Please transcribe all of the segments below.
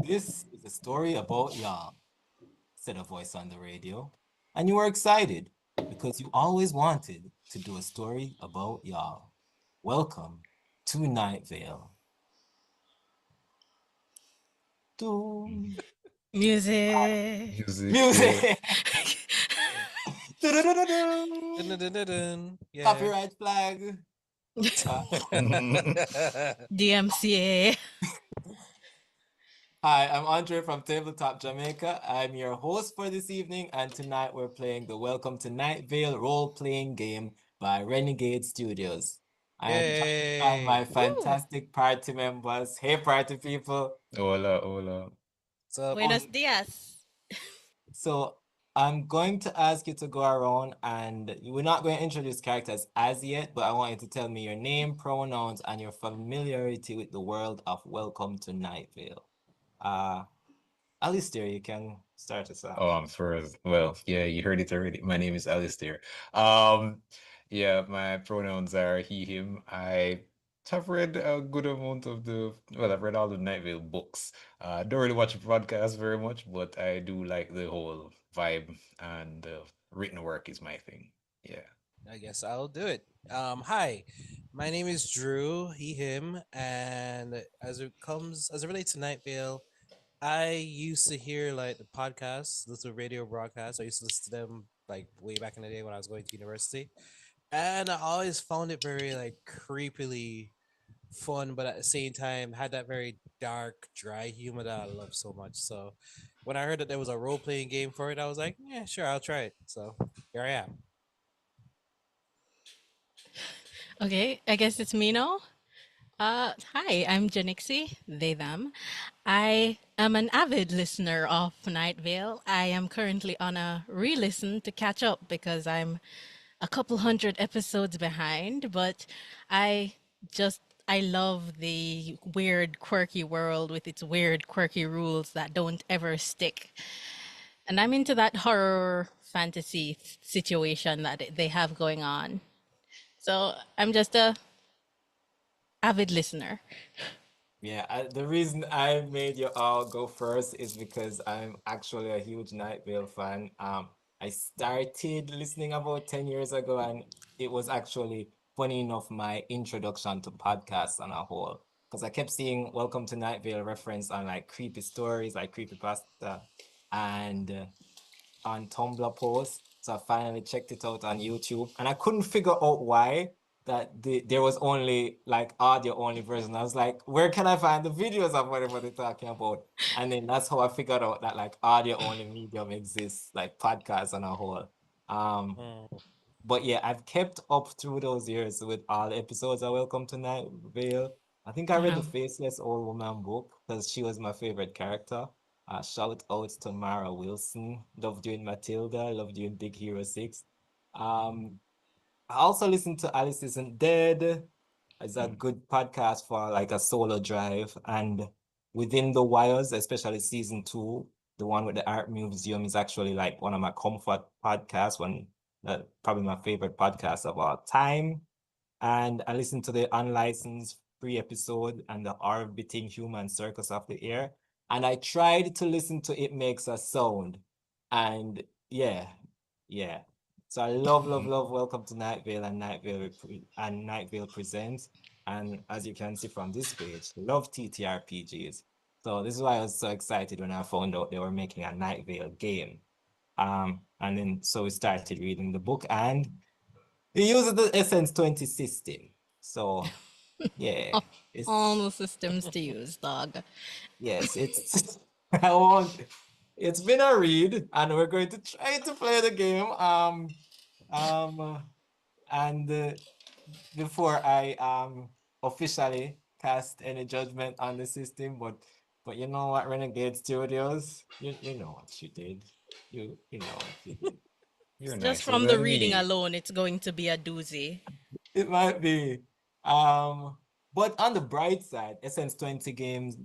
This is a story about y'all, said a voice on the radio. And you were excited because you always wanted to do a story about y'all. Welcome to Nightvale. Doom. Music. Music, yeah. Music. Dun, dun, dun, dun, dun. Yeah. Copyright flag. Uh, DMCA. Hi, I'm Andre from TableTop Jamaica. I'm your host for this evening, and tonight we're playing the Welcome to Night Vale role-playing game by Renegade Studios. I am joined by my Yay. Woo! fantastic party members. Hey, party people. Hola, hola. What's up? Oh, Buenos dias. so I'm going to ask you to go around, and we're not going to introduce characters as yet, but I want you to tell me your name, pronouns, and your familiarity with the world of Welcome to Night Vale. Alistair, you can start us Oh, off. I'm first. Well, yeah, you heard it already. My name is Alistair. Um, yeah, my pronouns are he, him. I have read a good amount of I've read all the Night Vale books. Don't really watch podcasts very much, but I do like the whole vibe, and written work is my thing. Yeah. I guess I'll do it. Hi, my name is Drew, he, him, and as it relates to Night Vale, I used to hear like the podcasts, listen to radio broadcasts. I used to listen to them like way back in the day when I was going to university. And I always found it very like creepily fun, but at the same time had that very dark, dry humor that I love so much. So when I heard that there was a role playing game for it, I was like, yeah, sure, I'll try it. So here I am. Okay, I guess it's me now. Hi, I'm GenNyxie, they, them. I am an avid listener of Night Vale. I am currently on a re-listen to catch up because I'm a couple hundred episodes behind, but I just I love the weird, quirky world with its weird, quirky rules that don't ever stick. And I'm into that horror fantasy situation that they have going on. So I'm just a avid listener. Yeah, the reason I made you all go first is because I'm actually a huge Night Vale fan. I started listening about 10 years ago, and it was actually funny enough my introduction to podcasts on a whole. Because I kept seeing Welcome to Night Vale reference on like creepy stories, like creepypasta, and on Tumblr posts. So I finally checked it out on YouTube, and I couldn't figure out why there was only like audio only version. I was like, where can I find the videos of whatever they're talking about? And then that's how I figured out that like audio only medium exists, like podcasts on a whole. Um, Mm. but yeah, I've kept up through those years with all the episodes of Welcome to Night Vale. I think I read the Uh-huh. Faceless Old Woman book because she was my favorite character. Shout out to Mara Wilson. Loved you in Matilda. Loved you in Big Hero 6. Um, I also listened to Alice Isn't Dead. It's a Mm. good podcast for like a solo drive. And Within the Wires, especially season 2, the one with the art museum is actually like one of my comfort podcasts, probably my favorite podcast of all time. And I listened to the unlicensed free episode and the orbiting human circus of the air. And I tried to listen to It Makes a Sound. And yeah, yeah. So I love Welcome to Night Vale and Night Vale Presents. And as you can see from this page, love TTRPGs. So this is why I was so excited when I found out they were making a Night Vale game. And then so we started reading the book, and it uses the Essence 20 system. So yeah, All it's the systems to use, dog. yes, it's I want it's been a read, and we're going to try to play the game. Um and Before I officially cast any judgment on the system, but you know what, Renegade Studios, you know what you did. You know what you did. You're Just nicer from the than reading me. alone, it's going to be a doozy. It might be. Um, but on the bright side, Essence 20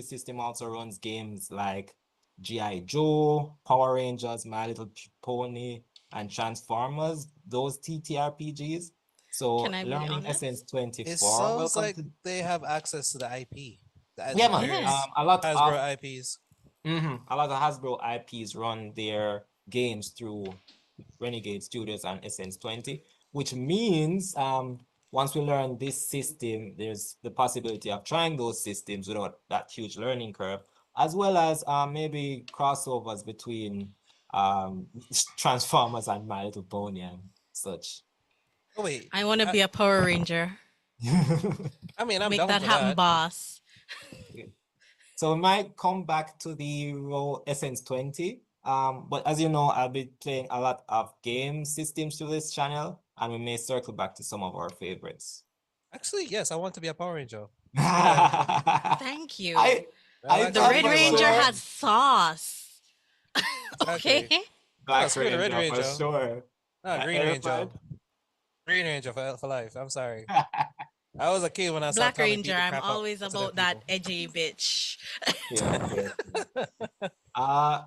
system also runs games like G.I. Joe, Power Rangers, My Little Pony, and Transformers, those TTRPGs. Can So I be learning Essence honest? It 24, sounds welcome like to they have access to the IP. Yeah, man. Various Yes. A lot of Hasbro IPs. a lot of Hasbro IPs run their games through Renegade Studios and Essence 20, which means once we learn this system, there's the possibility of trying those systems without that huge learning curve, as well as maybe crossovers between Transformers and My Little Pony and such. Oh wait, I want to be a Power Ranger. I mean, I'm Make down that for happen, that. boss. So we might come back to the raw Essence 20. But as you know, I'll be playing a lot of game systems to this channel, and we may circle back to some of our favorites. Actually, yes, I want to be a Power Ranger. Now that I'm thinking. Thank you. I I'm The thought Red for Ranger sure has sauce. Exactly. Okay. Black screw the Red Ranger for Ranger. sure. Green Ranger. Erified? Green Ranger for life. I'm sorry. I was a kid when I saw Black Tommy Ranger, beat the I'm crap always out of them about that people. edgy bitch. Yeah, yeah.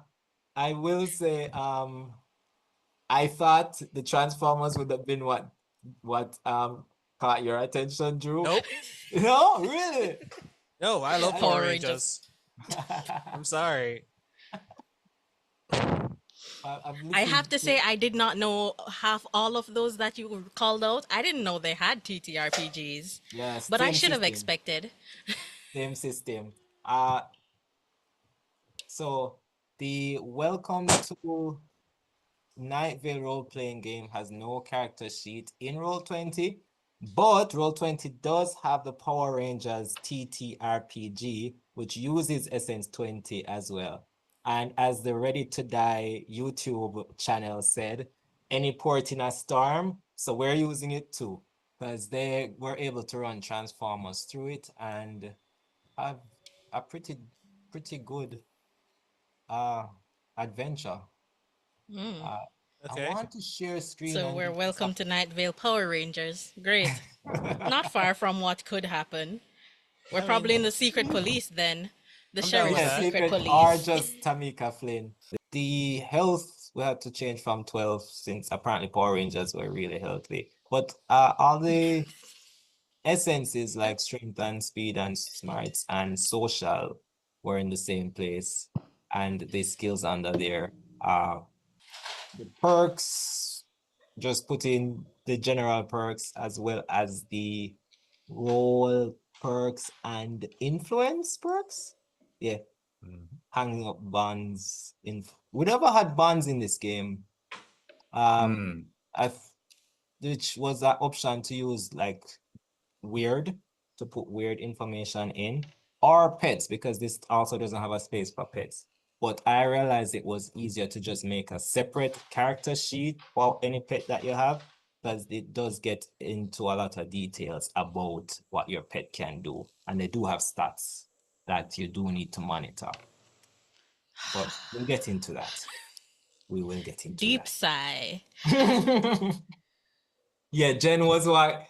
I will say, I thought the Transformers would have been what caught your attention, Drew. Nope. No, really? No, I love Yeah. Power Power Rangers. I'm sorry. I've I have listened to say, I did not know half all of those that you called out. I didn't know they had TTRPGs, yeah, but I same should have system. expected. Same system. So the Welcome to Nightvale role-playing game has no character sheet in Roll20, but Roll20 does have the Power Rangers TTRPG, which uses Essence 20 as well. And as the Ready to Die YouTube channel said, any port in a storm, so we're using it too, because they were able to run Transformers through it and have a pretty good adventure. Mm. I Okay. want to share screen So and we're give welcome to Night Vale Power Rangers. Great. Not far from what could happen. We're I probably in mean, the secret police then. The I'm down with sheriff's yeah, that. secret secret or police. just Tamika Flynn. The health we had to change from 12 since apparently Power Rangers were really healthy. But all the essences like strength and speed and smarts and social were in the same place, and the skills under there. The perks, just put in the general perks as well as the role perks and influence perks. Yeah, hanging up bonds in. We never had bonds in this game. I've which was that option to use like weird to put weird information in, or pets, because this also doesn't have a space for pets. But I realized it was easier to just make a separate character sheet for any pet that you have, because it does get into a lot of details about what your pet can do. And they do have stats that you do need to monitor. But we'll get into that. We will get into Deep sigh. that. Yeah, Jen was what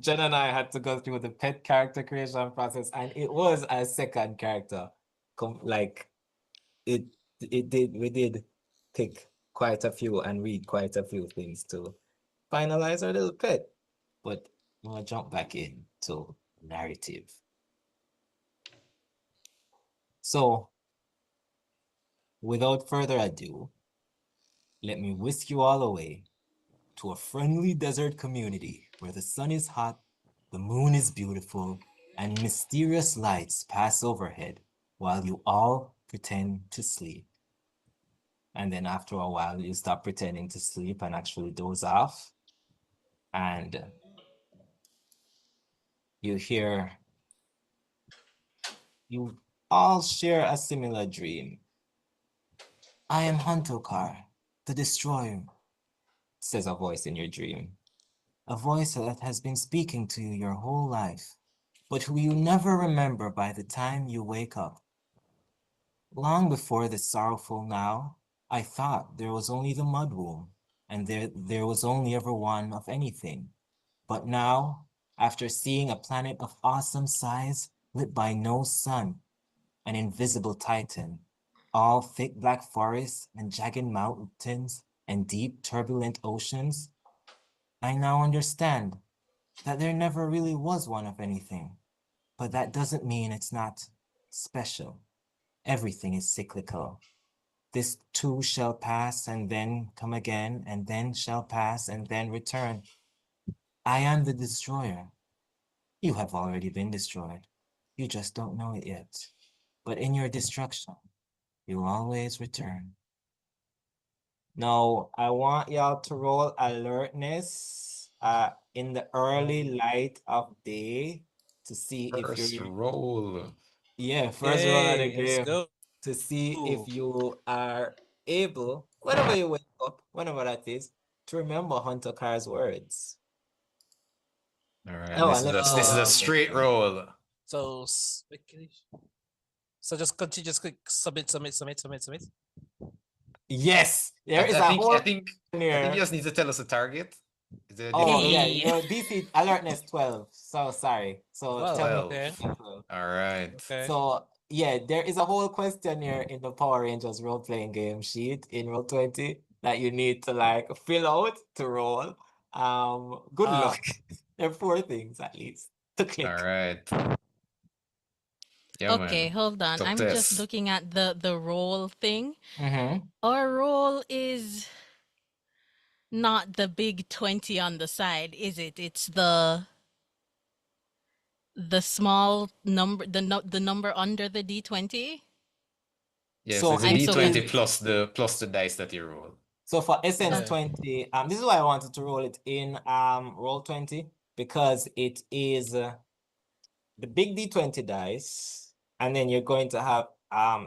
Jen and I had to go through the pet character creation process, and it was a second character. Like it we did pick quite a few and read quite a few things to finalize our little pet. But I'm gonna jump back in to narrative. So without further ado, let me whisk you all away to a friendly desert community where the sun is hot, the moon is beautiful, and mysterious lights pass overhead while you all pretend to sleep. And then after a while, you stop pretending to sleep and actually doze off. And you hear, you all share a similar dream. I am Huntokar, the destroyer, says a voice in your dream. A voice that has been speaking to you your whole life, but who you never remember by the time you wake up. Long before this sorrowful now, I thought there was only the mud womb, and there was only ever one of anything. But now, after seeing a planet of awesome size lit by no sun, an invisible titan, all thick black forests and jagged mountains and deep turbulent oceans, I now understand that there never really was one of anything. but that doesn't mean it's not special. Everything is cyclical. This too shall pass and then come again, and then shall pass and then return. I am the destroyer. You have already been destroyed. You just don't know it yet. But in your destruction, you always return. Now, I want y'all to roll alertness in the early light of day to see if First you're, roll. yeah, first roll of the Okay, let's game go. to see if you are able, whenever you wake up, whenever that is, to remember Hunter Carr's words. All right, Oh, this and is let me a know this is a what straight roll. So So just continue, just click submit. Yes, there is I a think whole I think here. you just need to tell us a target. Is there a Oh, default? yeah, Hey. your DC alertness 12. So sorry. So Well, tell me. 12. okay, 12. All right. okay. So yeah, there is a whole questionnaire in the Power Rangers role-playing game sheet in Roll20 that you need to like fill out to roll. Good Ah. luck. There are 4 things at least to All click. right. Yeah, Okay, man. hold on. I'm just Success. looking at the roll thing. Mm-hmm. Our roll is not the big 20 on the side, is it? It's the small number, the number under the D20. Yeah, so So it's a it I'm so D20 is confused. plus the dice that you roll. so for Essence Yeah. 20, this is why I wanted to roll it in Roll20 because it is the big D20 dice, and then you're going to have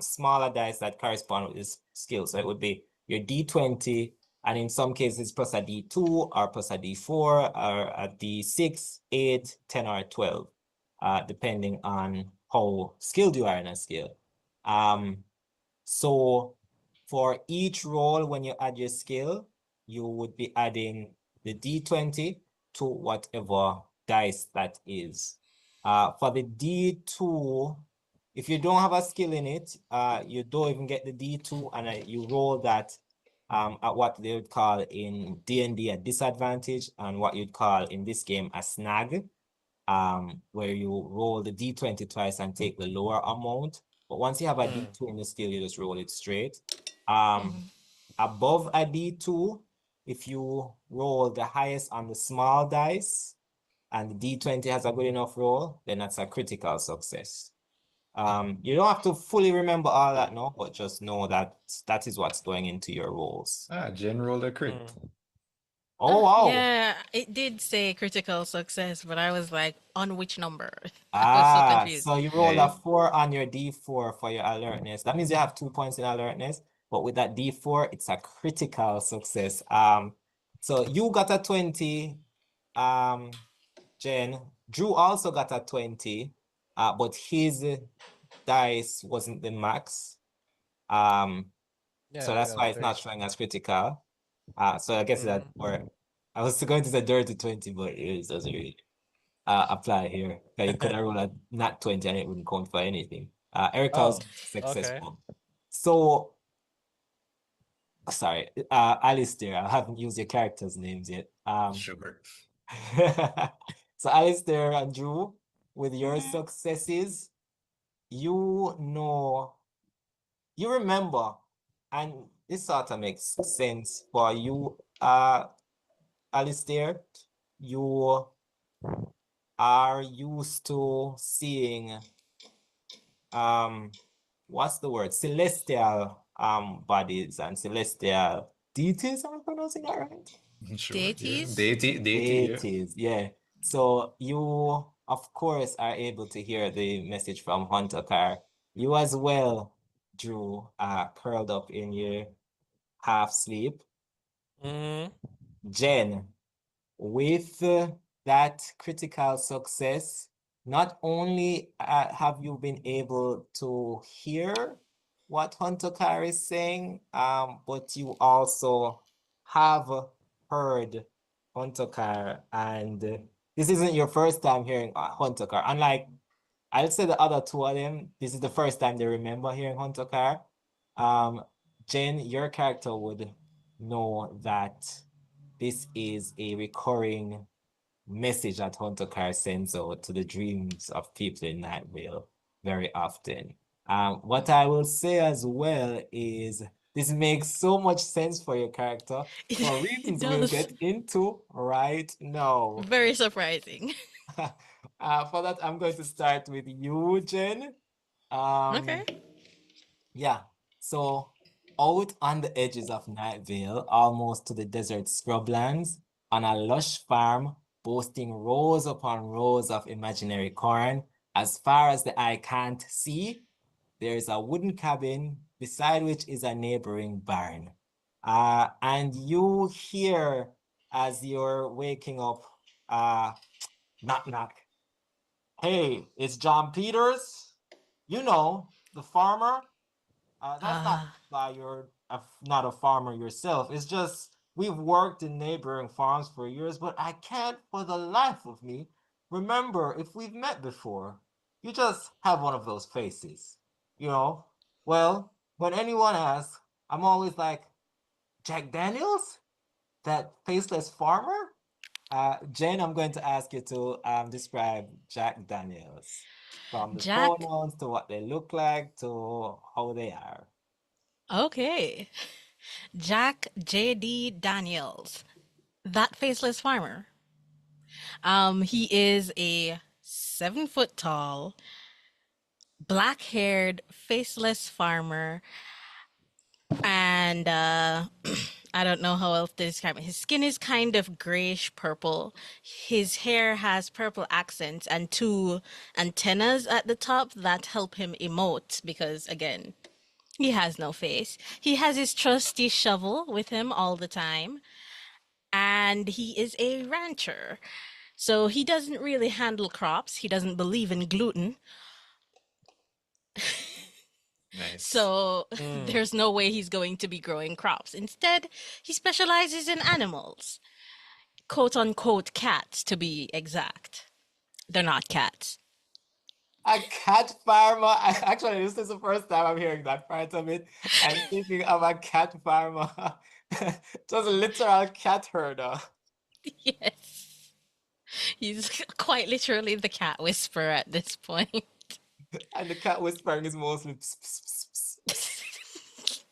smaller dice that correspond with this skill. So it would be your D20, and in some cases plus a D2 or plus a D4 or a D6, 8, 10, or 12, depending on how skilled you are in a skill. So for each roll, when you add your skill, you would be adding the D20 to whatever dice that is. For the D2, if you don't have a skill in it, you don't even get the D2, and you roll that at what they would call in D&D a disadvantage, and what you'd call in this game a snag, where you roll the D20 twice and take the lower amount. But once you have a D2 in the skill, you just roll it straight. Above a D2, if you roll the highest on the small dice and the D20 has a good enough roll, then that's a critical success. You don't have to fully remember all that now, but just know that that is what's going into your rolls. Jen rolled a crit. Oh, wow. Yeah, it did say critical success, but I was like, on which number? I was so confused. So you roll a Hey. 4 on your D4 for your alertness. That means you have 2 points in alertness, but with that D4, it's a critical success. So you got a 20, Jen. Drew also got a 20, but his dice wasn't the max. Yeah, So I that's got why a it's not 30. showing as critical. So I guess that, or I was going to say dirty 20, but it doesn't really apply here. You could have rolled a nat 20 and it wouldn't count for anything. Erica was Oh, successful. So, sorry, Alistair, I haven't used your characters' names yet. Sure. So Alistair and Drew, with your successes, you know, you remember, and this sort of makes sense for you, Alistair. You are used to seeing what's the word? Celestial bodies and celestial deities. Am I pronouncing that right? Sure. Yeah. Deities? Deity, yeah. Deities, yeah. So you, of course, are able to hear the message from Hunter Carr. You as well, Drew, curled up in your half sleep. Jen, with that critical success, not only have you been able to hear what Hunter Carr is saying, but you also have heard Hunter Carr, and this isn't your first time hearing Hunter Carr. Unlike, I'll say the other 2 of them, this is the first time they remember hearing Hunter Carr. Jen, your character would know that this is a recurring message that Hunter Carr sends out to the dreams of people in Night Vale very often. What I will say as well is this makes so much sense for your character for It reasons we'll does. get into right now. Very surprising. For that, I'm going to start with you, Jen. Okay. Yeah. So out on the edges of Night Vale, almost to the desert scrublands, on a lush farm boasting rows upon rows of imaginary corn, as far as the eye can't see, there is a wooden cabin beside which is a neighboring barn. And you hear as you're waking up, knock knock. Hey, it's John Peters. You know, the farmer. That's not Ah, why you're not a farmer yourself. It's just we've worked in neighboring farms for years, but I can't for the life of me remember if we've met before. You just have one of those faces, you know? Well, when anyone asks, I'm always like, Jack Daniels? That faceless farmer? Jane, I'm going to ask you to describe Jack Daniels from the Jack. pronouns to what they look like to how they are. Okay. Jack J.D. Daniels, that faceless farmer. He is a 7 foot tall, black haired, faceless farmer. And I don't know how else to describe it. His skin is kind of grayish purple. His hair has purple accents and two antennas at the top that help him emote because, again, he has no face. He has his trusty shovel with him all the time. And he is a rancher. So he doesn't really handle crops. He doesn't believe in gluten. Nice. So Mm. there's no way he's going to be growing crops. Instead, he specializes in animals. Quote unquote cats, to be exact. They're not cats. A cat farmer. Actually, this is the first time I'm hearing that part of it. I'm thinking of a cat farmer. Just a literal cat herder. Yes. He's quite literally the cat whisperer at this point. And the cat whispering is mostly pss, pss, pss, pss.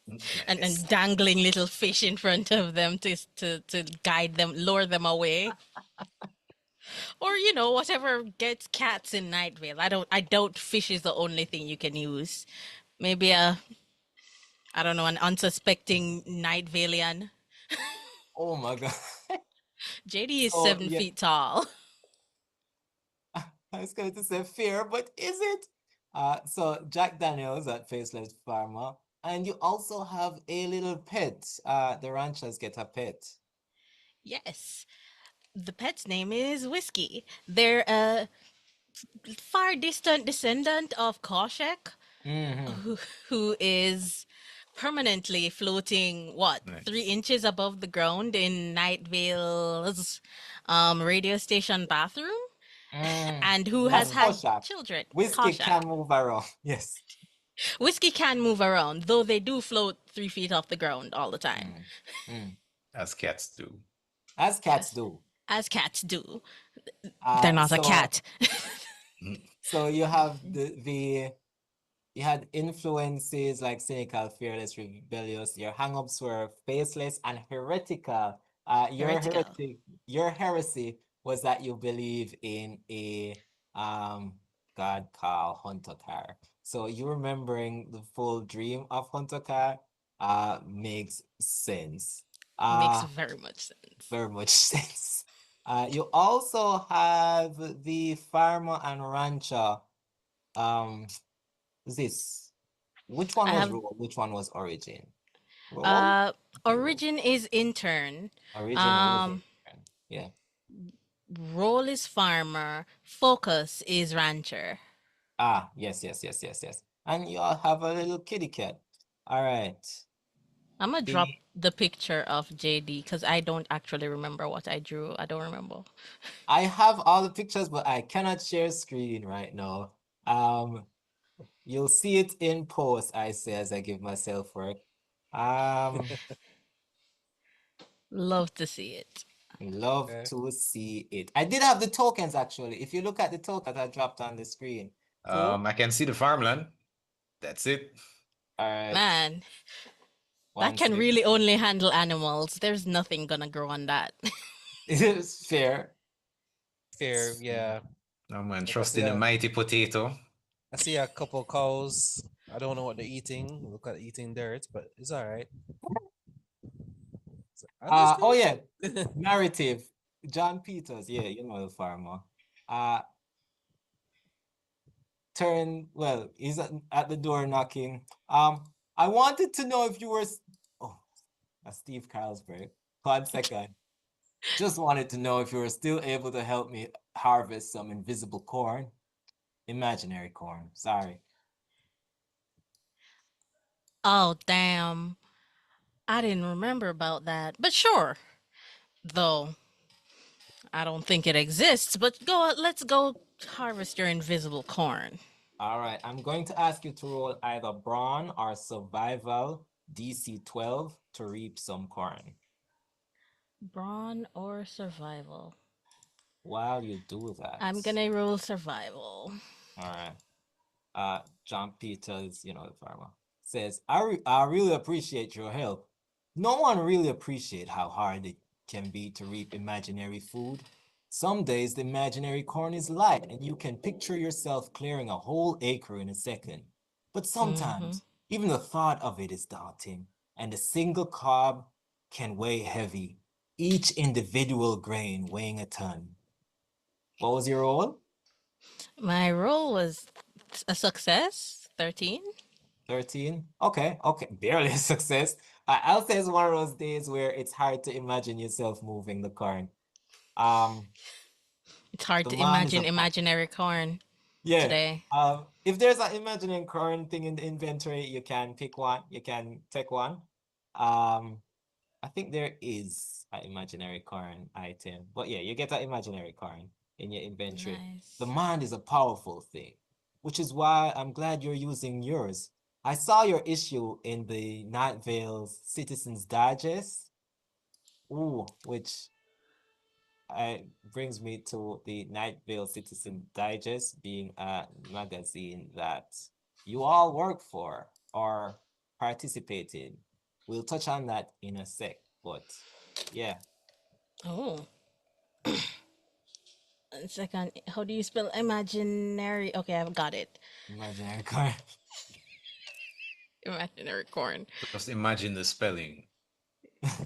And Nice. dangling little fish in front of them to guide them, lure them away. Or whatever gets cats in Night Vale. I doubt fish is the only thing you can use. Maybe I don't know, an unsuspecting Night Valian. Oh my God. JD is So, 7 feet tall. I was going to say fear, but is it? So Jack Daniels at Faceless Farmer. And you also have a little pet. The ranchers get a pet. Yes. The pet's name is Whiskey. They're a far distant descendant of Koshek, Mm-hmm. who is permanently floating, what, Nice. 3 inches above the ground in Night Vale's radio station bathroom, and who has That's had Koshak. children. Whiskey Koshak. can move around. Yes. Whiskey can move around, though they do float 3 feet off the ground all the time. As cats do. As cats Yes. do. As cats do. They're not a So cat. so you have you had influences like cynical, fearless, rebellious. Your hang-ups were faceless and heretical. Heretical. Your heresy was that you believe in a god called Hunter Carr. So you remembering the full dream of Hunter Carr makes sense. Makes very much sense. Very much sense. You also have the farmer and rancher. This. Which one I was have Rule? Which one was Origin? Rule? Origin is intern. Origin is Um it? Yeah. Role is farmer. Focus is rancher. Ah, yes, yes, yes, yes, yes. And you all have a little kitty cat. All right. I'm gonna The drop the picture of JD because I don't actually remember what I drew. I don't remember. I have all the pictures, but I cannot share screen right now. You'll see it in post, I say as I give myself work. Love to see it. Love Okay. to see it. I did have the tokens actually. If you look at the tokens I dropped on the screen. Cool. I can see the farmland. That's it. All right. Man, that One can sec. really only handle animals. There's nothing gonna grow on that. It's fair. Fair, yeah. Oh man, Like trust in a mighty potato. I see a couple cows. I don't know what they're eating. Look at eating dirt, but it's all right. So, Oh yeah, narrative. John Peters, yeah, you know the farmer. He's at the door knocking. I wanted to know if you were Steve Carlsberg. 1 second. Just wanted to know if you were still able to help me harvest some invisible corn. Imaginary corn, sorry. Oh, damn. I didn't remember about that. But sure. Though, I don't think it exists, but let's go harvest your invisible corn. All right, I'm going to ask you to roll either brawn or survival DC 12 to reap some corn. Brawn or survival? While you do that, I'm gonna roll survival. all right. John Peters, you know, the farmer, says, I really appreciate your help. No one really appreciates how hard it can be to reap imaginary food. Some days the imaginary corn is light and you can picture yourself clearing a whole acre in a second. But sometimes even the thought of it is daunting, and a single cob can weigh heavy, each individual grain weighing a ton. What was your roll? My roll was a success, 13. 13? Okay, barely a success. I'll say it's one of those days where it's hard to imagine yourself moving the corn. It's hard The to man is imagine a imaginary corn yeah. today. If there's an imaginary corn thing in the inventory, you can pick one. You can take one. I think there is an imaginary corn item, but yeah, you get an imaginary corn in your inventory. Nice. The mind is a powerful thing, which is why I'm glad you're using yours. I saw your issue in the Nightvale Citizens Digest, which brings me to the Nightvale Citizen Digest being a magazine that you all work for or participate in. We'll touch on that in a sec, but yeah. Oh. 1 second. How do you spell imaginary? Okay, I've got it. Imaginary corn. Imaginary corn. Just imagine the spelling.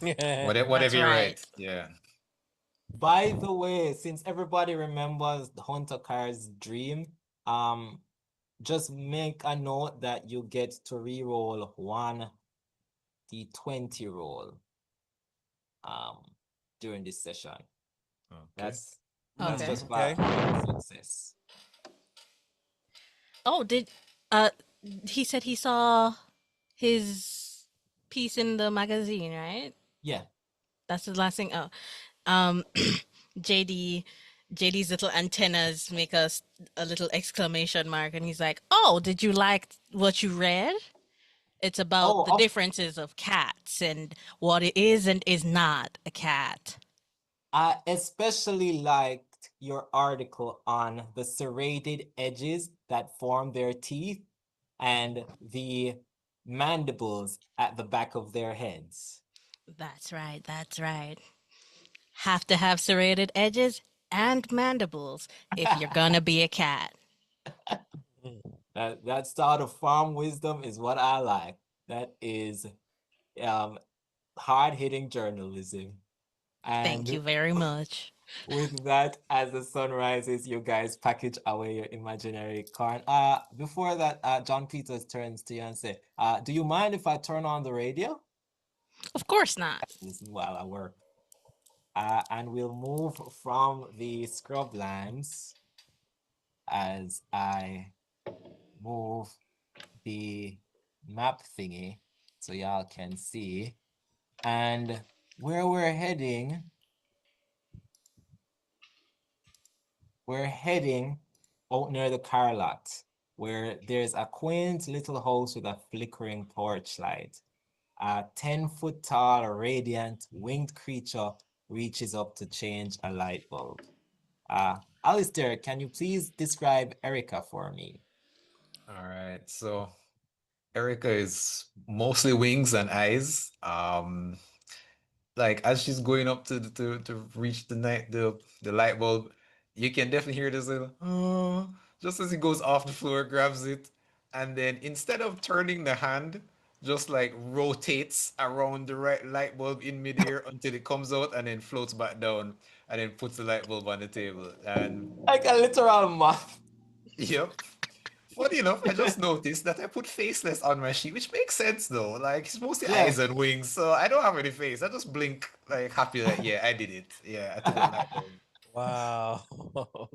Yeah. Whatever you right. write. Yeah. By the way, since everybody remembers Hunter Car's dream, just make a note that you get to re-roll one D20 roll during this session. Okay. That's Okay. just Okay. for success. Oh, he said he saw his piece in the magazine, right? Yeah. That's the last thing. Oh, JD's little antennas make a little exclamation mark, and he's like, "Oh, did you like what you read? It's about the differences of cats and what it is and is not a cat." I especially liked your article on the serrated edges that form their teeth and the mandibles at the back of their heads. That's right. That's right. Have to have serrated edges and mandibles if you're gonna be a cat. That sort of farm wisdom is what I like. That is hard-hitting journalism. And Thank you very much. with that, as the sun rises, you guys package away your imaginary corn. Before that, John Peters turns to you and say, do you mind if I turn on the radio? Of course not. Listen while I work. And we'll move from the scrublands as I move the map thingy so y'all can see. And where we're heading out near the car lot, where there's a quaint little house with a flickering torchlight. A 10-foot tall, radiant, winged creature reaches up to change a light bulb. Alistair, can you please describe Erica for me? All right. So Erica is mostly wings and eyes. Like as she's going up to reach the light bulb, you can definitely hear this little just as it goes off the floor, grabs it, and then instead of turning the hand, just like rotates around the right light bulb in midair until it comes out and then floats back down and then puts the light bulb on the table. And Like a literal moth. yep. Funny enough, I just noticed that I put faceless on my sheet, which makes sense though. Like it's mostly eyes Yes. and wings, so I don't have any face. I just blink like happy that yeah, I did it. Yeah, I took that light bulb. Wow.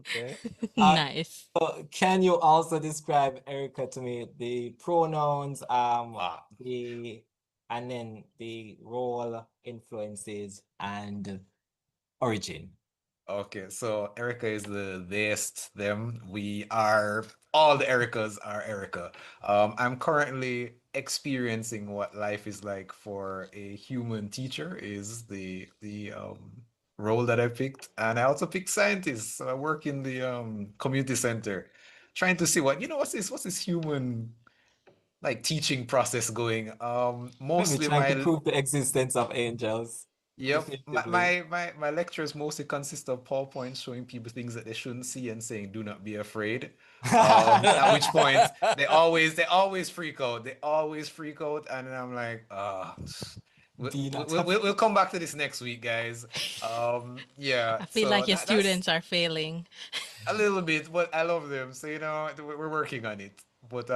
Okay. Nice. Can you also describe Erica to me? The pronouns, Ah, and then the role, influences, and origin. okay, so Erica is the theyest, them. We are all the Ericas are Erica. I'm currently experiencing what life is like for a human teacher is the role that I picked. And I also picked scientist. So I work in the community center, trying to see what, what's this human like teaching process going. Maybe Mostly trying to my prove the existence of angels. Yep. My, Definitively. my my my lectures mostly consist of PowerPoints showing people things that they shouldn't see and saying, "Do not be afraid." At which point they always freak out. They always freak out, and then I'm like, we, Be we, not we'll come back to this next week, guys. Yeah. I feel So like your that's students are failing. a little bit, but I love them. So we're working on it. But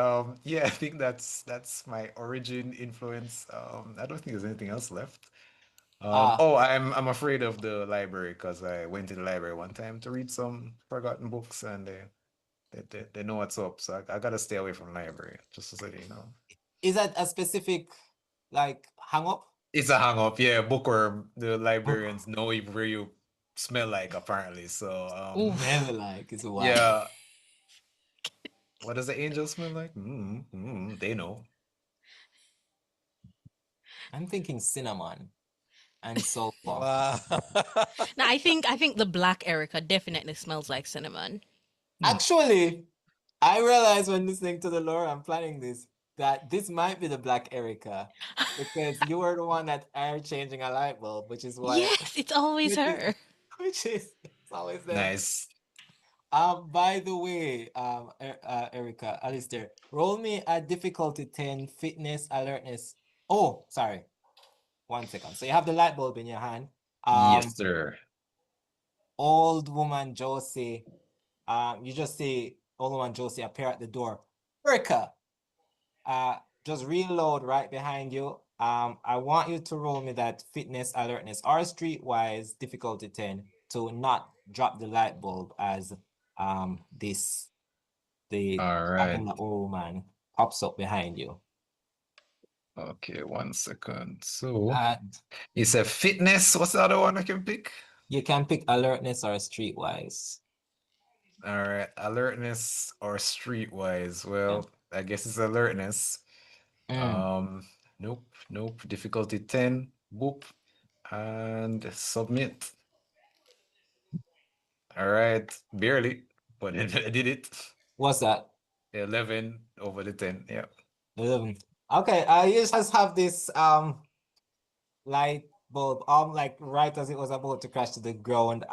yeah, I think that's my origin influence. I don't think there's anything else left. Ah, I'm afraid of the library because I went to the library one time to read some forgotten books and they know what's up. So I gotta stay away from the library, just so you know. is that a specific like hang up? It's a hang up, yeah, bookworm. The Book librarians know where you smell like apparently. So Oof. smell like is wild. yeah. What does the angel smell like? They know. I'm thinking cinnamon and sulfur. Wow. Now I think the black Erica definitely smells like cinnamon. Actually, I realized when listening to the lore and planning this that this might be the Black Erica because you were the one that are changing a light bulb, which is why, Yes, it's always which is, her. which is it's always them. Nice. By the way, Erica, Alistair, roll me a difficulty 10, fitness, alertness. Oh, sorry. 1 second. So you have the light bulb in your hand. Yes, sir. Old woman Josie. You just see old woman Josie appear at the door. Erica, just reload right behind you. I want you to roll me that fitness, alertness, or streetwise difficulty 10 to not drop the light bulb as the All right. the old man pops up behind you. Okay, 1 second. So And it's a fitness. What's the other one I can pick? you can pick alertness or streetwise. All right, alertness or streetwise. Well, I guess it's alertness. Nope. Difficulty 10. Boop. And submit. All right, barely, but I did it. What's that? 11 over the 10. Yeah. 11. Okay, you just have this light bulb like right as it was about to crash to the ground.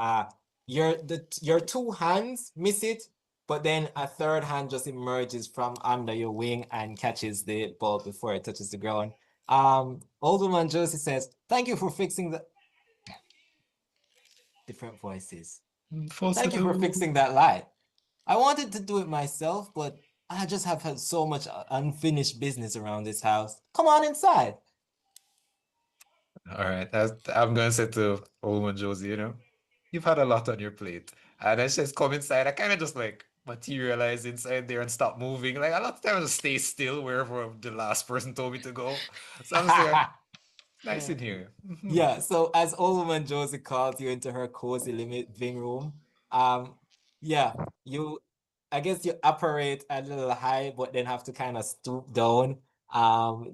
Your two hands miss it, but then a third hand just emerges from under your wing and catches the bulb before it touches the ground. Old woman Josie says, "Thank you for fixing the different voices. Thank you for fixing that light. I wanted to do it myself, but I just have had so much unfinished business around this house. Come on inside." All right. I'm gonna say to old woman Josie, you've had a lot on your plate. And as she says, come inside, I kind of just like materialize inside there and stop moving. Like a lot of times I just stay still wherever the last person told me to go. So I'm just like, nice in here. Yeah, so as old woman Josie calls you into her cozy living room, yeah, I guess you operate a little high, but then have to kind of stoop down,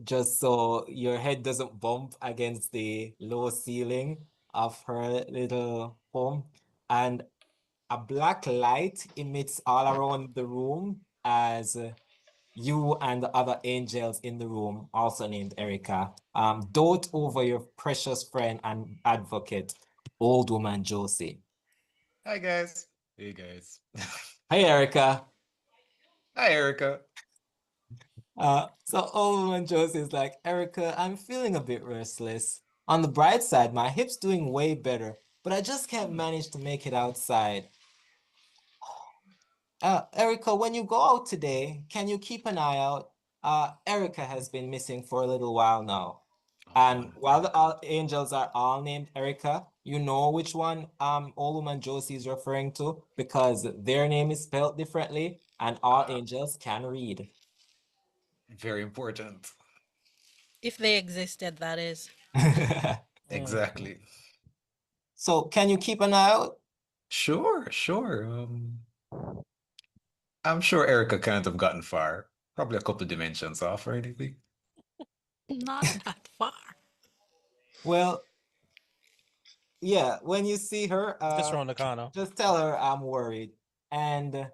just so your head doesn't bump against the low ceiling. of her little home, and a black light emits all around the room as you and the other angels in the room, also named Erica, dote over your precious friend and advocate, old woman Josie. Hi guys. Hey guys. Hey, Erica. Hi Erica. So old woman Josie is like, Erica, I'm feeling a bit restless. On the bright side, my hip's doing way better, but I just can't manage to make it outside. Erica, when you go out today, can you keep an eye out? Erica has been missing for a little while now. And while the angels are all named Erica, you know which one old woman Josie is referring to because their name is spelled differently and all angels can read. Very important. If they existed, that is. Exactly. So can you keep an eye out? Sure, sure. I'm sure Erica can't have gotten far. Probably a couple dimensions off or anything. Not that far. Well, yeah, when you see her, Just around the corner. just tell her I'm worried. And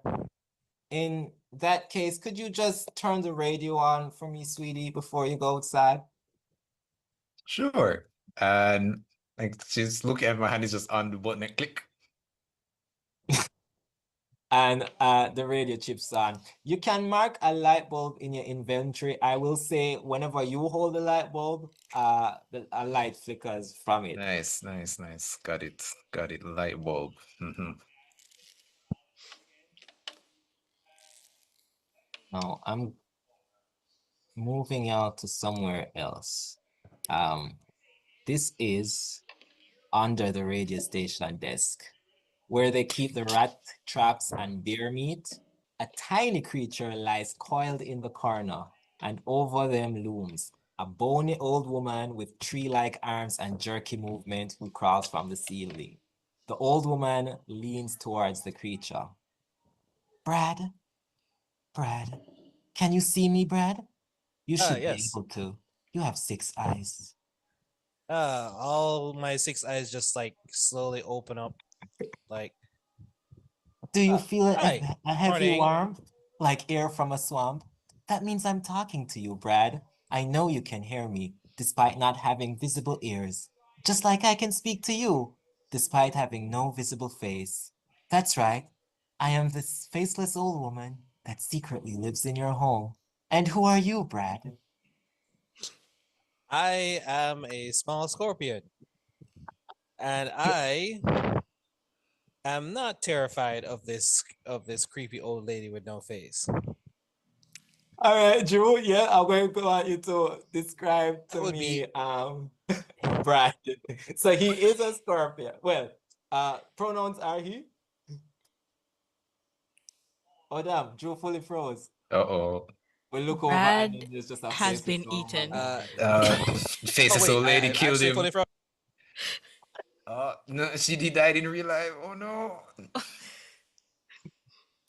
in that case, could you just turn the radio on for me, sweetie, before you go outside? Sure. And like she's looking at my hand, is just on the button and click. And the radio chips on. You can mark a light bulb in your inventory. I will say whenever you hold the light bulb, a light flickers from it. Nice, nice, nice. Got it. Got it. Light bulb. Now I'm moving out to somewhere else. This is under the radio station desk, where they keep the rat traps and bear meat. A tiny creature lies coiled in the corner, and over them looms a bony old woman with tree-like arms and jerky movement who crawls from the ceiling. The old woman leans towards the creature. Brad, can you see me, Brad? You should be Yes. able to. You have 6 eyes. All my 6 eyes just like slowly open up, like. Do you feel Hi. a heavy Morning. warmth, like air from a swamp? That means I'm talking to you, Brad. I know you can hear me, despite not having visible ears. Just like I can speak to you, despite having no visible face. That's right. I am this faceless old woman that secretly lives in your home. And who are you, Brad? I am a small scorpion, and I am not terrified of this creepy old lady with no face. All right, Drew. Yeah, I'm going to want you to describe That to would me, be Brad. So he is a scorpion. Well, pronouns are he. Oh damn, Drew fully froze. Uh-oh. We look over and Brad then there's just a has faceless been old man eaten. behind him. Faceless wait, old lady I'm killed actually him. fully frozen. No, she did died in real life. Oh no.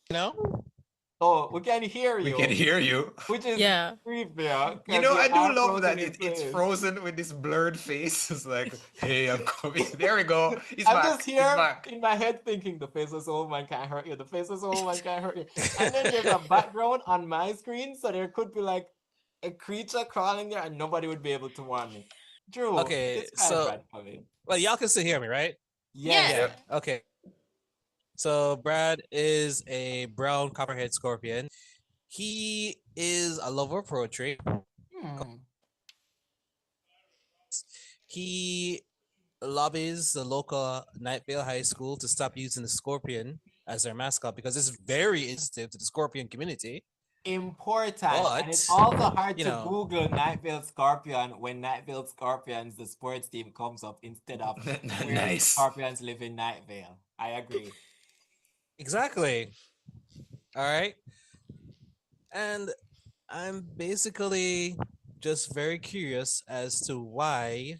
You know? Oh, we can hear We you, can hear you. which is Yeah. creepy, You because know, you I do are love frozen that in it's place. frozen with this blurred face. It's like, hey, I'm coming. There we go. He's I'm back. just He's here back. in my head thinking the faceless old man can't hurt you. The faceless old man can't hurt you. And then there's a background on my screen, so there could be like a creature crawling there and nobody would be able to warn me. Drew, Okay, describe so Brad for me. well, y'all can still hear me, right? Yes. Yeah. Yep. Okay. So Brad is a brown copperhead scorpion. He is a lover of poetry. Hmm. He lobbies the local Nightvale High School to stop using the scorpion as their mascot because it's very insensitive to the scorpion community. Important. And it's But, also hard you to know, Google Nightvale Scorpion when Nightvale Scorpions, the sports team, comes up instead of where the Nice. Scorpions live in Nightvale. I agree. exactly. All right. And I'm basically just very curious as to why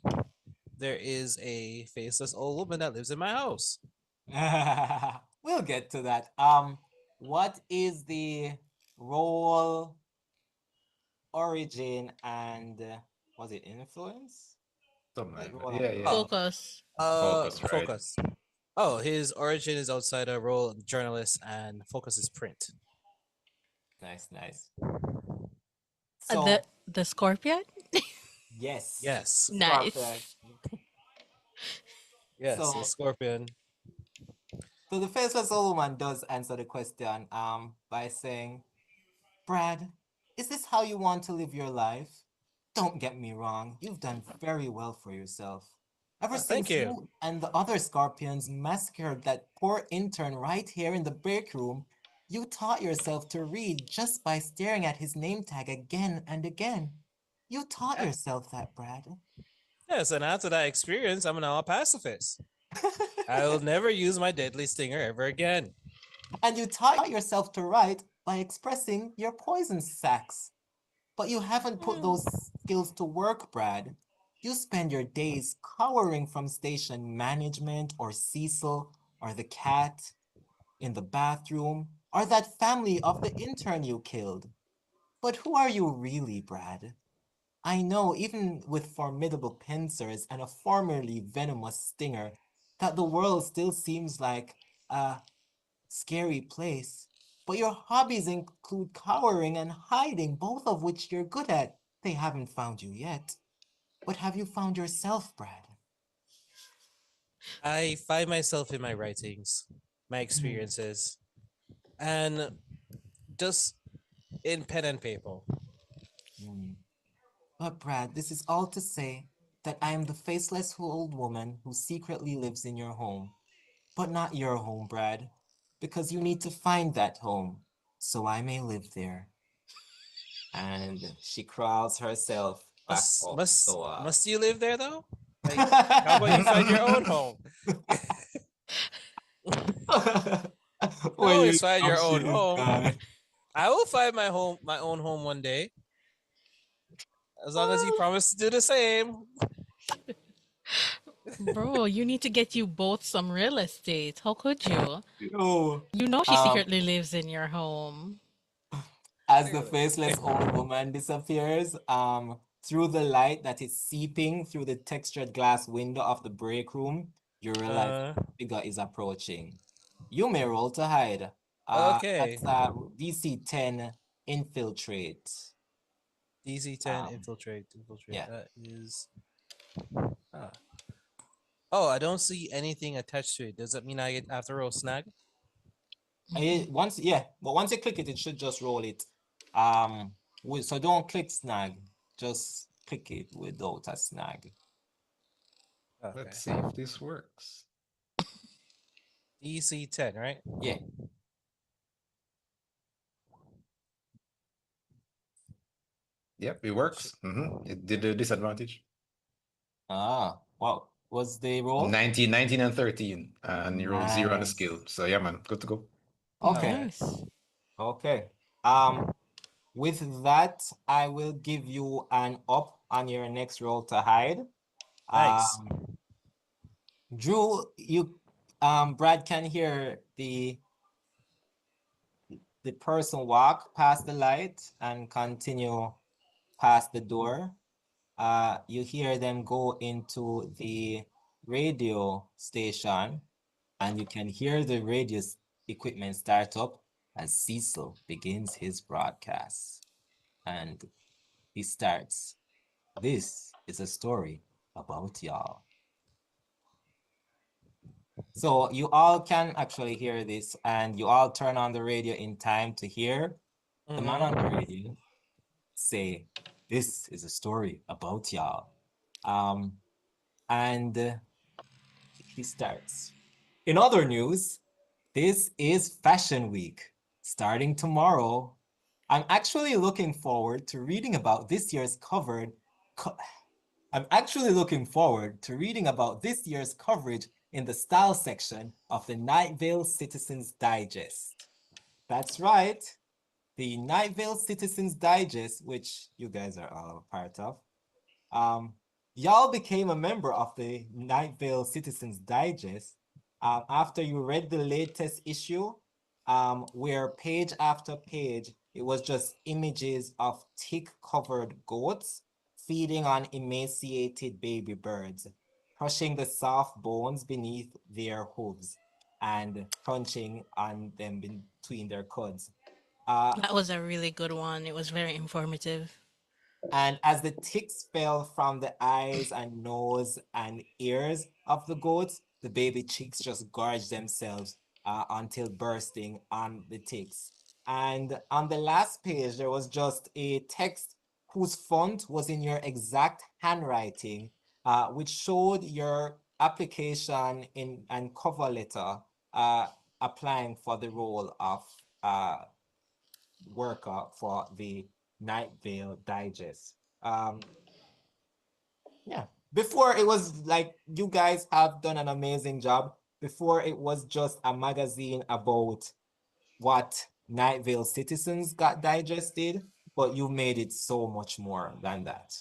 there is a faceless old woman that lives in my house. We'll get to that. What is the role, origin, and was it influence Something like that. Roll Yeah, up. yeah. Focus. Focus, right. Focus. Oh, his origin is outside a role of journalist, and focus is print. Nice, nice. The So the scorpion. yes, Yes. Scorpion. Nice. Yes, So a scorpion. so the faceless old woman does answer the question by saying, Brad, is this how you want to live your life? Don't get me wrong, you've done very well for yourself. Ever Thank since you. you and the other scorpions massacred that poor intern right here in the break room, you taught yourself to read just by staring at his name tag again and again. You taught Yeah. yourself that, Brad. Yes, and after that experience, I'm now a pacifist. I will never use my deadly stinger ever again. And you taught yourself to write by expressing your poison sacs. But you haven't put those skills to work, Brad. You spend your days cowering from station management or Cecil or the cat in the bathroom or that family of the intern you killed. But who are you really, Brad? I know, even with formidable pincers and a formerly venomous stinger, that the world still seems like a scary place. But your hobbies include cowering and hiding, both of which you're good at. They haven't found you yet. But have you found yourself, Brad? I find myself in my writings, my experiences, and just in pen and paper. But Brad, this is all to say that I am the faceless old woman who secretly lives in your home. But not your home, Brad, because you need to find that home, so I may live there. And she crawls herself back up the wall. Must you live there though? Like, how about you find your own home? Always find your own home. I will find my own home one day. As long as you promise to do the same. Bro, you need to get you both some real estate. How could you? No. You know she secretly lives in your home. As the faceless old woman disappears, through the light that is seeping through the textured glass window of the break room, you realize the figure is approaching. You may roll to hide. Okay. That's DC 10 infiltrate. DC 10 infiltrate. Yeah. That is. Oh, I don't see anything attached to it. Does that mean I have to roll snag? Once you click it, it should just roll it. So don't click snag. Just click it without a snag. Okay. Let's see if this works. DC 10, right? Yeah. Yep, it works. It did a disadvantage. What was the roll? 19, 19, and 13. And you rolled 0 on the skill. So yeah, man, good to go. Okay. Nice. Okay. With that, I will give you an up on your next roll to hide. Nice. Drew, Brad can hear the person walk past the light and continue past the door. You hear them go into the radio station, and you can hear the radio equipment start up as Cecil begins his broadcast. And he starts, "This is a story about y'all." So you all can actually hear this, and you all turn on the radio in time to hear the man on the radio say, "This is a story about y'all." And he starts. In other news, this is Fashion Week, starting tomorrow. I'm actually looking forward to reading about this year's coverage in the style section of the Nightvale Citizens Digest. That's right, the Nightvale Citizens Digest, which you guys are all a part of. Y'all became a member of the Nightvale Citizens Digest after you read the latest issue, where page after page, it was just images of tick-covered goats feeding on emaciated baby birds, crushing the soft bones beneath their hooves and crunching on them between their cuds. That was a really good one. It was very informative. And as the ticks fell from the eyes and nose and ears of the goats, the baby chicks just gorged themselves until bursting on the ticks. And on the last page, there was just a text whose font was in your exact handwriting, which showed your application in and cover letter applying for the role of worker for the Nightvale Digest. Yeah. Before it was like you guys have done an amazing job. Before it was just a magazine about what Nightvale citizens got digested, but you made it so much more than that.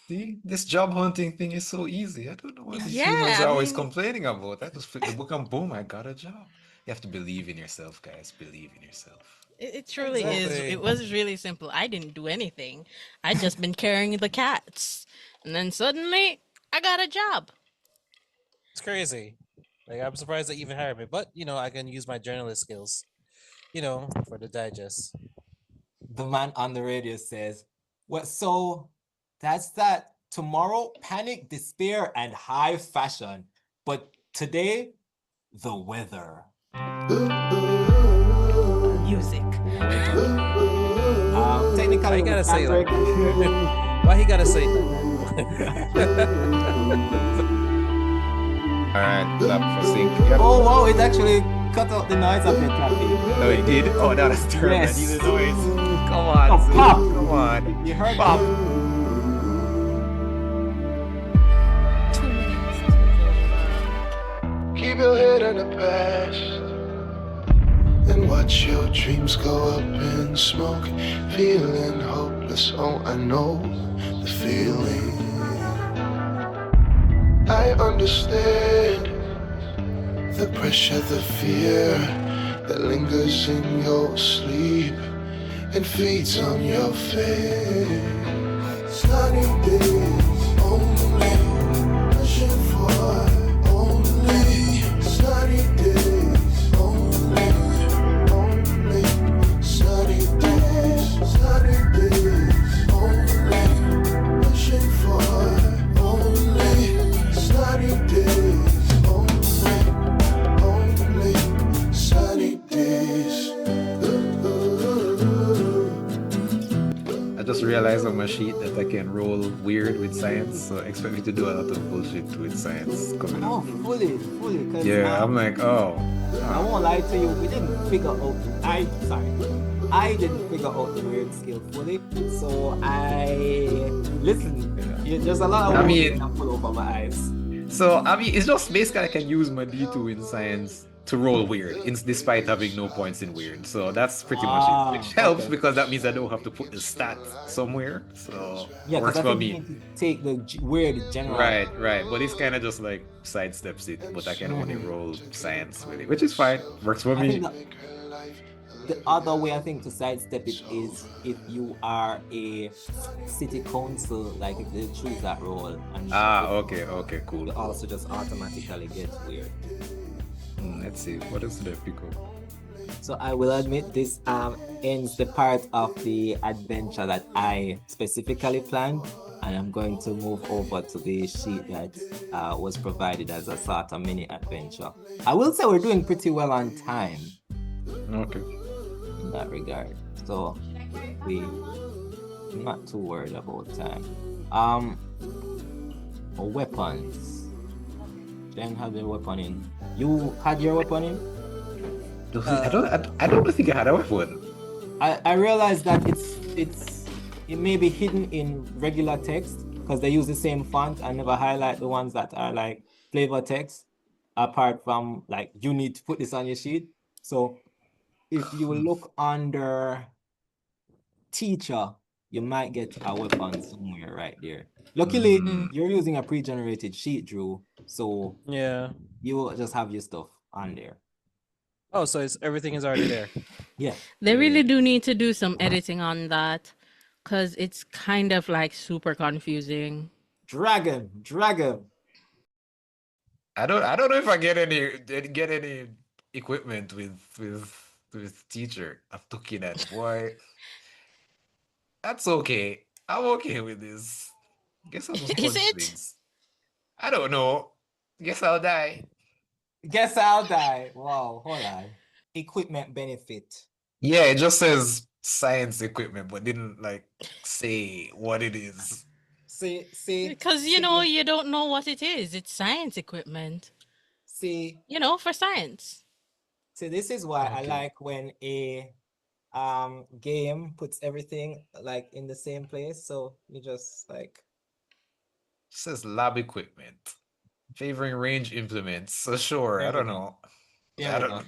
See, this job hunting thing is so easy. I don't know what these Yeah, humans I are always mean, complaining about. I just flip the book and boom, I got a job. You have to believe in yourself, guys. Believe in yourself. it truly is. Exactly. It was really simple. I didn't do anything. I just been carrying the cats. And then suddenly, I got a job. It's crazy. Like I'm surprised they even hired me, but I can use my journalist skills, for the digest. The man on the radio says, "Well, so that's that. Tomorrow, panic, despair, and high fashion. But today, the weather." Music. Technically, Why you gotta say like that? Why he gotta say that? All right, clap for sync. Yep. Oh, wow, it actually cut out the noise of your clapping. No, it did. Oh, no, that's terrible. Yes. I need the noise. Come on, Oh, Zoom. pop. Come on. You heard Pop. that? 2 minutes. Keep your head in the past and watch your dreams go up in smoke. Feeling hopeless, oh I know the feeling. I understand the pressure, the fear that lingers in your sleep and feeds on your face. Sunny days only, wishing for only sunny days only, only sunny days only, wishing for only sunny days only, only sunny days. I just realized on my sheet that I can roll weird with science, so expect me to do a lot of bullshit with science coming Oh, up. fully. 'Cause, Yeah, I'm like, oh. I won't lie to you, we didn't figure out, I didn't figure out the weird skill fully, so listen, there's a lot of I work mean- that pull over my eyes. So, I mean, it's just basically I can use my D2 in science to roll weird, despite having no points in weird. So that's pretty much it, which helps Okay. because that means I don't have to put the stat somewhere. So, Yeah, works because I for think me. you need to take the weird general. Right. But it's kind of just like sidesteps it, but I can only roll science with it, which is fine. Works for I me. think the other way I think to sidestep it is if you are a city council, like if they choose that role, and Okay, cool. you also just automatically get weird. Let's see, what else did I pick up? So I will admit this ends the part of the adventure that I specifically planned, and I'm going to move over to the sheet that was provided as a sort of mini adventure. I will say we're doing pretty well on time Okay. in that regard, so I'm not too worried about time. Weapons. Jen had their weapon in. You had your weapon in? I don't think I had a weapon. I realized that it may be hidden in regular text because they use the same font. I never highlight the ones that are like flavor text, apart from like you need to put this on your sheet. So if you look under teacher, you might get a weapon somewhere right there. Luckily, you're using a pre-generated sheet, Drew, so Yeah. you will just have your stuff on there. Oh, so everything is already there. Yeah. They really do need to do some editing on that. because it's kind of like super confusing. Dragon. I don't know if I get any equipment with teacher. I'm looking at boy. That's okay. I'm okay with this. Guess I'll just Is punch it? things. I don't know. Guess I'll die. Guess I'll die. Wow, hold on. Equipment benefit. Yeah, it just says science equipment, but didn't like say what it is. See, Because, you know, you don't know what it is. It's science equipment, see, for science. this is why I Okay. like when a game puts everything like in the same place. So you just like It says lab equipment. Favoring range implements. So sure, I there we don't go. know. There I we don't go. know.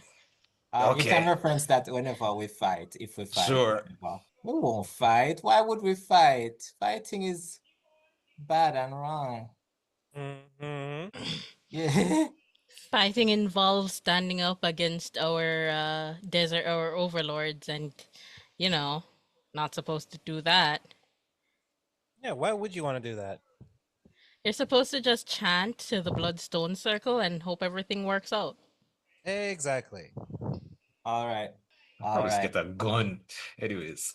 You can Okay. reference that whenever we fight, if we fight. Sure. Whenever. We won't fight. Why would we fight? Fighting is bad and wrong. Mhm. Yeah. Fighting involves standing up against our desert or overlords, and not supposed to do that. Yeah, why would you want to do that? You're supposed to just chant to the bloodstone circle and hope everything works out. Exactly. All right. All Probably just right. get a gun. Anyways.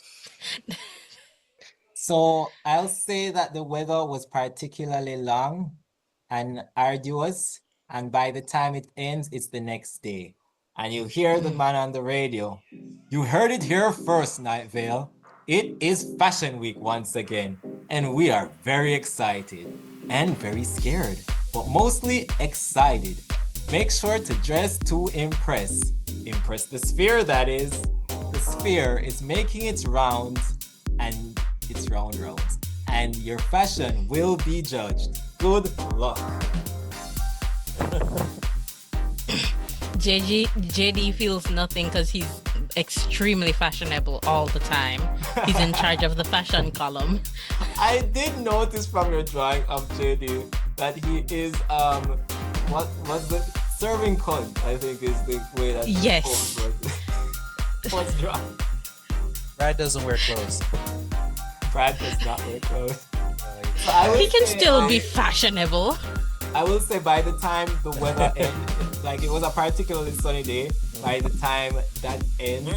So I'll say that the weather was particularly long and arduous, and by the time it ends, it's the next day. And you hear the man on the radio. You heard it here first, Nightvale. It is Fashion Week once again, and we are very excited and very scared, but mostly excited. Make sure to dress to impress. Impress the sphere, that is. The sphere is making its rounds and its rounds, and your fashion will be judged. Good luck. JD feels nothing because he's extremely fashionable all the time. He's in charge of the fashion column. I did notice from your drawing of JD that he is what was the serving cunt, I think is the way that Yes. was drawn. Brad doesn't wear clothes. Brad does not wear clothes. So He can still be fashionable. I will say by the time the weather ends, like it was a particularly sunny day, by the time that ends,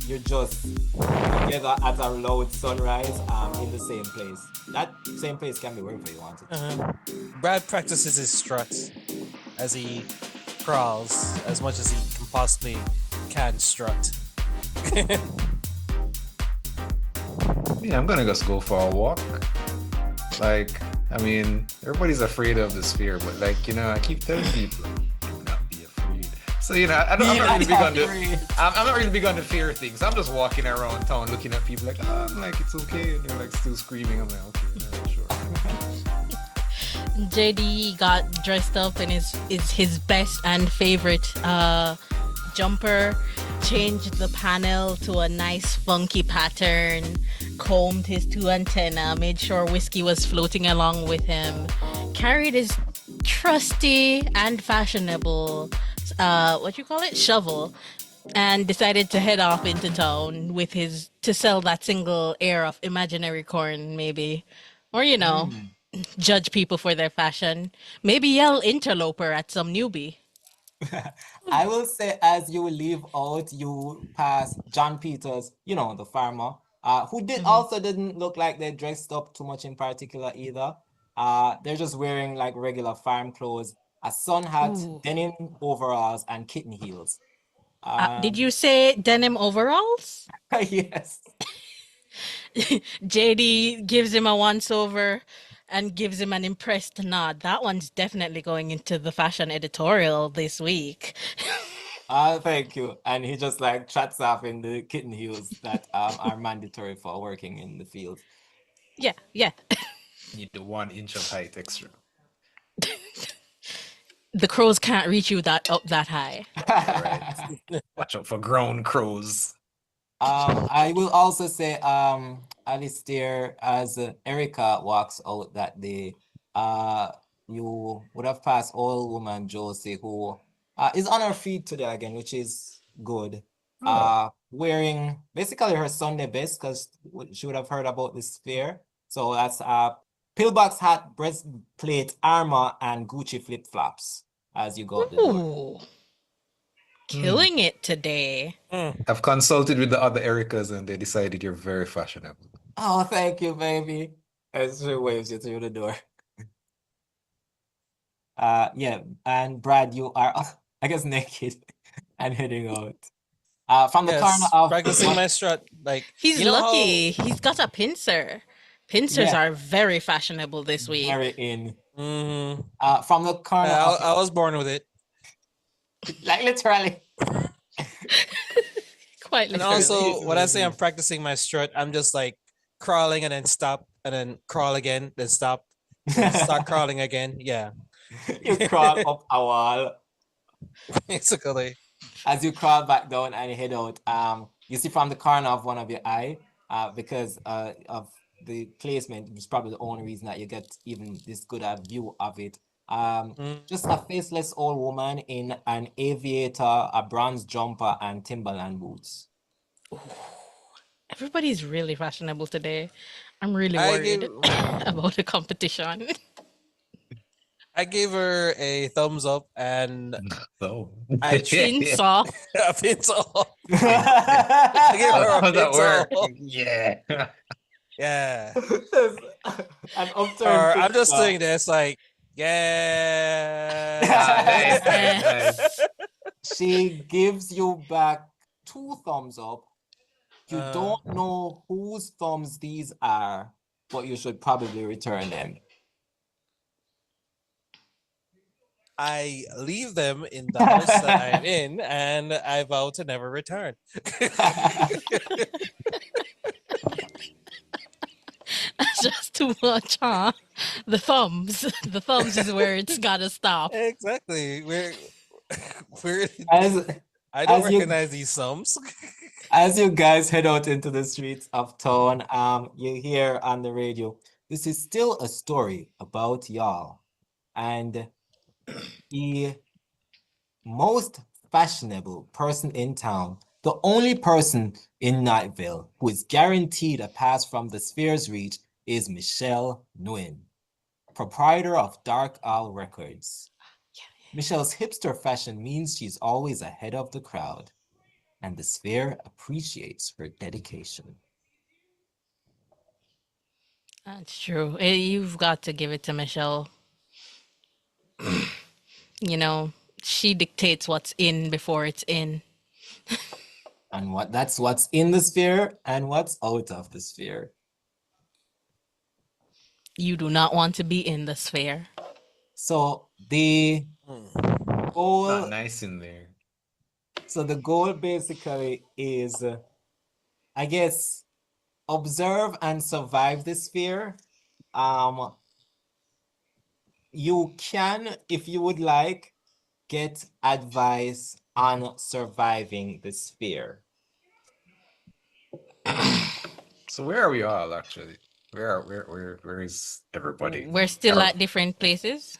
you're just together at a loud sunrise in the same place. That same place can be wherever you want it. Brad practices his strut as he crawls as much as he can possibly strut. Yeah, I'm gonna just go for a walk. Like, I mean, everybody's afraid of the sphere, but like, I keep telling people, do not be afraid. So, I'm not really big on I'm not really big on the fear things. I'm just walking around town looking at people like, I'm like, it's okay. And they're like still screaming. I'm like, okay, yeah, sure. JD got dressed up in his best and favorite jumper, changed the panel to a nice funky pattern, combed his two antennae, made sure whiskey was floating along with him, carried his trusty and fashionable shovel, and decided to head off into town with to sell that single air of imaginary corn, maybe, or judge people for their fashion, maybe yell interloper at some newbie. I will say, as you leave out, you pass John Peters, the farmer, who also didn't look like they dressed up too much in particular either. They're just wearing like regular farm clothes, a sun hat, denim overalls, and kitten heels. Did you say denim overalls? Yes. JD gives him a once-over and gives him an impressed nod. That one's definitely going into the fashion editorial this week. Thank you. And he just like chats off in the kitten heels that are mandatory for working in the field. Yeah. Need the 1 inch of height extra. The crows can't reach you that high. Right. Watch out for ground crows. I will also say, Alistair, as Erica walks out that day, you would have passed old woman Josie, who is on her feet today again, which is good. wearing basically her Sunday best because she would have heard about the sphere. So that's pillbox hat, breastplate, armor, and Gucci flip-flops as you go out the door. Ooh, killing it today. I've consulted with the other Ericas and they decided you're very fashionable. Oh, thank you, baby. As she waves you through the door. Yeah, and Brad, you are, I guess, naked and heading out. From the corner Yes, of practicing my strut. Like He's you know how- lucky. He's got a pincer. Pincers Yeah. are very fashionable this week. very in. Mhm. From the corner I was born with it. like literally. Quite And literally. also, when I say I'm practicing my strut, I'm just like crawling and then stop and then crawl again, then stop, then start crawling again. Yeah, You crawl up a wall. basically. As you crawl back down and head out, you see from the corner of one of your eye, because of the placement, which is probably the only reason that you get even this good a view of it. Just a faceless old woman in an aviator, a bronze jumper, and Timberland boots. Everybody's really fashionable today. I'm really I worried give- about the competition. I gave her a thumbs up and So I Chainsaw. a pencil. I gave her a how that work? pencil. Yeah. Yeah. An Or upturned I'm just picture. doing this like, yeah. Nice, nice, nice. She gives you back 2 thumbs up. You Uh. don't know whose thumbs these are, but you should probably return them. I leave them in the house that I'm in, and I vow to never return. That's just too much, huh? The thumbs. The thumbs is where it's gotta stop. Exactly. We're As I don't as you- recognize these sums. as you guys head out into the streets of town, you hear on the radio, this is still a story about y'all. And the most fashionable person in town, the only person in Nightvale who is guaranteed a pass from the Sphere's reach, is Michelle Nguyen, proprietor of Dark Owl Records. Michelle's hipster fashion means she's always ahead of the crowd, and the Sphere appreciates her dedication. That's true. You've got to give it to Michelle. You know, she dictates what's in before it's in. And that's what's in the Sphere and what's out of the Sphere. You do not want to be in the sphere. So the goal, Not nice in there. so the goal basically is, I guess, observe and survive the Sphere. You can, if you would like, get advice on surviving the Sphere. So where are we all actually? Where is everybody? We're still Are- at different places.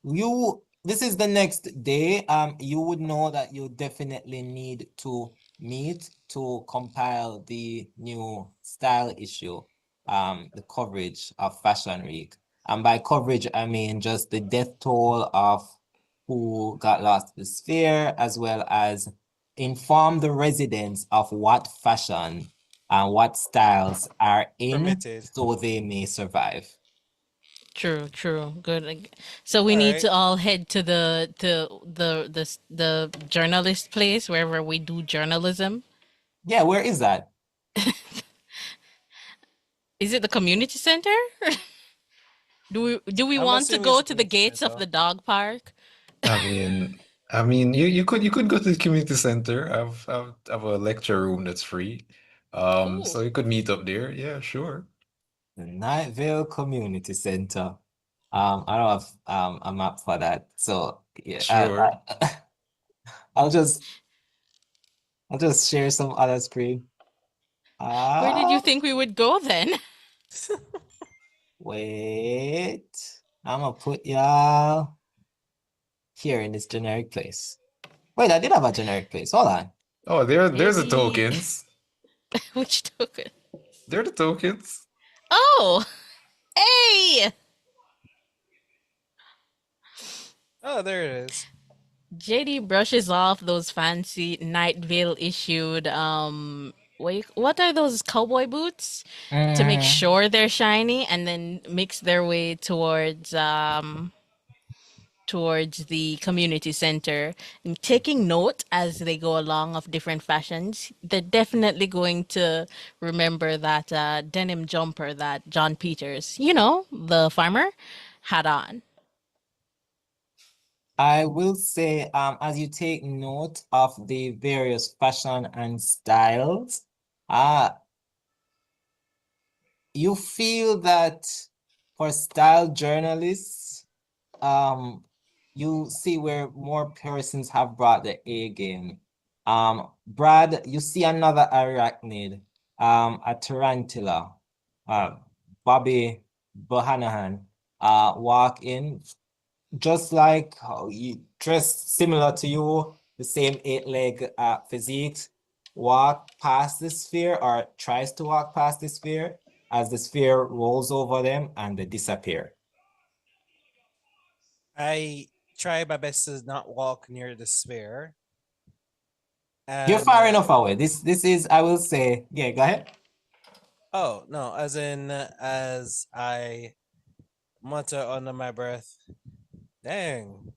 This is the next day. You would know that you definitely need to meet to compile the new style issue, the coverage of Fashion Week. And by coverage, I mean just the death toll of who got lost in the Sphere, as well as inform the residents of what fashion and what styles are in, Permitted. so they may survive. True, true. Good. So we need Alright. to all head to the journalist place wherever we do journalism. Yeah, where is that? Is it the community center? Do we I'm want to assuming go it's to the community gates of center. the dog park? I mean, you could go to the community center. I've a lecture room that's free. So you could meet up there. Yeah, sure. The Nightvale Community Center. I don't have a map for that. So yeah, Sure. I'll just share some other screen. Where did you think we would go then? Wait. I'm gonna put y'all here in this generic place. Wait, I did have a generic place. Hold on. Oh, there's the Maybe tokens. which token? They're the tokens. Oh, hey! Oh, there it is. JD brushes off those fancy Night Vale issued what are those cowboy boots to make Mhm. sure they're shiny, and then makes their way towards the community center and taking note as they go along of different fashions. They're definitely going to remember that denim jumper that John Peters, the farmer, had on. I will say, as you take note of the various fashion and styles, you feel that for style journalists, you see where more persons have brought the A game. Brad, you see another arachnid, a tarantula, Bobby Bohanahan, walk in, just like how you dress similar to you, the same 8-leg physique, walk past the sphere or tries to walk past the sphere as the sphere rolls over them and they disappear. I try my best to not walk near the sphere. You're And far enough away. This is, I will say, yeah, go ahead. oh no, as I mutter under my breath, dang,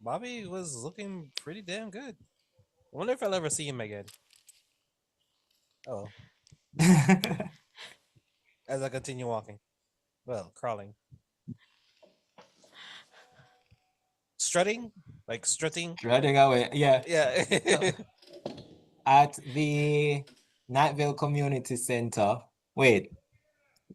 Bobby was looking pretty damn good. I wonder if I'll ever see him again. Oh, as I continue walking. Well, crawling. Strutting? Like strutting? Running away, yeah. Yeah. At the Nightvale Community Center, wait,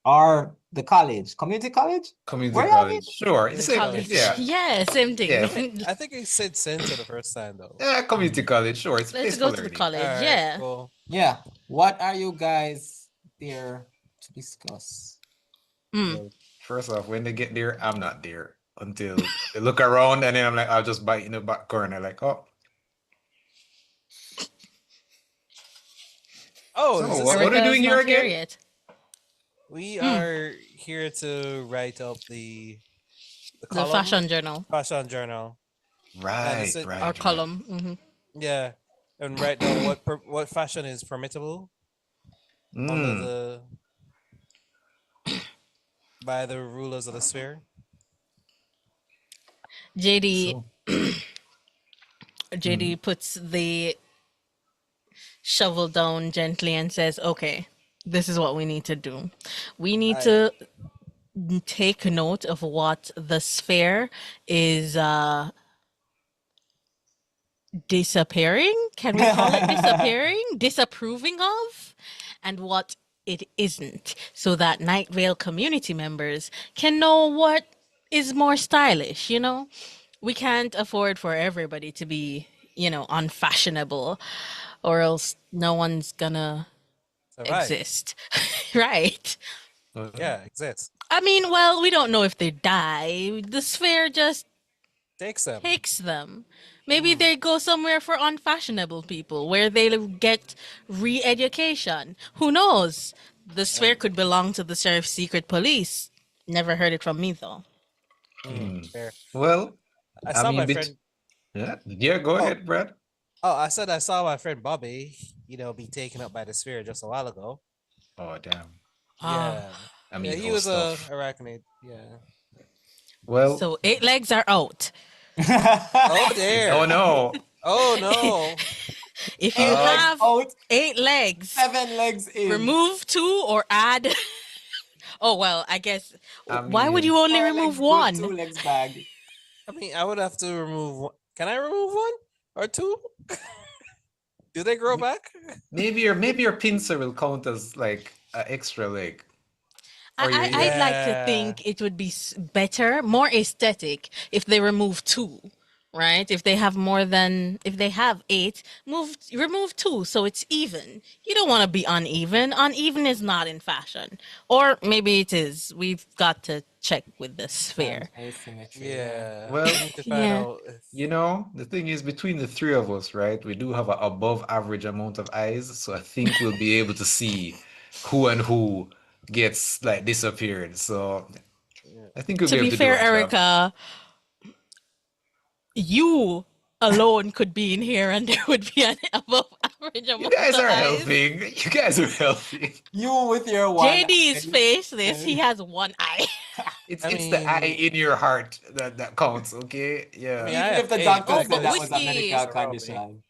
or the college, community college? Community Where y'all college. Sure. Community Same, college. yeah. Yeah, same Yeah. thing. I think I said center the first time though. Yeah, community college. Sure. It's a Let's place go for to the learning. college. Alright, Yeah. cool. Yeah. What are you guys there to discuss? Mm. Well, first off, when they get there, I'm not there until they look around, and then I'm like, I'll just bite in the back corner, like, oh. Oh, So is this what are we Erica's doing here not here again? yet. we are here to write up the The column, fashion journal fashion journal. Right, it- right, or right. column. Yeah, and write down what fashion is permittable under Mm. by the rulers of the sphere. JD So, JD puts the shovel down gently and says, "Okay, this is what we need to do. We need I- to take note of what the sphere is disappearing. Can we call it disappearing? Disapproving of, and what it isn't, so that Night Vale community members can know what is more stylish. We can't afford for everybody to be, unfashionable, or else no one's gonna Survive. exist." Right. Yeah, exists. I mean, well, we don't know if they die. The sphere just Takes them. takes them. Maybe they go somewhere for unfashionable people where they'll get re-education. Who knows? The sphere could belong to the sheriff's secret police. Never heard it from me though. Fair. well, I saw mean, my friend. yeah, go ahead, Brad. Oh, I said I saw my friend Bobby. Be taken up by the sphere just a while ago. Oh, damn. Yeah. I mean, Yeah, he oh, was a stuff. arachnid. Yeah. Well, So 8 legs are out. Oh dear. oh no. Oh no. If you 8 legs have out, 8 legs, 7 legs in. remove 2 or add. Oh well, I guess. I Why would mean, you only 4 remove legs good, 1? 2 legs bag. I mean, I would have to remove one. Can I remove one or two? Do they grow back? maybe your pincer will count as like an extra leg. Or your ear. I'd like to Yeah. think it would be better, more aesthetic, if they remove 2. right? If they have 8, remove 2 so it's even. You don't want to be uneven. Uneven is not in fashion. Or maybe it is. We've got to check with the sphere. Asymmetry. Yeah. Well, we need to find Yeah. out. You know, the thing is, between the three of us, right, we do have an above average amount of eyes, so I think we'll be able to see who and who gets like disappeared. So Yeah. I think we'll To be able be to do fair, our job. Erica, you alone could be in here and there would be an above average You amount guys of are eyes. helping. You guys are helping. You with your one. JD's eye. faceless. He has one eye. It's I it's the eye mean- in your heart that counts, okay? Yeah. I Even have if the 8, doctor but I said could that have was a Whiskey- medical around me. condition.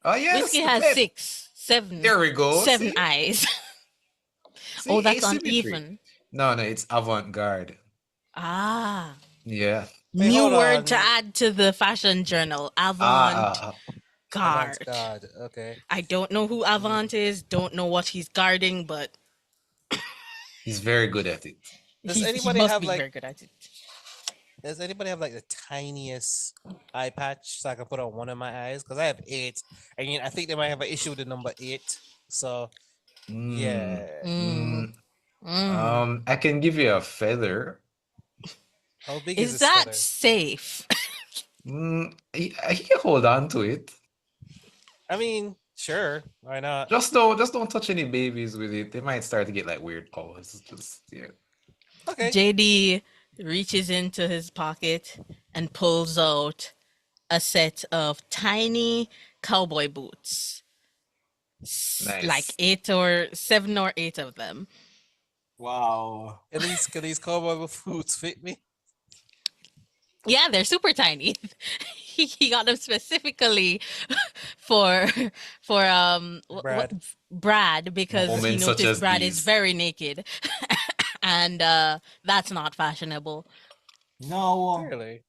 Oh yes, Whiskey the has pen. 6, 7. There we go. 7 See? eyes. See, Oh, that's asymmetry. uneven. No, it's avant-garde. Ah. Yeah. Wait, New hold word to on. add to the fashion journal. Avant-garde. God. Okay. I don't know who Avant is, don't know what he's guarding, but He's very good at it. Does he anybody must have, be like- very good at it. Does anybody have like the tiniest eye patch so I can put on one of my eyes? Because I have 8, and I think they might have an issue with the number 8. So Mm, yeah, Mm. I can give you a feather. how big Is this that feather? safe? He can hold on to it. I mean, sure, why not? Just don't touch any babies with it. They might start to get like weird powers. Yeah. Okay. JD reaches into his pocket and pulls out a set of tiny cowboy boots. Nice. Like 8 or 7 or 8 of them. Wow. Can these cowboy boots fit me? Yeah, they're super tiny. He got them specifically for Brad because he Moments such noticed as Brad these. is very naked, and that's not fashionable. No, Really?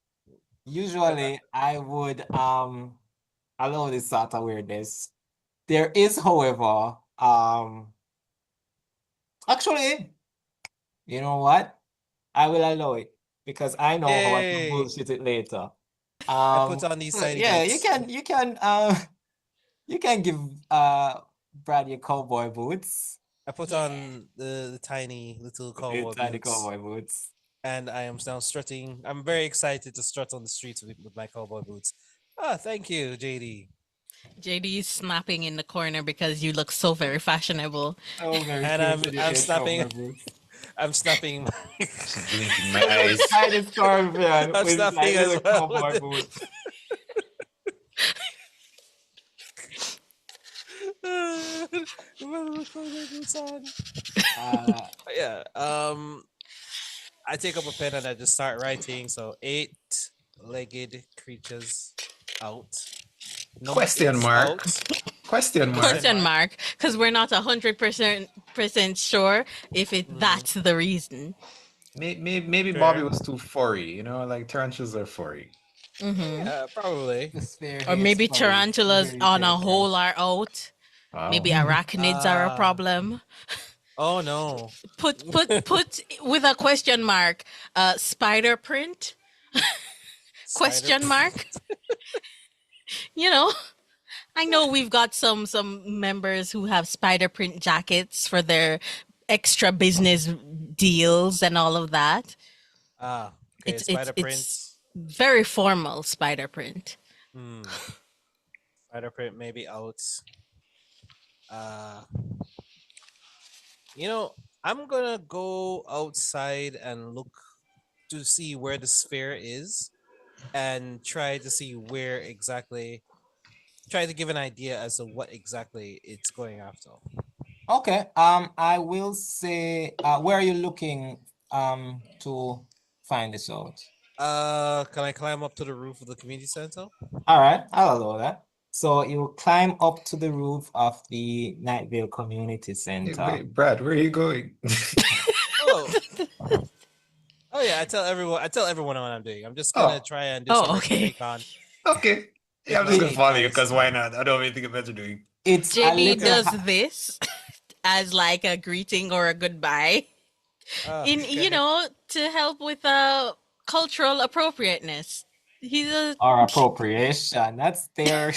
usually I would allow this sort of weirdness. There is, however, actually, you know what? I will allow it because I know how I can Yay. bullshit it later. I put on these so tiny yeah, boots. you can give Brad your cowboy boots. I put on the tiny little cowboy Tiny boots, cowboy boots. and I am now strutting. I'm very excited to strut on the streets with my cowboy boots. Ah, thank you, JD. JD is snapping in the corner because you look so very fashionable. Oh, very And cute I'm with your snapping- cowboy boots. I'm snapping. Blinking my eyes. Tiny scorpion I'm with snapping like as little well with cowboy the- boots. Yeah. I take up a pen and I just start writing. So 8-legged creatures out. Number Question 8's mark. out. Question mark. Question mark, because we're not 100% sure if that's the reason. Maybe Fair. Bobby was too furry. You know, like tarantulas are furry. Yeah, probably. The spare Or hates maybe furries. tarantulas Very on a terrifying. whole are out. Wow. Maybe arachnids are a Ah. problem. Oh no. Put with a question mark. Spider print? Question mark? You know, I know we've got some members who have spider print jackets for their extra business deals and all of that. Ah, okay. It's- Spider it's- prints. Very formal spider print. Spider print maybe out. You know, I'm gonna go outside and look to see where the sphere is and try to see where exactly try to give an idea as to what exactly it's going after. Okay. I will say, where are you looking to find this out? Can I climb up to the roof of the community center? All right, I'll allow that. So you climb up to the roof of the Nightvale Community Hey, Center. wait, Brad, where are you going? Oh. Oh yeah, I tell everyone what I'm doing. I'm just gonna Oh. try and do Oh, some okay. recon. Okay. Yeah, I'm It just gonna might follow be you nice. because why not? I don't have anything better doing. It's a JD little does this as like a greeting or a goodbye. Ah, In okay. you know, to help with cultural appropriateness. He's a or appropriation. That's their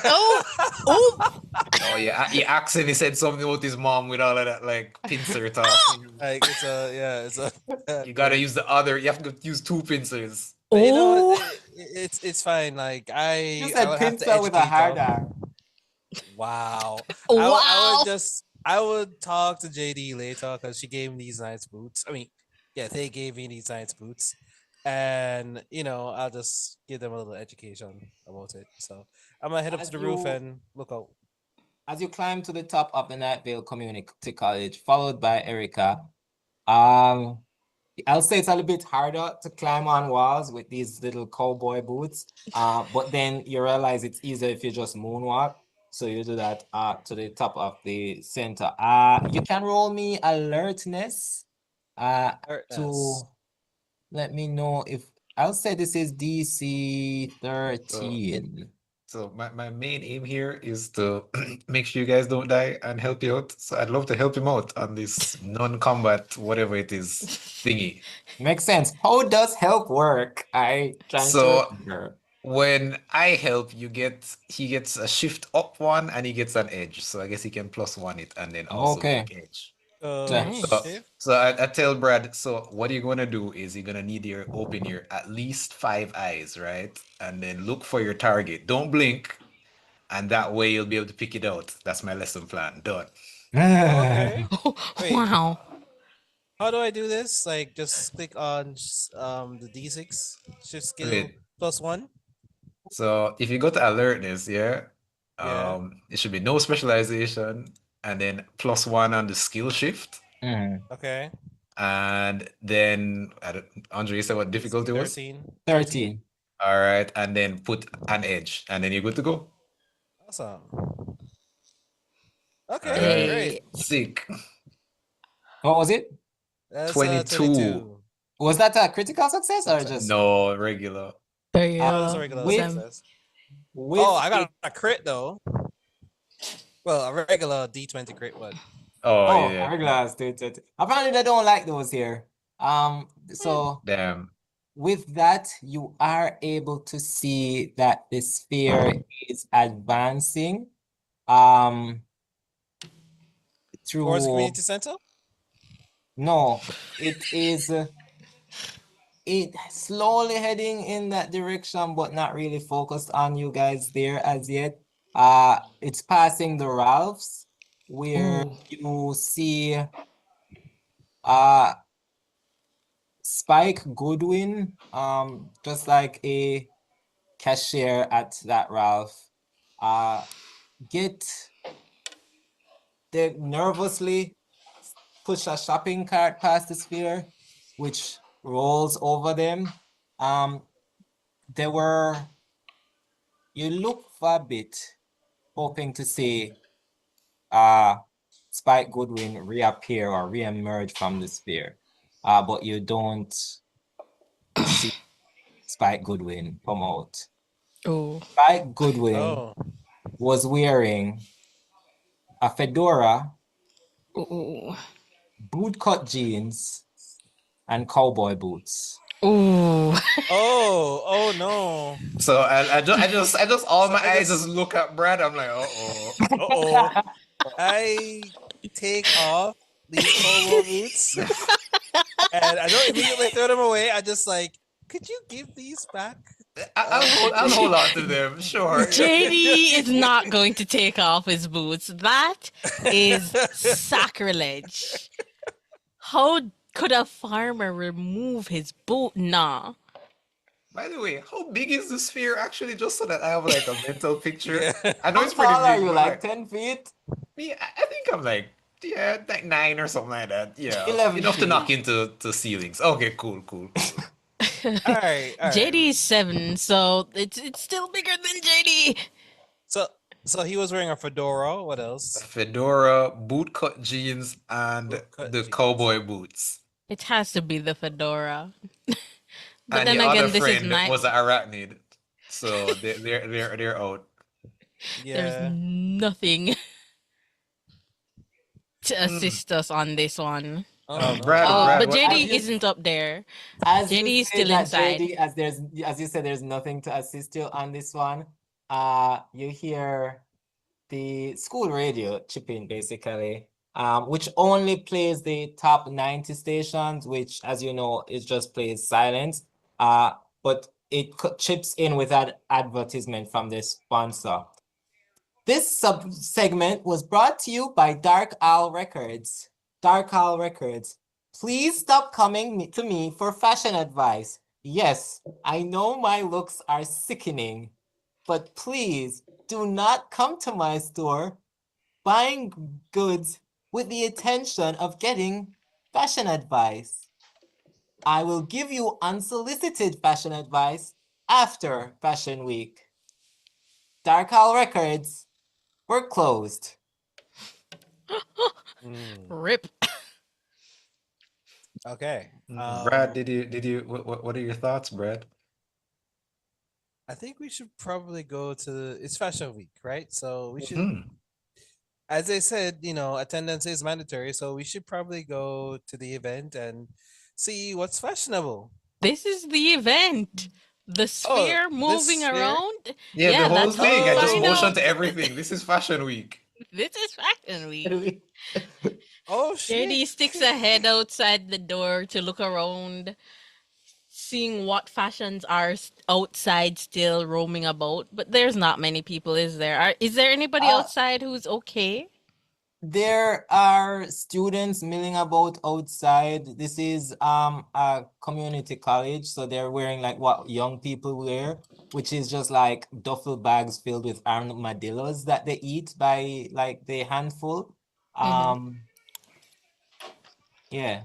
oh. Oh yeah, he accidentally said something about his mom with all of that like pincer talk. Like it's a You gotta thing. use the other. You have to use two pincers. But you know what? Oh. It's fine. Like you I said would have to pincer with a educate hard y'all. R. Wow. Wow. I would talk to JD later because she gave me these nice boots. I mean, yeah, they gave me these nice boots. And I'll just give them a little education about it. So I'm gonna head up to As the roof you and look out. as you climb to the top of the Nightvale Community College, followed by Erica, um, I'll say it's a little bit harder to climb on walls with these little cowboy boots. But then you realize it's easier if you just moonwalk. So you do that to the top of the center. You can roll me alertness to Alertness. let me know if I'll say this is DC 13. So my main aim here is to make sure you guys don't die and help you out. So I'd love to help him out on this non-combat, whatever it is, thingy. Makes sense. How does help work? I trying to So remember. when I help, he gets a shift up one and he gets an edge. So I guess he can +1 it and then also Okay. make edge. Nice. Shift. So I tell Brad, so what you're gonna do is you're gonna need to open your at least 5 eyes, right? And then look for your target. Don't blink, and that way you'll be able to pick it out. That's my lesson plan. Done. Okay. Wait. Wow. How do I do this? Like, just click on the D6 shift skill Wait. +1. So if you go to alertness, yeah, Yeah. it should be no specialization, and then +1 on the skill shift, Okay. and then Andre, you said what difficulty was? 13. 13. All right, and then put an edge, and then you're good to go. Awesome. Okay, All right. great. Sick. What was it? That's 22. Was that a critical success or just No, regular. There you Oh, that's a go. regular with- success. with Oh, I got it- a crit though. Well, a regular D20 crit one. Oh, yeah. regulars. Apparently they don't like those here. So Damn. with that, you are able to see that the sphere is advancing through Towards the community center? no, it is it slowly heading in that direction, but not really focused on you guys there as yet. It's passing the Ralphs where you see Spike Goodwin, just like a cashier at that Ralph, they nervously push a shopping cart past the sphere, which rolls over them. You look for a bit, hoping to see Spike Goodwin reappear or reemerge from the sphere. But you don't see Spike Goodwin come out. Oh. Spike Goodwin Oh. was wearing a fedora, Ooh. bootcut jeans, and cowboy boots. Ooh. Oh no. So I just all So my I eyes just- just look at Brad. I'm like, uh-oh. Uh-oh. I take off these cowboy boots and I don't immediately throw them away. I just like, could you give these back? I'll hold on to them, sure. JD is not going to take off his boots. That is sacrilege. How could a farmer remove his boot? Nah. By the way, how big is the sphere actually? Just so that I have like a mental picture. Yeah. I know How it's pretty tall are big, you, but, like 10 feet? me, I think I'm like 9 or something like that. Yeah, 11 enough to feet. knock into ceilings. Okay, cool. All right. JD is 7, so it's still bigger than JD. So he was wearing a fedora. What else? Fedora, bootcut jeans, and Bootcut the jeans. cowboy boots. It has to be the fedora. But And then the again, other this is friend night. was an arachnid, so they're out. Yeah. There's nothing to assist us on this one. Oh no. Brad, Oh, Brad, but what? JD As you, isn't up there. as you JD is say still that, inside. JD, as you said, there's nothing to assist you on this one. You hear the school radio chip in basically, which only plays the top 90 stations, which, as you know, it just plays silence. But it chips in with an advertisement from the sponsor. This sub-segment was brought to you by Dark Owl Records. Dark Owl Records. Please stop coming to me for fashion advice. Yes, I know my looks are sickening, but please do not come to my store buying goods with the intention of getting fashion advice. I will give you unsolicited fashion advice after Fashion Week. Dark Owl Records, we're closed. Mm, Rip. okay. Brad, did you what are your thoughts, Brad? I think we should probably go to it's Fashion Week, right? So we should, Hmm. as I said, attendance is mandatory. So we should probably go to the event and see what's fashionable. This is the event. The Oh, sphere this moving sphere? around. Yeah, the Yeah, whole that's how thing. you I just find motioned out. to everything. This is Fashion Week. This is Fashion Week. Oh shit. JD sticks a head outside the door to look around, seeing what fashions are outside still roaming about. But there's not many people, is there? Is there anybody outside who's okay? There are students milling about outside. This is a community college, so they're wearing like what young people wear, which is just like duffel bags filled with armadillos that they eat by like the handful. Yeah.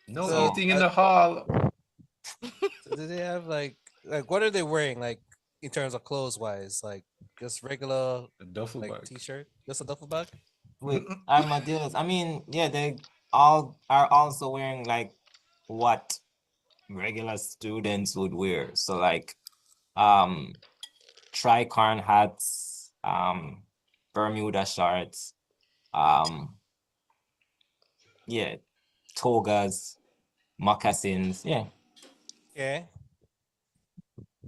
No So, eating in the hall. so do they have like what are they wearing like in terms of clothes wise? Like just regular A duffel like bag. t-shirt, just a duffel bag? With armadillos. I mean, yeah, they all are also wearing like what regular students would wear. So like tricorn hats, Bermuda shorts, yeah, togas, moccasins, yeah. Okay.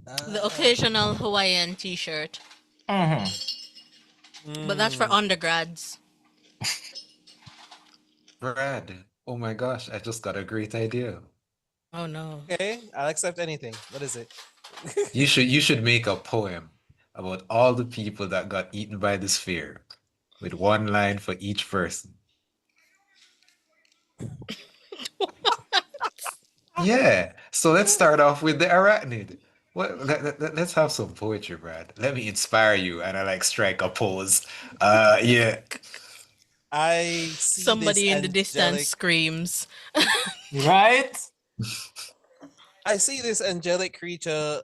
The occasional Hawaiian t-shirt. But that's for Mm. undergrads. Brad, oh my gosh, I just got a great idea. Oh no. Okay, I'll accept anything. What is it? You should make a poem about all the people that got eaten by the sphere, with one line for each person. Yeah. So let's start off with the arachnid. Let's have some poetry, Brad. Let me inspire you, and I like strike a pose. Yeah. I see Somebody this in the distance angelic. screams. Right? I see this angelic creature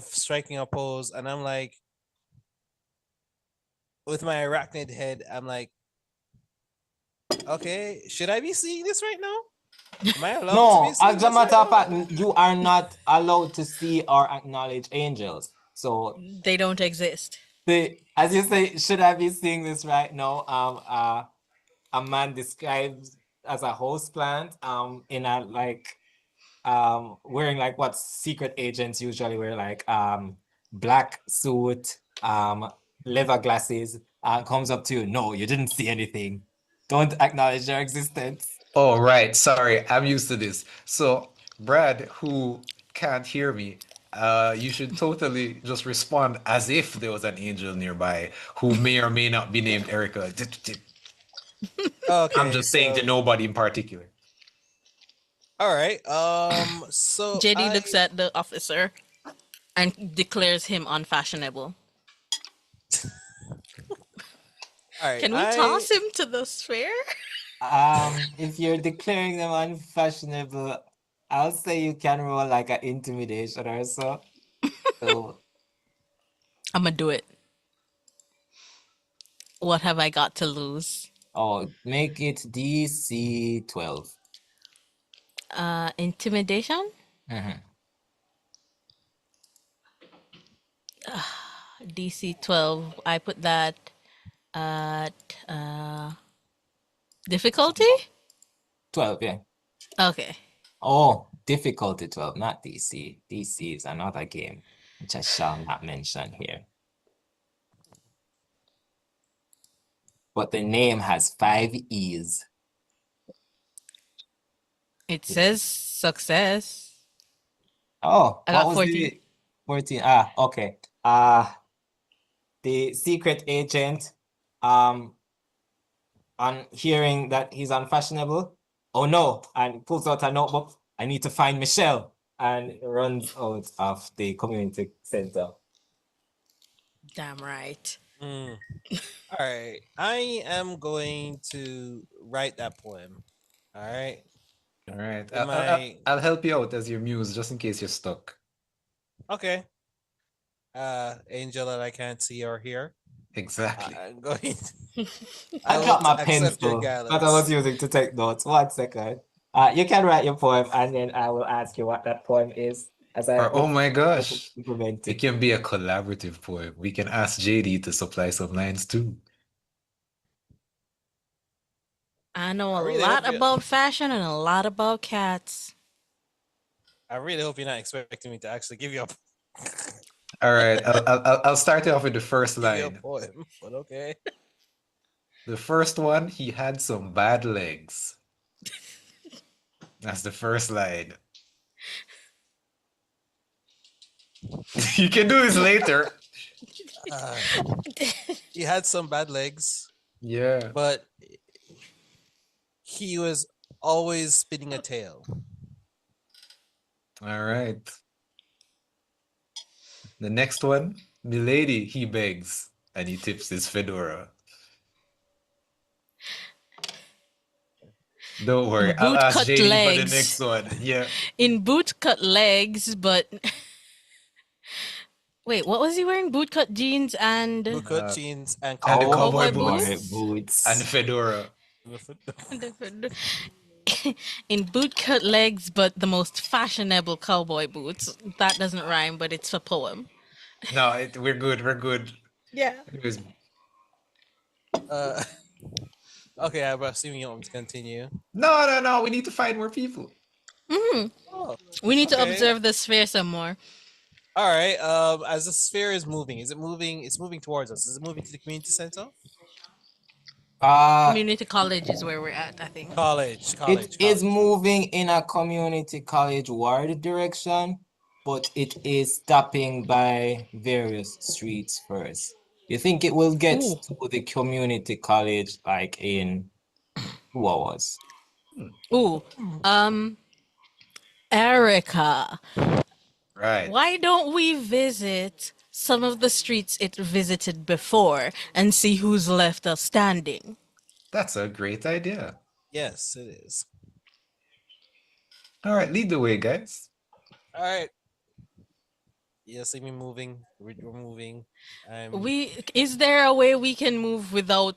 striking a pose, and I'm like, with my arachnid head, I'm like, okay, should I be seeing this right now? Am I allowed to No, be seeing as a this matter right of now? fact, you are not allowed to see or acknowledge angels. So They don't exist. as you say, should I be seeing this right now? A man described as a host plant, in a like wearing like what secret agents usually wear, like black suit, leather glasses, comes up to you. No, you didn't see anything. Don't acknowledge their existence. Oh, right. Sorry, I'm used to this. So, Brad, who can't hear me, you should totally just respond as if there was an angel nearby who may or may not be named Erica. I'm Okay, just saying to so nobody in particular. all right. So JD looks at the officer and declares him unfashionable. all right. Can we toss him to the sphere? If you're declaring them unfashionable, I'll say you can roll like an intimidation or so. So, I'm gonna do it. What have I got to lose? make it DC 12. Intimidation? Mhm. DC 12. I put that at difficulty? 12, yeah. Okay. Oh, difficulty 12, not DC. DC is another game, which I shall not mention here. But the name has 5 E's. It says success. Oh, I what got was 14. the 14? Okay. The secret agent, on hearing that he's unfashionable, oh no, and pulls out a notebook. I need to find Michelle, and runs out of the community center. Damn right. All right. I am going to write that poem. All right. All right. Am I I'll help you out as your muse just in case you're stuck. okay? Angel that I can't see or hear. Exactly. I'm going. I will dropped my accept your pencil that I gallows. was using to take notes. 1 second. You can write your poem, and then I will ask you what that poem is as I Or, oh my gosh, implement it it. can be a collaborative poem. We can ask JD to supply some lines too. I know a really lot hope you- about fashion and a lot about cats. I really hope you're not expecting me to actually give you a All right, I'll start you off with the first give you a line. poem, but okay. The first one, he had some bad legs. That's the first line. You can do this later. He had some bad legs, Yeah. but he was always spinning a tail. All right. The next one, milady, he begs, and he tips his fedora. Don't worry, I'll ask Bootcut JD for the legs. next one. Yeah. In bootcut legs, but wait, what was he wearing? Bootcut jeans and Bootcut jeans and And the cowboy cowboy boots? boots. and the fedora. in bootcut legs, but the most fashionable cowboy boots. That doesn't rhyme, but it's a poem. No, we're good. We're good. Yeah. It was Okay, I'm assuming you want me to continue. no. We need to find more people. Oh, We need to okay. observe the sphere some more. All right. As the sphere is moving, is it moving? It's moving towards us. Is it moving to the community center? Community college is where we're at, I think. College. It is moving in a community college ward direction, but it is stopping by various streets first. You think it will get Ooh. to the community college like in 2 hours? Ooh. Erica, Right. why don't we visit some of the streets it visited before and see who's left us standing? That's a great idea. Yes, it is. All right, lead the way, guys. All right. You see me moving. We're moving. Is there a way we can move without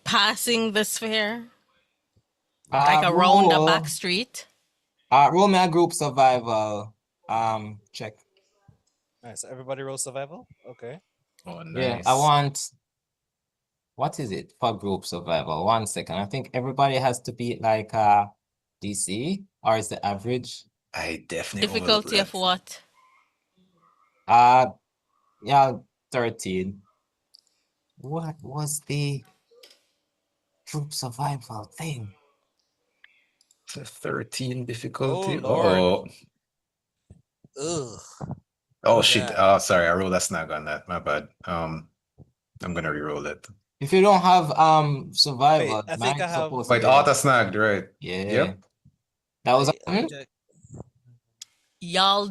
passing the sphere? Like around a back street? Roll me a group survival. Check. Alright, so everybody roll survival? Okay. Oh, nice. Yeah, I want. What is it for group survival? 1 second. I think everybody has to be like DC, or is the average? I definitely Difficulty of what? Yeah, 13. What was the group survival thing? 13 difficulty. Oh, Lord. Oh. Ugh. Oh was shit. that? Oh, sorry. I rolled a snag on that. My bad. I'm gonna re-roll it. If you don't have survival, Wait, I think I have- supposed Wait, to auto snagged, right? Yeah. Yep. That was Wait, let me check. Y'all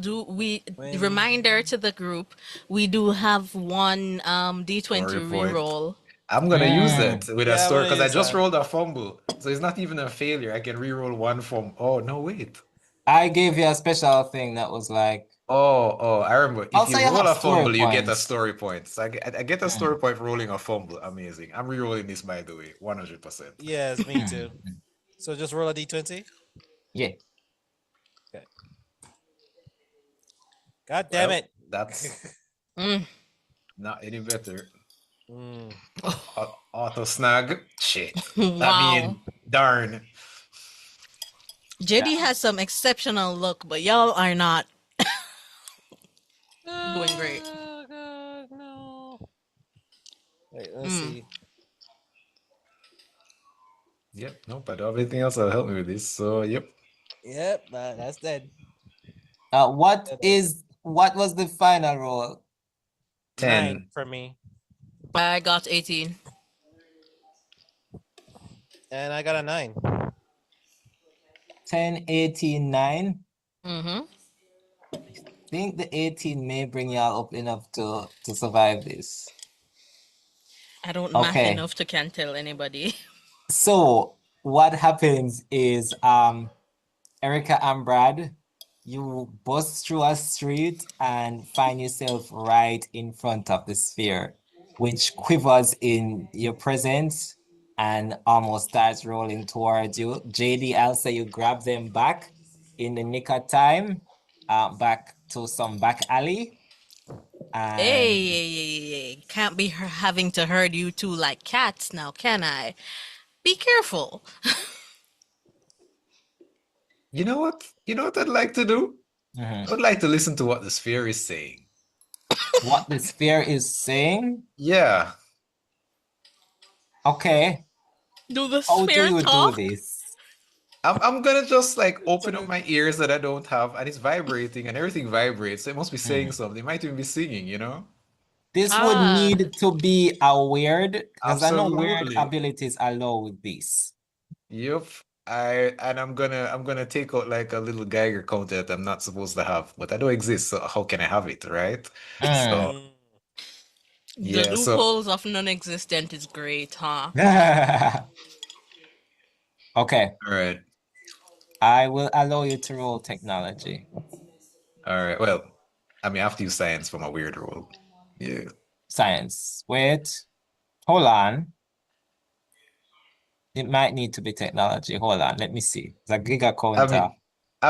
reminder to the group, we do have one D20 Story point. reroll. I'm gonna use it with a Yeah, I'm story gonna because I use just that. rolled a fumble. So it's not even a failure. I can re-roll one from no wait. I gave you a special thing that was like I remember. If Also, you you roll have a story fumble, you get a points. story point. So I get a story point for rolling a fumble. Amazing. I'm re-rolling this, by the way, 100%. Yes, me too. So just roll a d20. Yeah. Okay. God damn Well, it. That's Mm. not any better. Mm. Auto snag. Shit. Wow. I mean, darn. JD has some exceptional look, but y'all are not doing great. Oh God, no. Wait, let's Mm. see. Yep, nope, I don't have anything else that'll help me with this. So, yep. Yep, that's dead. What Dead. was the final roll? 9 10. for me, I got 18. and I got a 9. 10, 18, 9. Mm-hmm. I think the 18 may bring y'all up enough to survive this. I don't math Okay. enough to can tell anybody. So what happens is Erica and Brad, you bust through a street and find yourself right in front of the sphere, which quivers in your presence and almost starts rolling towards you. JD, I'll say you grab them back in the nick of time, back to some back alley. And Hey, can't be having to herd you two like cats now, can I? Be careful. You know what? You know what I'd like to do? I would like to listen to what the sphere is saying. what the sphere is saying. Yeah. Okay, Do the how do sphere you do talk? this? I'm gonna just like open up my ears that I don't have, and it's vibrating, and everything vibrates. So it must be saying something. It might even be singing, you know? This would Ah, need to be a weird, because I know weird Absolutely. abilities allow this. Yep. I'm gonna take out like a little Geiger counter that I'm not supposed to have, but I don't exist, so how can I have it, right? So Mm. the yeah, so loopholes of non-existent is great, huh? Okay, all right. I will allow you to roll technology. All right. Well, I mean I have to use science for my weird role. Yeah. Science. Wait, hold on. It might need to be technology. Hold on, let me see. The giga I counter.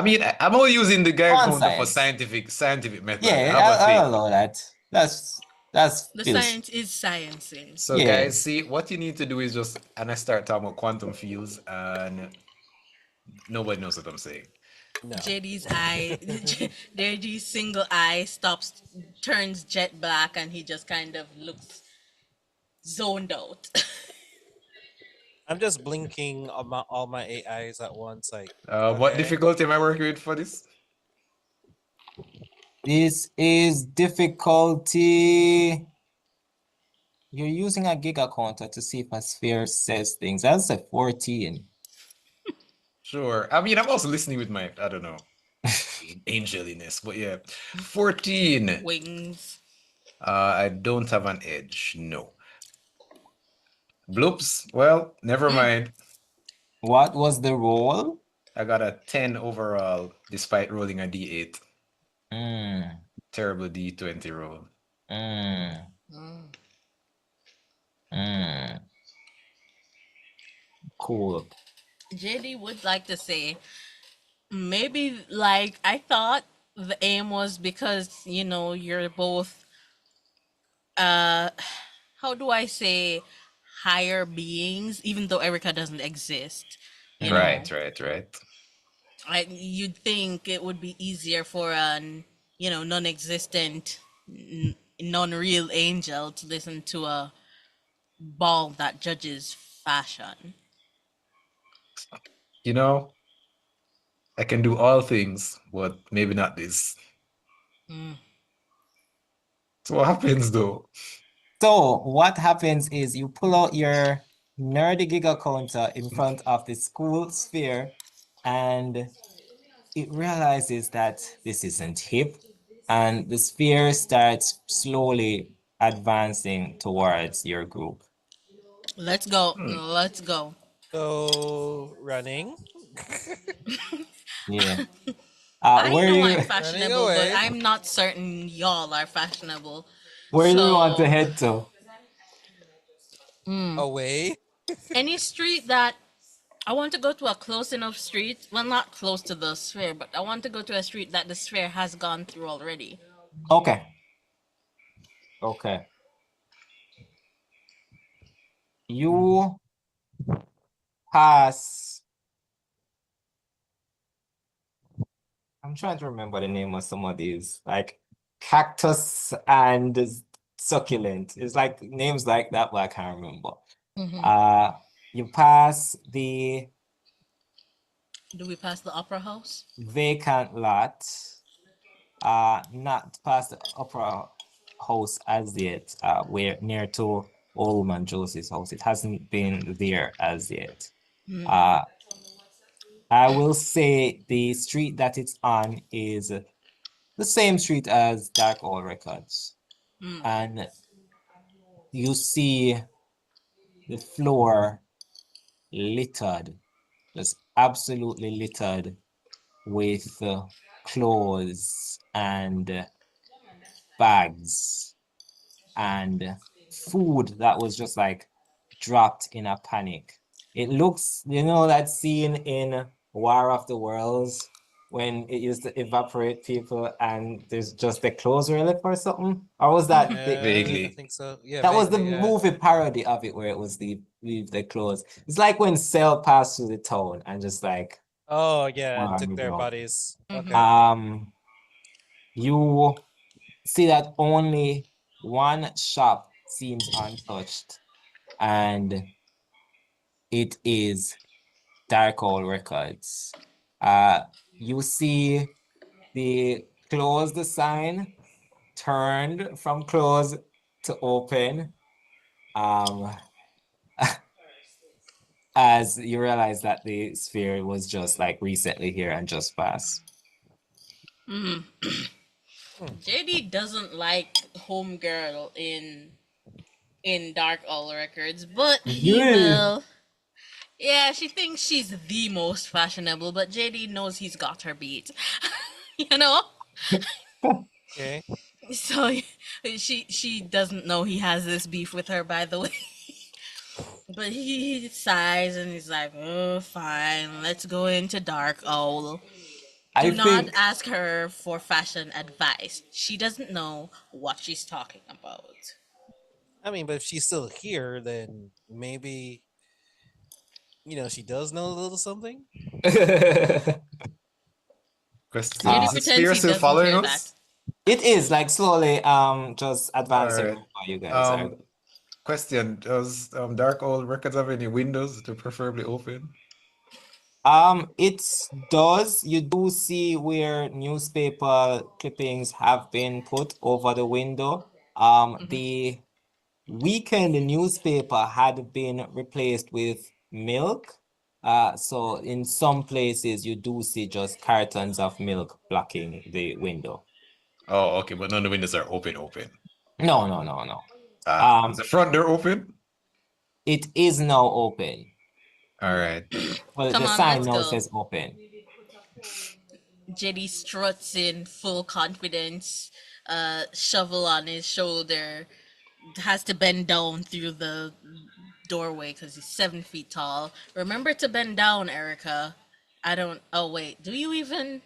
mean I'm only using the Geiger On counter for science. scientific method. I Yeah, have a I'll thing. allow that. That's The feels. science is sciencing. So Yeah. guys, see what you need to do is just and I start talking about quantum fields and nobody knows what I'm saying. No. JD's eye, JD's single eye stops, turns jet black, and he just kind of looks zoned out. I'm just blinking all my 8 eyes at once, like What okay. difficulty am I working with for this? This is difficulty. You're using a giga counter to see if a sphere says things. That's a 14. Sure. I mean, I'm also listening with my, I don't know, angeliness, but yeah. 14. Wings. I don't have an edge. No. Bloops. Well, never mind. What was the roll? I got a 10 overall despite rolling a D8. Mm, Terrible D20 roll. mm, mm. Cool. JD would like to say, maybe like I thought the aim was because you're both how do I say higher beings, even though Erica doesn't exist. Right, right, right. You'd think it would be easier for an non-existent, non-real angel to listen to a ball that judges fashion. You know, I can do all things, but maybe not this. So what happens though? So what happens is you pull out your nerdy giga counter in front of the school sphere and it realizes that this isn't hip and the sphere starts slowly advancing towards your group. Let's go. Let's go. So running. Yeah. I Where know you I'm Running fashionable, but away. I'm not certain y'all are fashionable. where do you want to So, head to? Away. any street that I want to go to a close enough street, well, not close to the sphere, but I want to go to a street that the sphere has gone through already. Okay. Okay. You pass I'm trying to remember the name of some of these, like cactus and succulent. It's like names like that, but I can't remember. Mhm. You pass the Do we pass the opera house? vacant lot. Not past the opera house as yet. We're near to Old Man Josie's house. It hasn't been there as yet. Mm. Uh, I will say the street that it's on is the same street as Dark Owl Records. Mm. And you see the floor littered, just absolutely littered with clothes and bags and food that was just like dropped in a panic. It looks, you know, that scene in War of the Worlds when it used to evaporate people and there's just the clothes relic or something? Or was that Yeah, I Vaguely. think so. Yeah, that was the vaguely. Yeah. movie parody of it where it was leave the clothes. It's like when Cell passed through the town and just like Oh yeah, and wow, took you their know. bodies. Mhm. Okay. You see that only one shop seems untouched, and it is Dark Owl Records. You see the closed sign turned from closed to open. Um, as you realize that the sphere was just like recently here and just passed. Mm. JD doesn't like Homegirl in Dark Owl Records, but he Really? will. Yeah, she thinks she's the most fashionable, but JD knows he's got her beat. You know? Okay. So she doesn't know he has this beef with her, by the way. But he sighs and he's like, "Oh, fine, let's go into Dark Owl. I Do not think ask her for fashion advice. She doesn't know what she's talking about." I mean, but if she's still here, then maybe she does know a little something. Question: JD Is uh, the pretends sphere he still doesn't following hear that. us? it is like slowly just All advancing right. over you guys. Question: Does Dark Old Records have any windows to preferably open? It does. You do see where newspaper clippings have been put over the window. Mhm. The weekend newspaper had been replaced with milk. So in some places you do see just cartons of milk blocking the window. Oh, okay, but none of the windows are open. No, no, no, no. Is the front door open? It is now open. All right. Well, Come the on, sign let's now go. says open. JD struts in full confidence, shovel on his shoulder, has to bend down through the doorway because he's 7 feet tall. Remember to bend down, Erica. I don't. Oh wait, do you even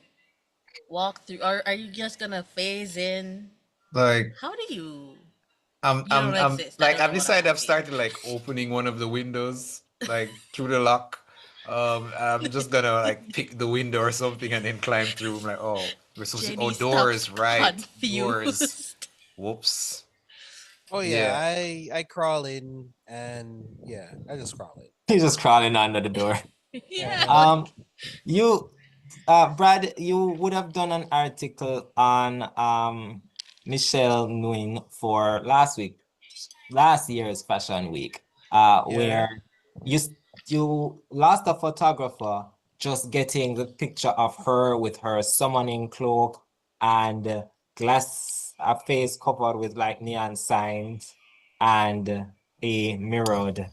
walk through, or are you just gonna phase in? Like How do you? I'm You don't I'm I'm exist. I like don't know I've what I'm decided I've asking. started like opening one of the windows like through the lock. I'm just gonna like pick the window or something and then climb through. I'm like, oh, we're supposed to. Oh, JD stops doors, right? Doors. confused. Whoops. Oh yeah, Yeah. I crawl in and yeah, I just crawl in. He's just crawling under the door. Yeah. Um, you, Brad, you would have done an article on Michelle Nguyen for last year's Fashion Week, Yeah. where you you lost a photographer just getting the picture of her with her summoning cloak and a face covered with like neon signs and a mirrored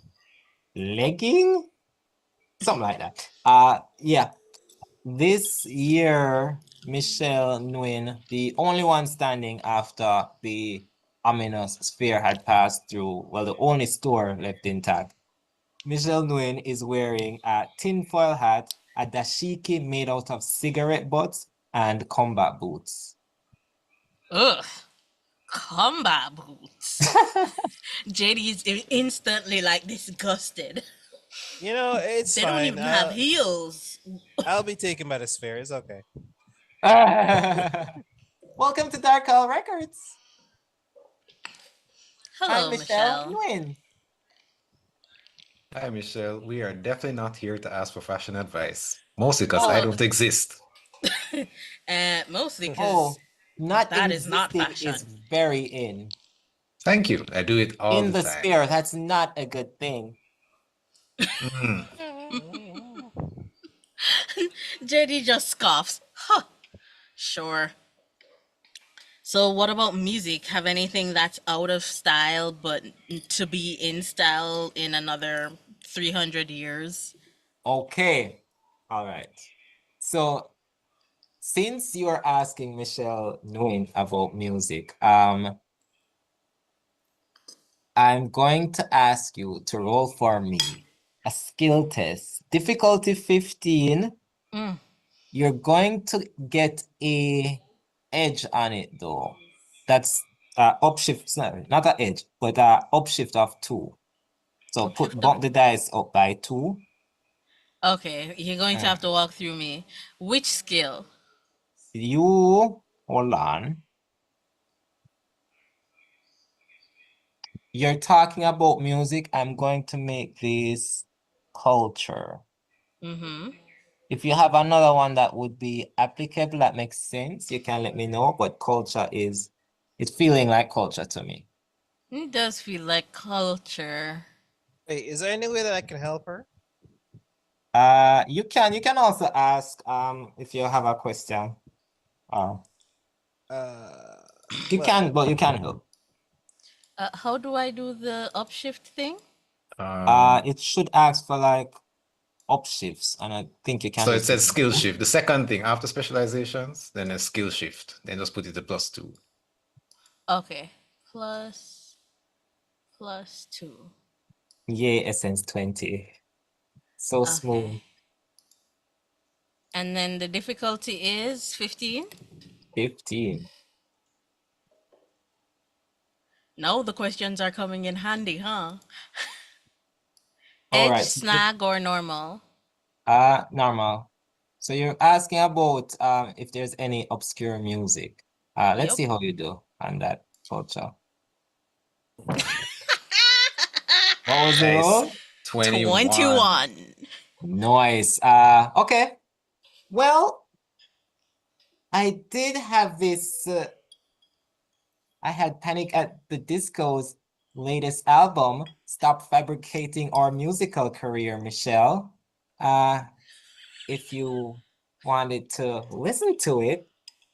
legging, something like that. Yeah. This year, Michelle Nguyen, the only one standing after the ominous sphere had passed through, well, the only store left intact. Michelle Nguyen is wearing a tinfoil hat, a dashiki made out of cigarette butts, and combat boots. Ugh. Combat boots. JD is instantly like disgusted. It's They don't fine. even have heels. I'll be taken by the sphere. It's okay. Welcome to Dark Hall Records. Hello, I'm Michelle Michelle. Nguyen. Hi, Michelle. We are definitely not here to ask for fashion advice, mostly because I Oh. don't exist. Mostly Oh, because not that is not existing is fashion. very in. Thank you. I do it all In the the time. sphere, that's not a good thing. Mm. JD just scoffs. Huh. Sure. So what about music? Have anything that's out of style but to be in style in another 300 years? Okay. All right. So since you're asking Michelle Nguyen about music, I'm going to ask you to roll for me a skill test. Difficulty 15. Mm. You're going to get a edge on it though. That's upshift, not an edge, but upshift of 2. So bump the dice up by 2. Okay, you're going to have to walk through me. Which skill? You hold on. You're talking about music. I'm going to make this culture. Mm-hmm. If you have another one that would be applicable, that makes sense, you can let me know. But culture is, it's feeling like culture to me. It does feel like culture. Wait, is there any way that I can help her? You can also ask if you have a question. Uh, You well, can, but you can help. How do I do the upshift thing? It should ask for like upshifts, and I think you can So it just hit says skill two. shift. The second thing after specializations, then a skill shift. Then just put it to +2. Okay. Plus 2. Yeah, Essence 20. So smooth. Okay. And then the difficulty is 15? 15. No, the questions are coming in handy, huh? All Edge, right. snag, or normal? Normal. So you're asking about if there's any obscure music. Let's Yep. see how you do on that culture. What was the Nice. roll? 21. Nice. Okay. Well, I did have this. I had Panic at the Disco's latest album, Stop Fabricating Our Musical Career, Michelle. If you wanted to listen to it.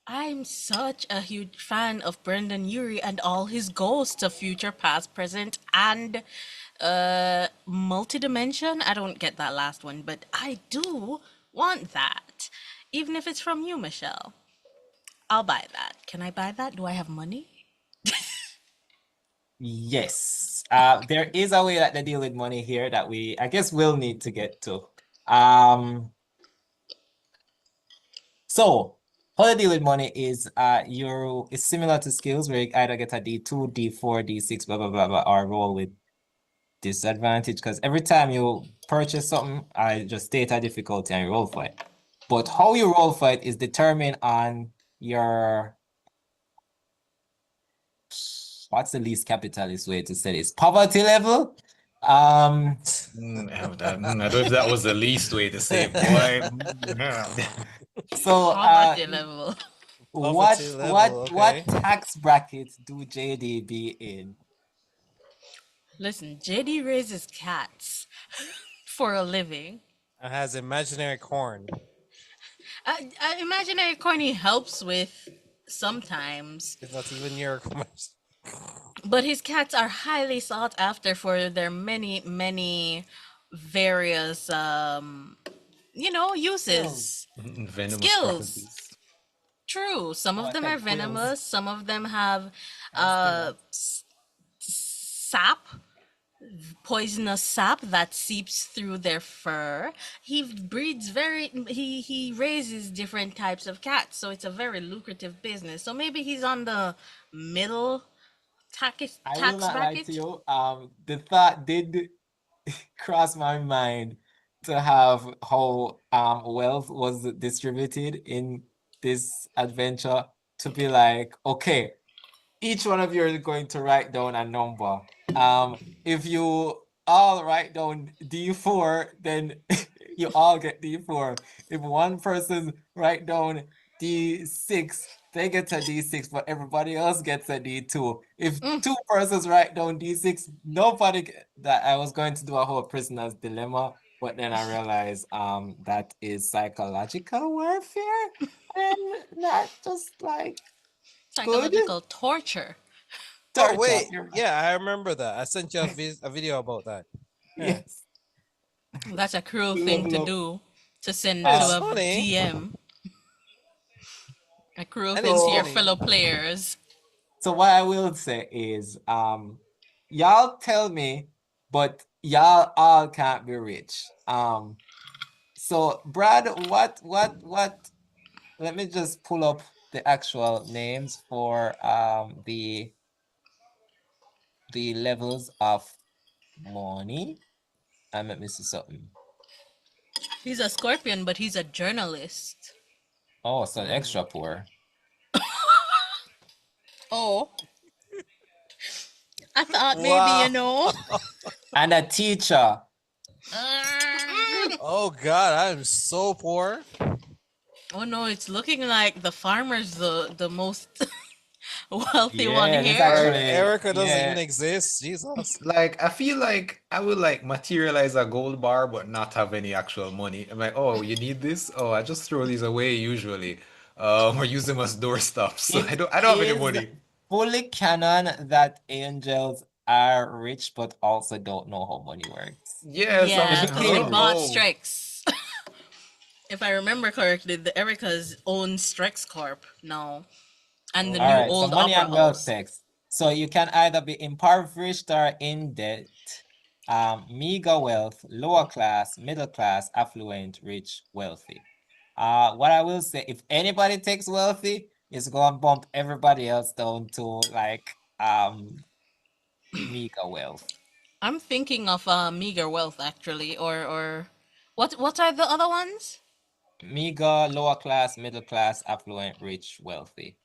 I'm such a huge fan of Brendan Urie and all his ghosts of future, past, present, and multidimension. I don't get that last one, but I do want that. Even if it's from you, Michelle. I'll buy that. Can I buy that? Do I have money? Yes. There is a way that they deal with money here that I guess we'll need to get to. So how they deal with money is it's similar to skills where you either get a D2, D4, D6, blah blah blah blah, or roll with disadvantage, because every time you purchase something, I just state a difficulty and you roll for it. But how you roll for it is determined on your, what's the least capitalist way to say this? Poverty level. I don't know if that was the least way to say it, boy. So Poverty level. what Poverty level, okay. tax brackets do JD be in? Listen, JD raises cats for a living. It has imaginary corn. Imaginary corny helps with sometimes, It's not even your commercial. but his cats are highly sought after for their many various uses. Venomous Skills. properties. True. Some Oh, of I them said are quills. venomous, some of them have sap, poisonous sap that seeps through their fur. He he raises different types of cats, so it's a very lucrative business. So maybe he's on the middle tax I will not lie bracket. to you. The thought did cross my mind to have how wealth was distributed in this adventure to be like, okay, each one of you are going to write down a number. If you all write down D4, then you all get D4. If one person write down D6, they get a D6, but everybody else gets a D2. If two persons write down D6, nobody that I was going to do a whole prisoner's dilemma, but then I realized that is psychological warfare and not just like good. Psychological torture. Oh Torture. wait, You're right. yeah, I remember that. I sent you a video about that. Yeah. Yes. That's a cruel thing to Level up. do, to send That's to a funny. DM. A cruel And thing it's to your funny. fellow players. So what I will say is, y'all tell me, but y'all all can't be rich. So Brad, what? Let me just pull up the actual names for the levels of money. And let me see something. He's a scorpion, but he's a journalist. Oh, so extra poor. Oh. I thought maybe, Wow. you know. And a teacher. Oh God, I'm so poor. Oh no, it's looking like the farmer's the most wealthy one Yeah, this here. actually- Erica doesn't yeah. even exist. Jesus. Like, I feel like I would like materialize a gold bar but not have any actual money. I'm like, oh, you need this? Oh, I just throw these away usually. Or use them as doorstops. So I don't have any is money. fully canon that angels are rich but also don't know how money works. Yeah, so I'm Yeah, like, because we oh, bought oh. Strex. If I remember correctly, the Erica's own Strex Corp now. And the All new right, so old money opera and wealth house. text. So you can either be impoverished or in debt, meager wealth, lower class, middle class, affluent, rich, wealthy. What I will say, if anybody takes wealthy, it's gonna bump everybody else down to like meager wealth. I'm thinking of meager wealth actually, or what are the other ones? Meager, lower class, middle class, affluent, rich, wealthy.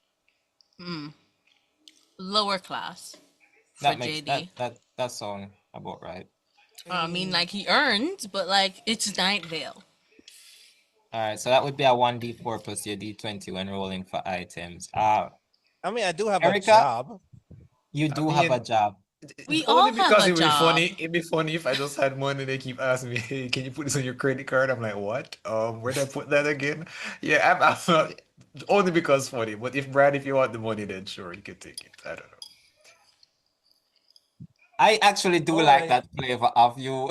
Lower class for That makes JD. that sound about right. I mean, like he earns, but like it's Nightvale. All right, so that would be a 1d4 plus your d20 when rolling for items. I mean, I do have Erica? a job. You do I have a mean, job. We only all have because a it'd be job. funny. It'd be funny if I just had money. They keep asking me, "Hey, can you put this on your credit card?" I'm like, "What? Where did I put that again?" Yeah, I'm not, only because funny. But if Brad, if you want the money, then sure, you can take it. I don't know. I actually do like Alright. that flavor of you.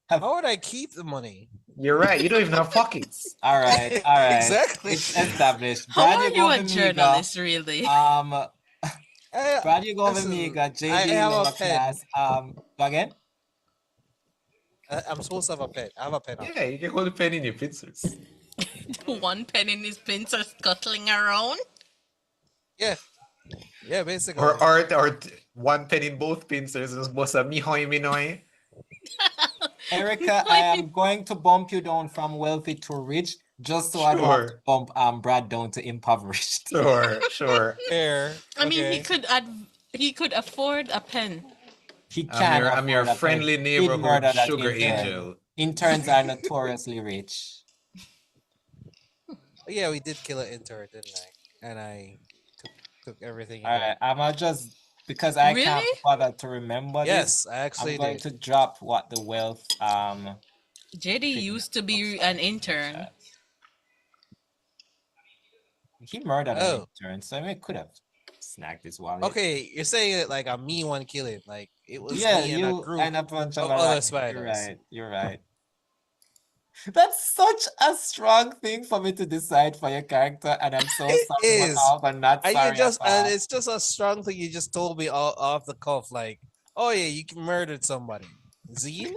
How would I keep the money? You're right. You don't even have pockets. All right. Exactly. It's established. How Brad, are you you go a with journalist, really? Brad, you go with Listen, Amiga, I JD have a lower pen. class. Go again? I'm supposed to have a pen. I have a pen. Yeah, you can hold a pen in your pincers. One pen in his pincer scuttling around. Yeah, basically. Or one pen in both pincers and supposed to me hoy me noy. Erica, I am going to bump you down from wealthy to rich, just so I don't have to Sure. bump Brad down to impoverished. Sure. Fair. I mean, Okay. he could afford a pen. He can I'm your afford a pen. friendly He'd neighborhood murder that sugar intern. angel. Interns are notoriously rich. Yeah, we did kill an intern, didn't I? And I took everything. All right, I'm gonna just because I can't Really? bother to remember this. Yes, I I'm actually going did. to drop what the wealth JD thing used to be looks an like. intern. He murdered an Oh. intern, so I could have snagged his wallet. Okay, you're saying it like I'm me one killing. Like it was Yeah, me and a you group and a bunch of of other other You're spiders. right. You're right. That's such a strong thing for me to decide for your character, and I'm so It sorry is. but not And sorry you just at all. and it's just a strong thing you just told me off the cuff, like, oh yeah, you murdered somebody. Zine?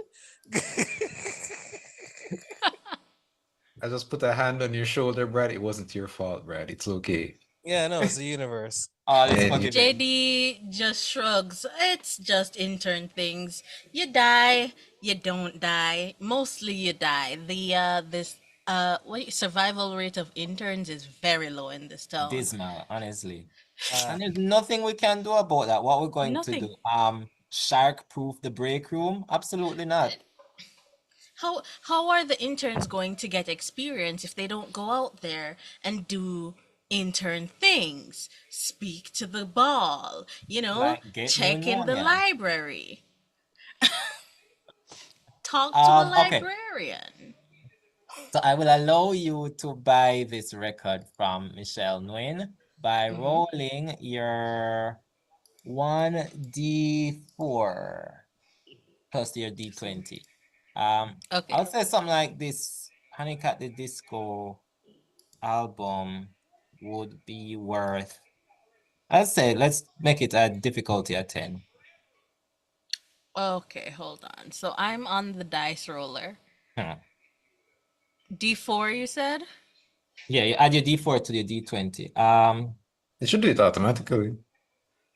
I just put a hand on your shoulder, Brad. It wasn't your fault, Brad. It's okay. Yeah, no, it's the universe. All is Yeah, forgiven. JD just shrugs. It's just intern things. You die, you don't die. Mostly you die. This Survival rate of interns is very low in this town. Dismal, honestly. Uh, And there's nothing we can do about that. What we're going to Nothing. do? Shark proof the break room? Absolutely not. How are the interns going to get experience if they don't go out there and do intern things? Speak to the ball, Like get check in the pneumonia. library. Talk to a Okay. librarian. So I will allow you to buy this record from Michelle Nguyen by rolling your 1d4 plus your d20. Okay. I'll say something like this. Honey Cat the Disco album would be worth, I'll say, let's make it a difficulty at 10. Okay, hold on. So I'm on the dice roller. Hmm. D4, you said? Yeah, you add your d4 to your d20. It should do it automatically.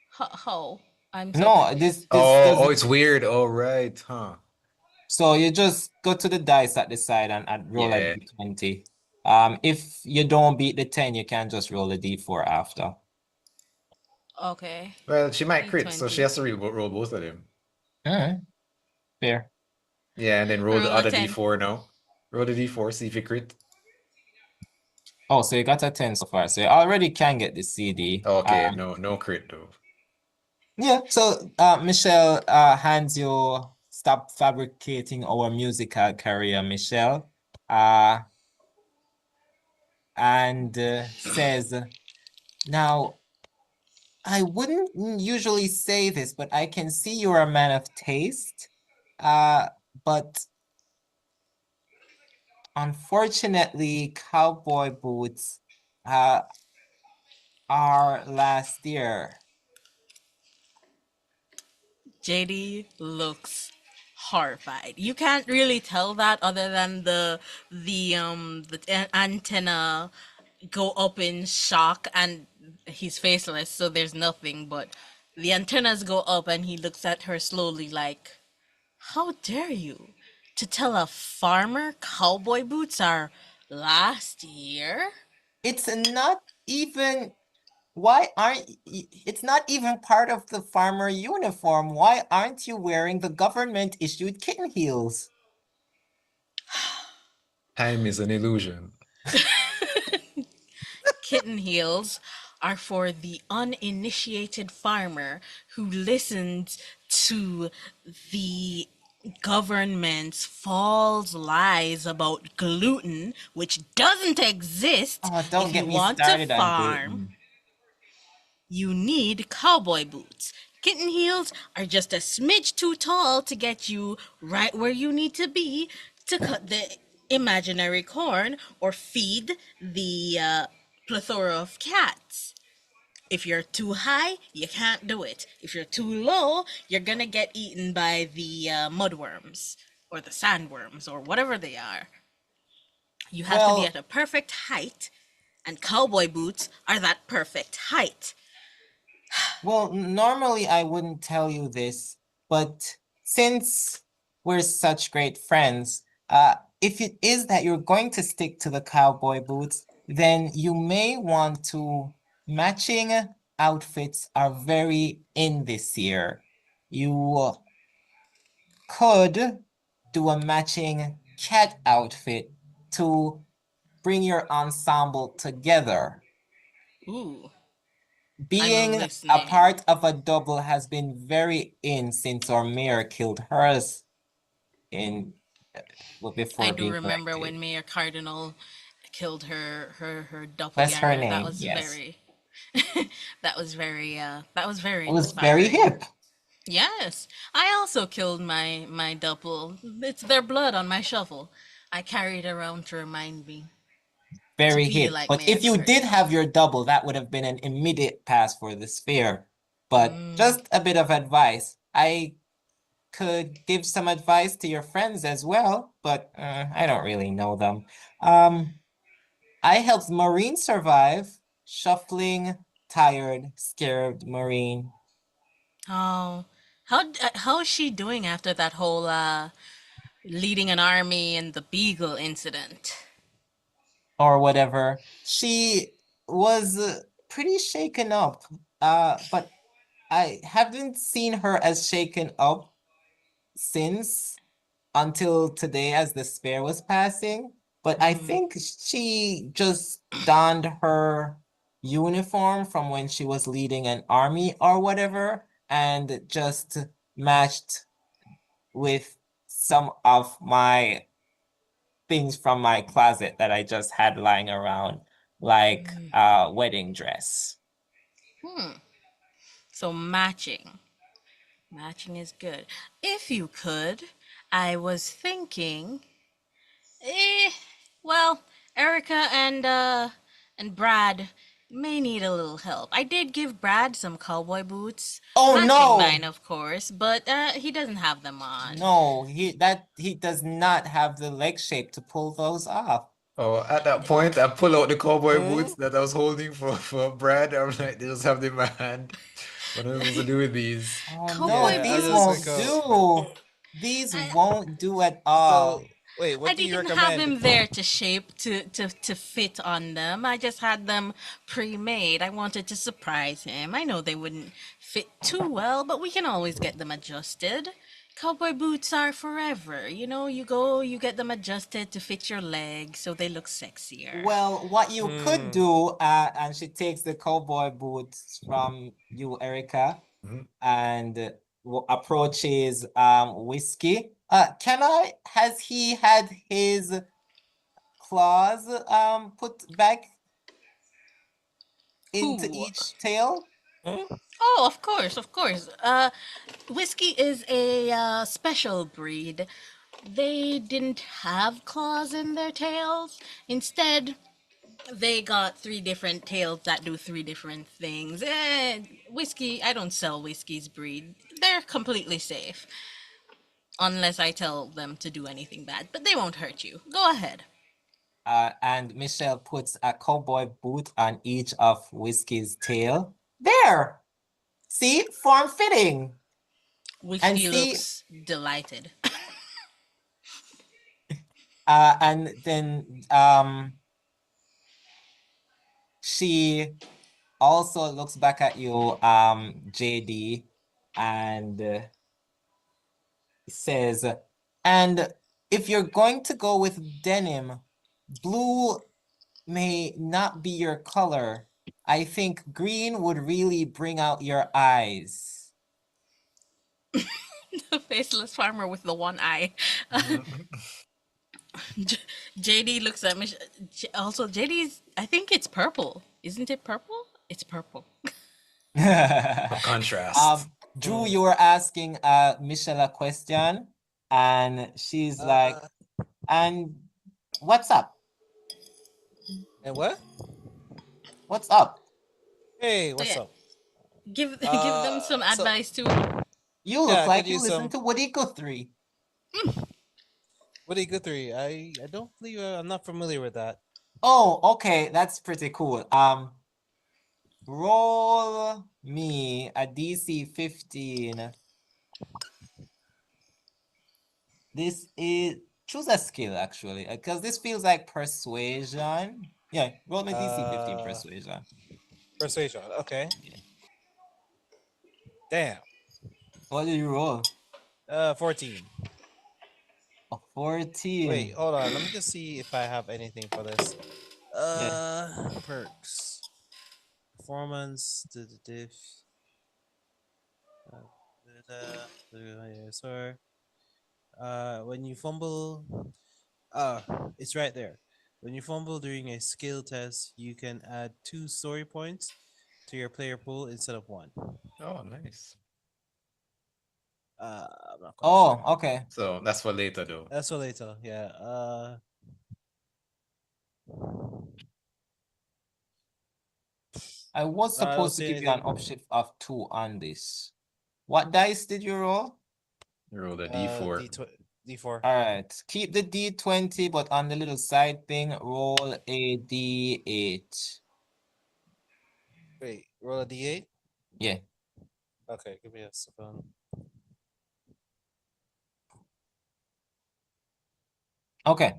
How? I'm so No, confused. this Oh, doesn't. it's weird. Oh, right, huh? So you just go to the dice at the side and roll a Yeah. d20. If you don't beat the 10, you can just roll a d4 after. Okay. Well, she might crit, so she D20. has to roll both of them. Fair. Yeah, and then roll the Roll a other 10. d4 now. Roll the d4, see if you crit. Oh, so you got a 10 so far. So you already can get the CD. Okay, no crit though. Yeah, so Michelle hands you Stop Fabricating Our Musical Career, Michelle. And says, now, I wouldn't usually say this, but I can see you're a man of taste. But unfortunately, cowboy boots are last year. JD looks horrified. You can't really tell that other than the antenna go up in shock, and he's faceless, so there's nothing, but the antennas go up and he looks at her slowly like, how dare you to tell a farmer cowboy boots are last year? It's not even it's not even part of the farmer uniform. Why aren't you wearing the government issued kitten heels? Time is an illusion. Kitten heels are for the uninitiated farmer who listens to the government's false lies about gluten, which doesn't exist. Oh, don't If get you me want to started on farm, gluten. you need cowboy boots. Kitten heels are just a smidge too tall to get you right where you need to be to cut the imaginary corn or feed the plethora of cats. If you're too high, you can't do it. If you're too low, you're gonna get eaten by the mudworms or the sandworms or whatever they are. You have to be at Well, a perfect height, and cowboy boots are that perfect height. normally I wouldn't tell you this, but since we're such great friends, if it is that you're going to stick to the cowboy boots, then you may want to matching outfits are very in this year. You could do a matching cat outfit to bring your ensemble together. Ooh, I'm Being a listening. part of a double has been very in since our mayor killed hers before I do being remember elected. when Mayor Cardinal killed her What's her doppelganger. That name? was Yes. very that was very It was very inspiring. hip. Yes. I also killed my double. It's their blood on my shovel. I carried around to remind me to Very be hip. like But Mayor if you did Cardinal. have your double, that would have been an immediate pass for the sphere. But Mm. just a bit of advice. I could give some advice to your friends as well, but I don't really know them. I helped Marine survive, shuffling, tired, scared Marine. Oh, how is she doing after that whole leading an army and the Beagle incident? or whatever, she was pretty shaken up. But I haven't seen her as shaken up since until today as the spare was passing. But I think she just donned her uniform from when she was leading an army or whatever, and just matched with some of my things from my closet that I just had lying around, like a wedding dress. So matching. Matching is good. If you could, I was thinking, eh, well, Erica and Brad may need a little help. I did give Brad some cowboy boots. Oh, Matching no! mine, of course, but he doesn't have them on. No, he does not have the leg shape to pull those off. Oh, at that point, I pull out the cowboy boots that I was holding for Brad. I'm like, they just have them in my hand. What am I supposed to do with these? Oh Cowboy no, Yeah, I these just won't like do. These I- won't do at all. So wait, I what do you didn't have recommend? them there to shape to fit on them. I just had them pre-made. I wanted to surprise him. I know they wouldn't fit too well, but we can always get them adjusted. Cowboy boots are forever. You know, you go, you get them adjusted to fit your legs so they look sexier. Well, what you could do, and she takes the cowboy boots from you, Erica, and approaches Whiskey. Has he had his claws put back into Who? each tail? Oh, of course, of course. Whiskey is a special breed. They didn't have claws in their tails. Instead, they got three different tails that do three different things. Whiskey, I don't sell Whiskey's breed. They're completely safe. Unless I tell them to do anything bad, but they won't hurt you. Go ahead. And Michelle puts a cowboy boot on each of Whiskey's tail. There! See? Form-fitting. Whiskey see- looks delighted. And then she also looks back at you, JD, and says, and if you're going to go with denim, blue may not be your color. I think green would really bring out your eyes. The faceless farmer with the one eye. JD looks at me. Also, JD's, I think it's purple. Isn't it purple? It's purple. For contrast. Drew, you were asking Michelle a question, and she's like, and what's up? And what? What's up? Hey, what's Yeah. up? Give them some so- advice too. You look Yeah, I like could you use listen some- to Woody Guthrie. What do you go through? I don't believe I'm not familiar with that. Oh, okay, that's pretty cool. Roll me a DC 15. This is choose a skill actually, because this feels like persuasion. Yeah, roll me DC 15 persuasion. Persuasion. Okay. Damn. What did you roll? 14. A 14. Wait, hold on. Let me just see if I have anything for this. Perks. Performance. Diff. Sorry. When you fumble, it's right there. When you fumble during a skill test, you can add 2 story points to your player pool instead of 1. Oh, nice. I'm not quite sure. Oh, okay. So that's for later, though. That's for later. Yeah. I was I don't supposed to see give you an anything. upshift of 2 on this. What dice did you roll? You roll a D4. D4. All right, keep the D20, but on the little side thing, roll a D8. Wait, roll a D8. Yeah. Okay, give me a second. Okay.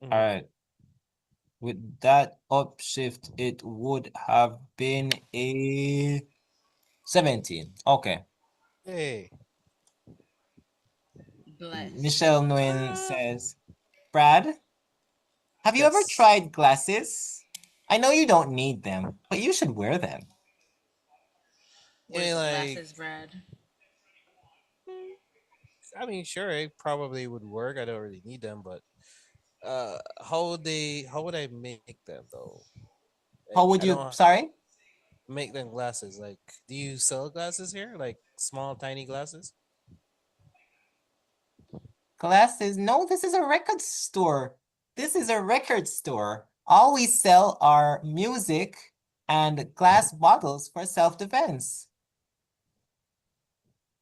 Mhm. All right. With that upshift, it would have been a 17. Okay. Hey. Bless. Michelle Nguyen says, Brad, have you ever Yes. tried glasses? I know you don't need them, but you should wear them. Where's the like, glasses, Brad? I mean, sure, it probably would work. I don't really need them, but how would I make them though? How Like, would I you, don't sorry? make them glasses. Like, do you sell glasses here? Like small, tiny glasses? Glasses? No, this is a record store. This is a record store. All we sell are music and glass bottles for self-defense.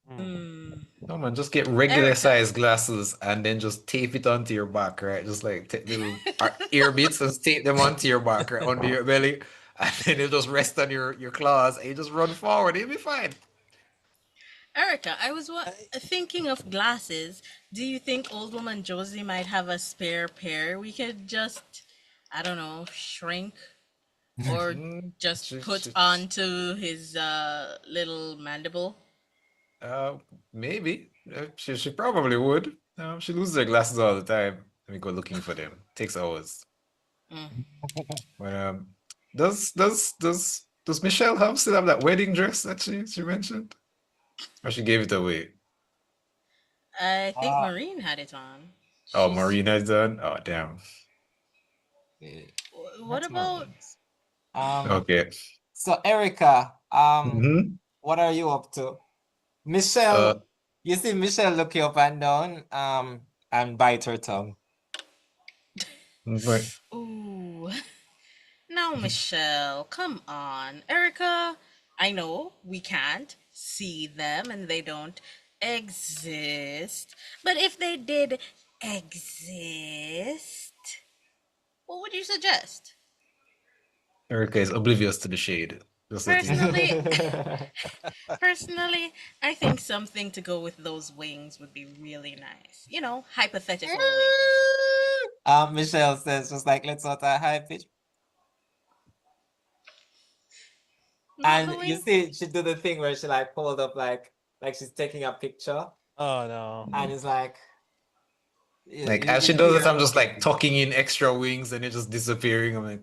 No man, just get regular Erica. size glasses and then just tape it onto your back, right? Just like take little ear bits and tape them onto your back, right, under your belly, and then it'll just rest on your claws, and you just run forward. You'll be fine. Erica, I was thinking of glasses. Do you think old woman Josie might have a spare pair we could just, I don't know, shrink or just put onto his little mandible? Maybe. She probably would. She loses her glasses all the time. Let me go looking for them. Takes hours. But does Michelle still have that wedding dress that she mentioned? Or she gave it away? I think Maureen had it on. Oh, Marina's done? Oh, damn. What about... Okay. So Erica, Mhm. what are you up to? Michelle, you see Michelle looking up and down, and bite her tongue. Right. Ooh. Now, Michelle, come on. Erica, I know we can't see them and they don't exist. But if they did exist, what would you suggest? Erica is oblivious to the shade. Just let you know. Personally, I think something to go with those wings would be really nice. You know, hypothetical wings. Michelle says, just like, let's not a high pitch. Not the And you wing? see, she do the thing where she like hold up like she's taking a picture, Oh no. and it's like, Like, as she does it, I'm just like tucking in extra wings and it's just disappearing. I'm like,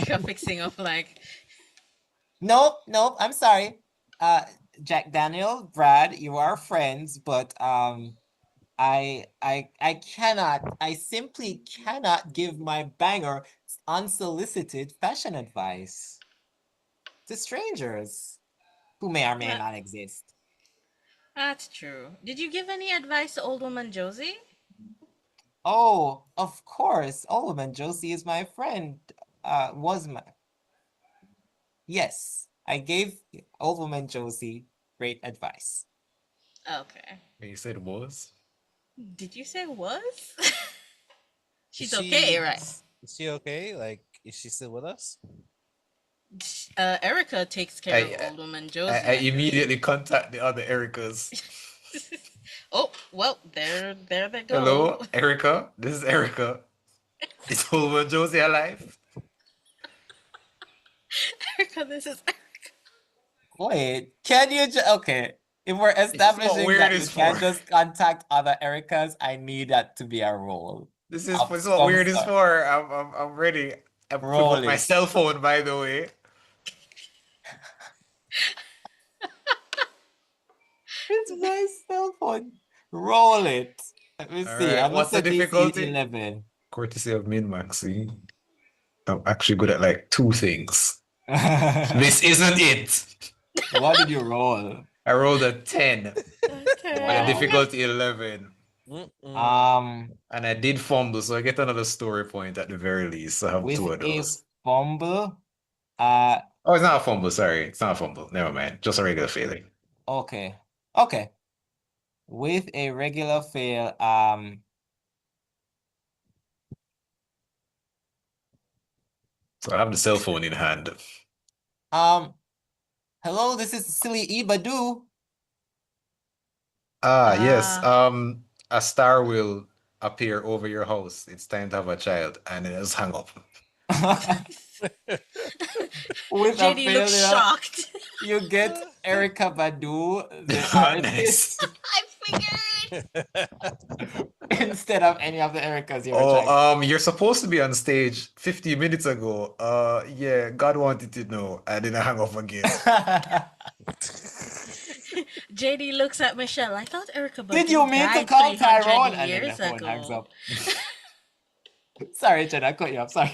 You're fixing up like... Nope, I'm sorry. Jack Daniel, Brad, you are friends, but I simply cannot give my banger unsolicited fashion advice to strangers who may or may not exist. That's true. Did you give any advice to old woman Josie? Oh, of course. Old woman Josie is my friend. Yes, I gave old woman Josie great advice. Okay. you said was? Did you say was? She's Is okay, she- right? Is she okay? Like, is she still with us? Erica takes care of old woman Josie. I immediately contact the other Ericas. Oh, well, there they go. Hello, Erica. This is Erica. Is old woman Josie alive? Erica, this is Erica. Wait, can you okay? If we're establishing weird that you is can't for. just contact other Ericas, I need that to be a rule. This is Of what weird is some for. I'm ready. I'm putting Roll up my it. cell phone, by the way. It's my cell phone. Roll it. Let me see. Alright, I'm what's the gonna say DC difficulty? 11. Courtesy of MinMaxi. I'm actually good at like two things. This isn't it. What did you roll? I rolled a 10 Okay. with a difficulty 11. Um, And I did fumble, so I get another story point at the very least. So I have with two of a those. fumble, Oh, it's not a fumble, sorry. It's not a fumble. Never mind. Just a regular failing. okay. With a regular fail, So I have the cell phone in hand. hello, this is Silly Ibadu. Yes. A star will appear over your house. It's time to have a child, and it just hang up. With a JD looks failure, shocked. you get Erica Badu, the Nice. artist, I figured. instead of any of the Ericas you were trying. Oh, you're supposed to be on stage 50 minutes ago. Yeah, God wanted to know. I didn't hang up again. JD looks at Michelle. I thought Erica Badu Did you mean to died call 300 Tyrone? And then the years phone hangs ago. up. Sorry, Jen, I cut you off. Sorry.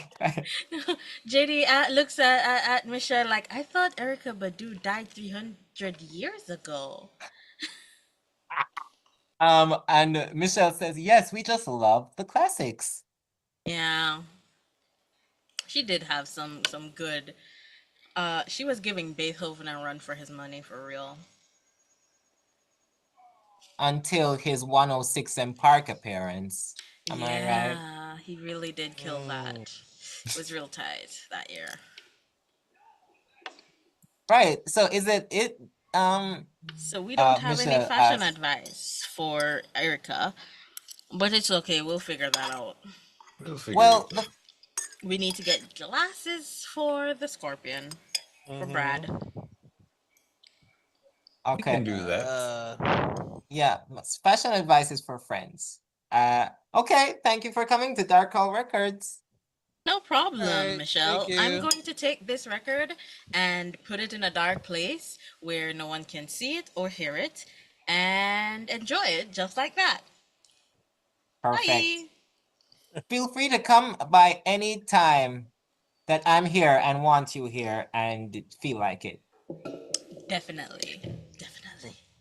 JD looks at Michelle like, I thought Erica Badu died 300 years ago. And Michelle says, yes, we just love the classics. Yeah. She did have some good. She was giving Beethoven a run for his money, for real. Until his 106 and Park appearance. Am I right? Yeah, he really did kill that. It was real tight that year. Right. So is it So we don't have any Michelle fashion asked- advice for Erica, but it's okay. We'll figure that out. Well, We need to get glasses for the Scorpion for Brad. We can okay. do that. Yeah, fashion advice is for friends. Okay, thank you for coming to Dark Hall Records. No problem, Alright, Michelle. thank I'm you. going to take this record and put it in a dark place where no one can see it or hear it and enjoy it just like that. Perfect. Bye. Feel free to come by any time that I'm here and want you here and feel like it. Definitely.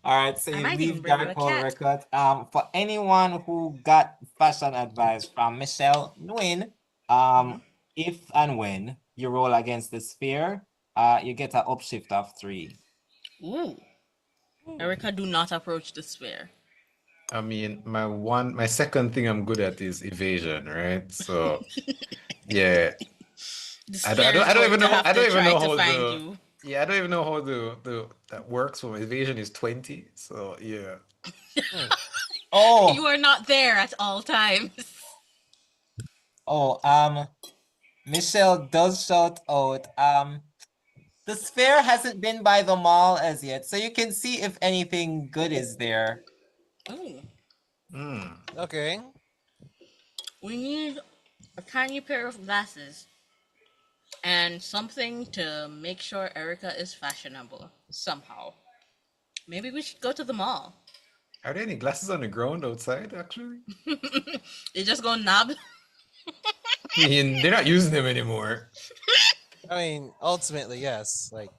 All right, so I you might even leave bring you Dark a Hole cat. Records. For anyone who got fashion advice from Michelle Nguyen, if and when you roll against the sphere, you get an upshift of 3. Ooh. Erica, do not approach the sphere. I mean, my second thing I'm good at is evasion, right? So, yeah. The I sphere don't is going even to know. have I don't to even try know to how find the. you. Yeah, I don't even know how the that works. So my evasion is 20. So yeah. Oh, You are not there at all times. Michelle does shout out, the sphere hasn't been by the mall as yet, so you can see if anything good is there. Ooh. Okay. We need a tiny pair of glasses and something to make sure Erica is fashionable somehow. Maybe we should go to the mall. Are there any glasses on the ground outside, actually? You just go knob. I mean, they're not using them anymore. I mean, ultimately, yes. Like,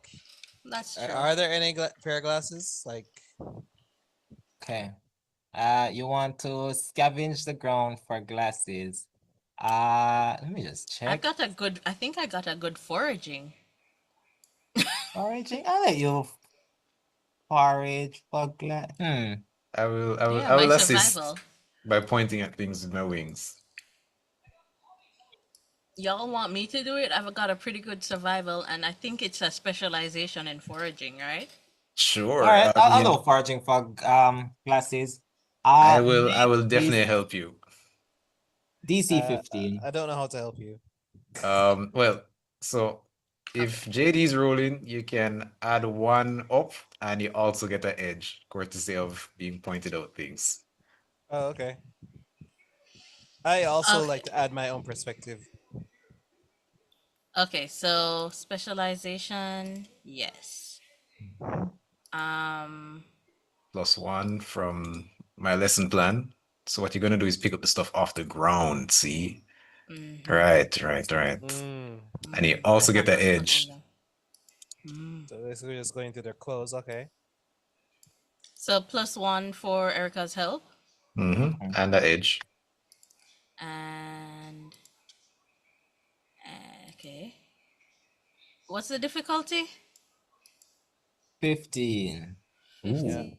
That's true. are there any pair of glasses? Like, Okay. You want to scavenge the ground for glasses. Let me just check. I think I got a good foraging. Foraging? I'll let you forage for glass. I will my assist survival. by pointing at things with my wings. Y'all want me to do it? I've got a pretty good survival, and I think it's a specialization in foraging, right? Sure. All right, I I'll mean, do foraging for glasses. I will definitely help you. DC 15. I don't know how to help you. Well, so if JD's rolling, you can add 1 up, and you also get an edge, courtesy of being pointed out things. Oh, okay. I also Okay. like to add my own perspective. Okay, so specialization, yes. +1 from my lesson plan. So what you're gonna do is pick up the stuff off the ground, see? Right. And you also get the edge. So basically just going to their clothes, okay. So +1 for Erica's help. And the edge. And okay. What's the difficulty? 15. 15.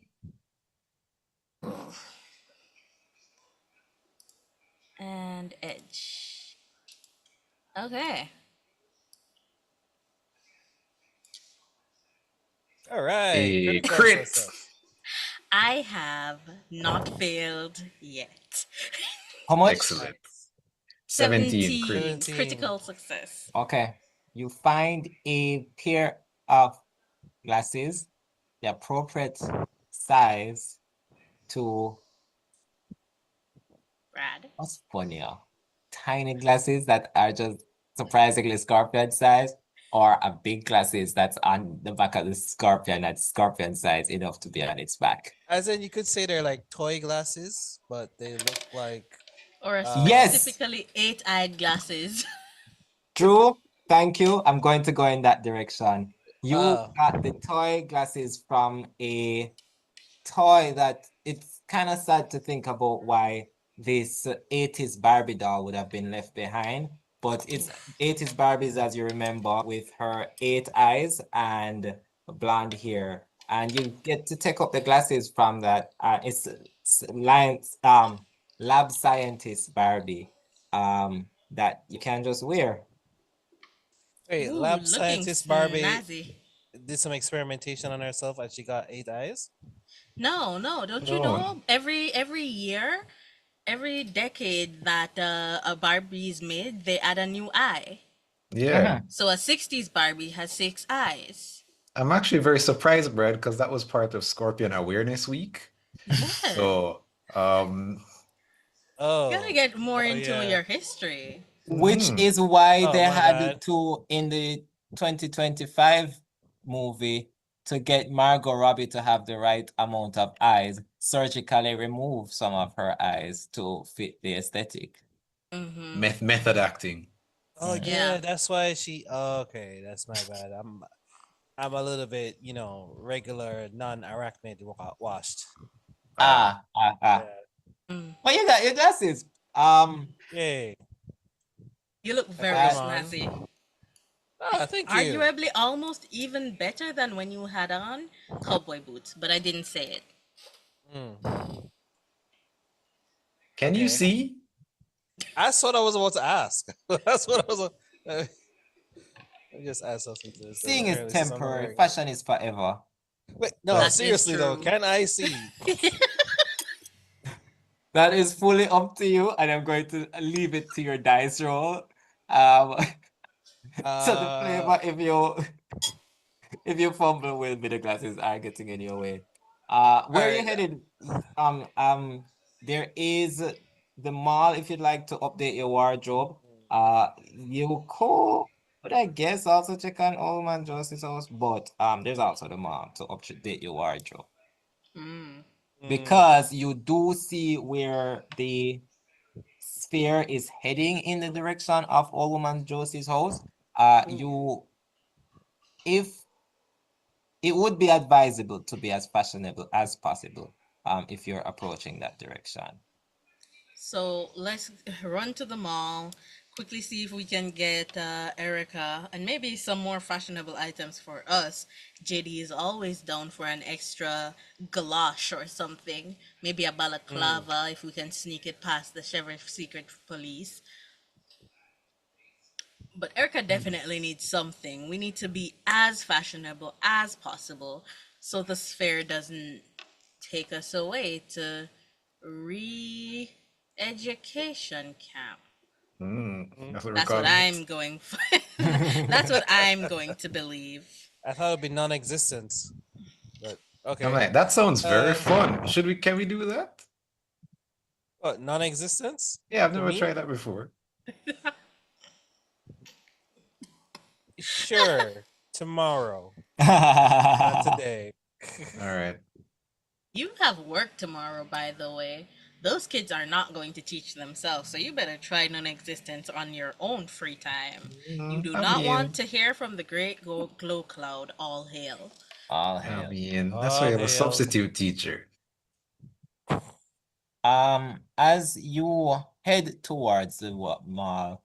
And edge. Okay. All right. A critical crit. success. I have not failed yet. How much? Excellent. Nice. 17 crit. 17. critical success. Okay. You find a pair of glasses, the appropriate size to Brad. what's funnier? Tiny glasses that are just surprisingly scorpion size, or a big glasses that's on the back of the scorpion that's scorpion size enough to be on its back. As in, you could say they're like toy glasses, but they look like Or Yes. specifically 8-eyed glasses. Drew, thank you. I'm going to go in that direction. You Ah. got the toy glasses from a toy that it's kind of sad to think about why this 80s Barbie doll would have been left behind. But it's 80s Barbies, as you remember, with her 8 eyes and blonde hair. And you get to take up the glasses from that. It's lab scientist Barbie that you can just wear. Wait, Ooh, lab looking scientist Barbie snazzy. did some experimentation on herself and she got 8 eyes? No, don't you No. know every year, every decade that a Barbie is made, they add a new eye. Yeah. So a 60s Barbie has 6 eyes. I'm actually very surprised, Brad, because that was part of Scorpion Awareness Week. Yeah. So, Oh. You gotta get more Oh, into yeah. your history. Which mhm. is why Oh, they my had bad. to, in the 2025 movie, to get Margot Robbie to have the right amount of eyes, surgically remove some of her eyes to fit the aesthetic. Mm-hmm. Method acting. Oh Mm. yeah, Yeah. that's why she. Oh, okay, that's my bad. I'm a little bit, regular non-arachnid washed. Ah, Yeah. Mm. But you got your glasses. Yay. You look I very put 'em on. snazzy. Ah, thank you. Arguably almost even better than when you had on cowboy boots, but I didn't say it. Mm. can you Okay. see? That's what I was about to ask. That's what I was. Let me just add something to this. Seeing is Apparently this is not temporary, very- fashion is forever. Wait, no, That is seriously though, true. can I see? That is fully up to you, and I'm going to leave it to your dice roll. So the flavor, if you fumble with me, the glasses are getting in your way. Where are you Alright. headed? There is the mall if you'd like to update your wardrobe. You could, but I guess also check on Old Man Joseph's house, but there's also the mall to update your wardrobe. Mm. Because you do see where the sphere is heading in the direction of Old Woman Josie's house. If it would be advisable to be as fashionable as possible, if you're approaching that direction. So let's run to the mall, quickly see if we can get Erica and maybe some more fashionable items for us. JD is always down for an extra galosh or something. Maybe a balaclava if we can sneak it past the sheriff's secret police. But Erica definitely needs something. We need to be as fashionable as possible so the sphere doesn't take us away to re-education camp. That's what we're That's what calling it. I'm going for. That's what I'm going to believe. I thought it'd be non-existent, but okay. I'm like, that sounds very Uh, fun. Can we do that? What, non-existence? Yeah, I've For never me? tried that before. Sure, tomorrow, not today. All right. You have work tomorrow, by the way. Those kids are not going to teach themselves, so you better try non-existence on your own free time. You do I not mean, want to hear from the great glow cloud. All hail. All I hail. mean, that's why I have a Hail. substitute teacher. As you head towards the mall,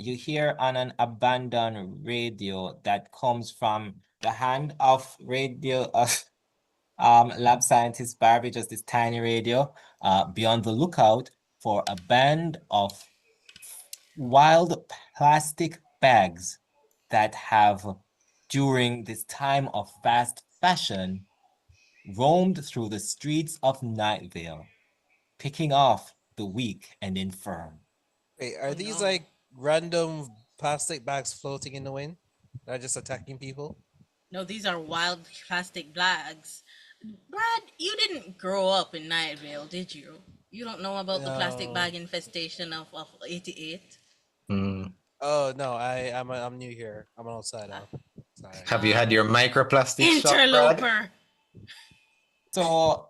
you hear on an abandoned radio that comes from the hand of radio of lab scientist Barbie, just this tiny radio. Be on the lookout for a band of wild plastic bags that have, during this time of fast fashion, roamed through the streets of Nightvale, picking off the weak and infirm. Wait, are Oh, these no. like random plastic bags floating in the wind that are just attacking people? No, these are wild plastic bags. Brad, you didn't grow up in Nightvale, did you? You don't know about the plastic No. bag infestation of 88? Mm. Oh no, I'm new here. I'm an outsider. Sorry. Have you had your microplastics shot, Brad? Interloper! So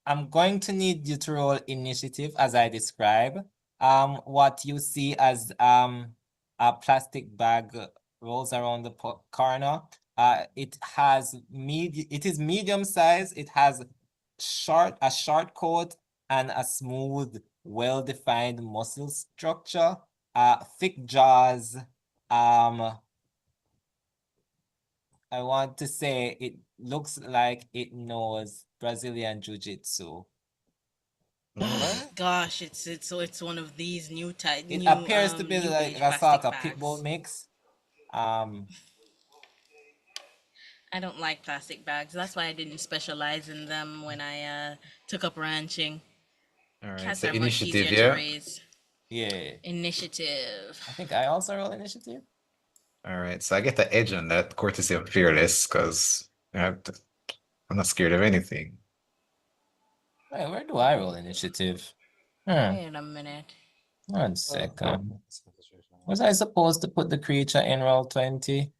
I'm going to need you to roll initiative as I describe. What you see as a plastic bag rolls around the corner. It is medium size. It has a short coat and a smooth, well-defined muscle structure. Thick jaws. I want to say it looks like it knows Brazilian Jiu-Jitsu. What? Gosh, it's one of these new type. It new, appears to be new like age a plastic sort of bags. pit bull mix. I don't like plastic bags. That's why I didn't specialize in them when I took up ranching. All right, Cats so are much initiative, easier to yeah. raise. Yeah. Initiative. I think I also roll initiative. All right, so I get the edge on that, courtesy of Fearless, because I'm not scared of anything. Wait, where do I roll initiative? Wait a minute. 1 second. Was I supposed to put the creature in roll 20?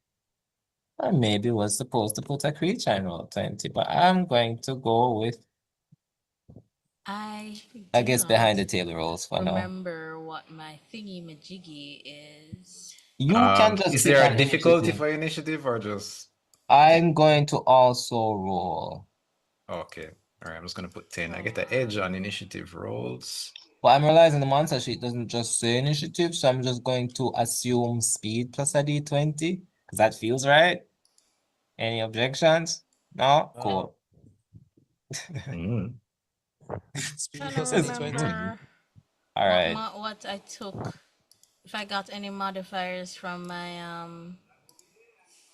I maybe was supposed to put a creature in roll 20, but I'm going to go with, I guess, behind the table rolls for now. Remember what my thingy majiggy is. You can just Is pick there an a difficulty initiative. for initiative or just I'm going to also roll. okay? All right, I'm just gonna put 10. I get the edge on initiative rolls. Well, I'm realizing the monster sheet doesn't just say initiative, so I'm just going to assume speed plus a d20, because that feels right. Any objections? No? Cool. Mm. Speed Trying plus to a D20. remember All right. what I took. If I got any modifiers from my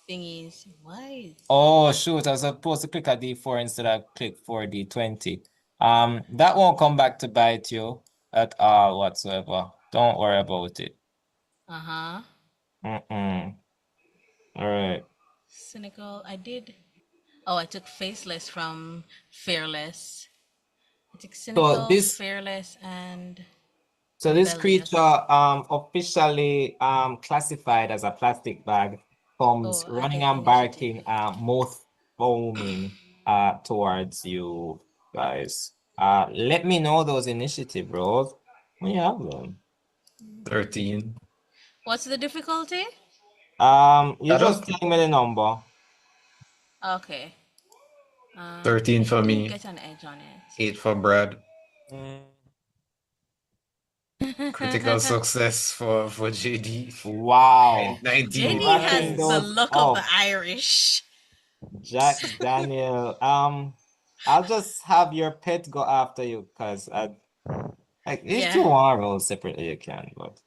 thingies. Why? Oh, shoot, I was supposed to click a d4 instead of click 4d20. That won't come back to bite you at all whatsoever. Don't worry about it. Uh-huh. All right. Cynical. I did. Oh, I took Faceless from Fearless. I took Cynical, Fearless, and So this rebellious. creature, officially classified as a plastic bag, comes Oh, I running get and initiative. barking, mouth foaming towards you guys. Let me know those initiative rolls when you have them. 13. What's the difficulty? You just tell me the number. Okay. 13 for I do me. get an edge on it. 8 for Brad. Mm. Critical success for JD. Wow. 19. JD Racking has the those luck of the up. Irish. Jack Daniel. I'll just have your pet go after you, because if you want to roll separately, you can, but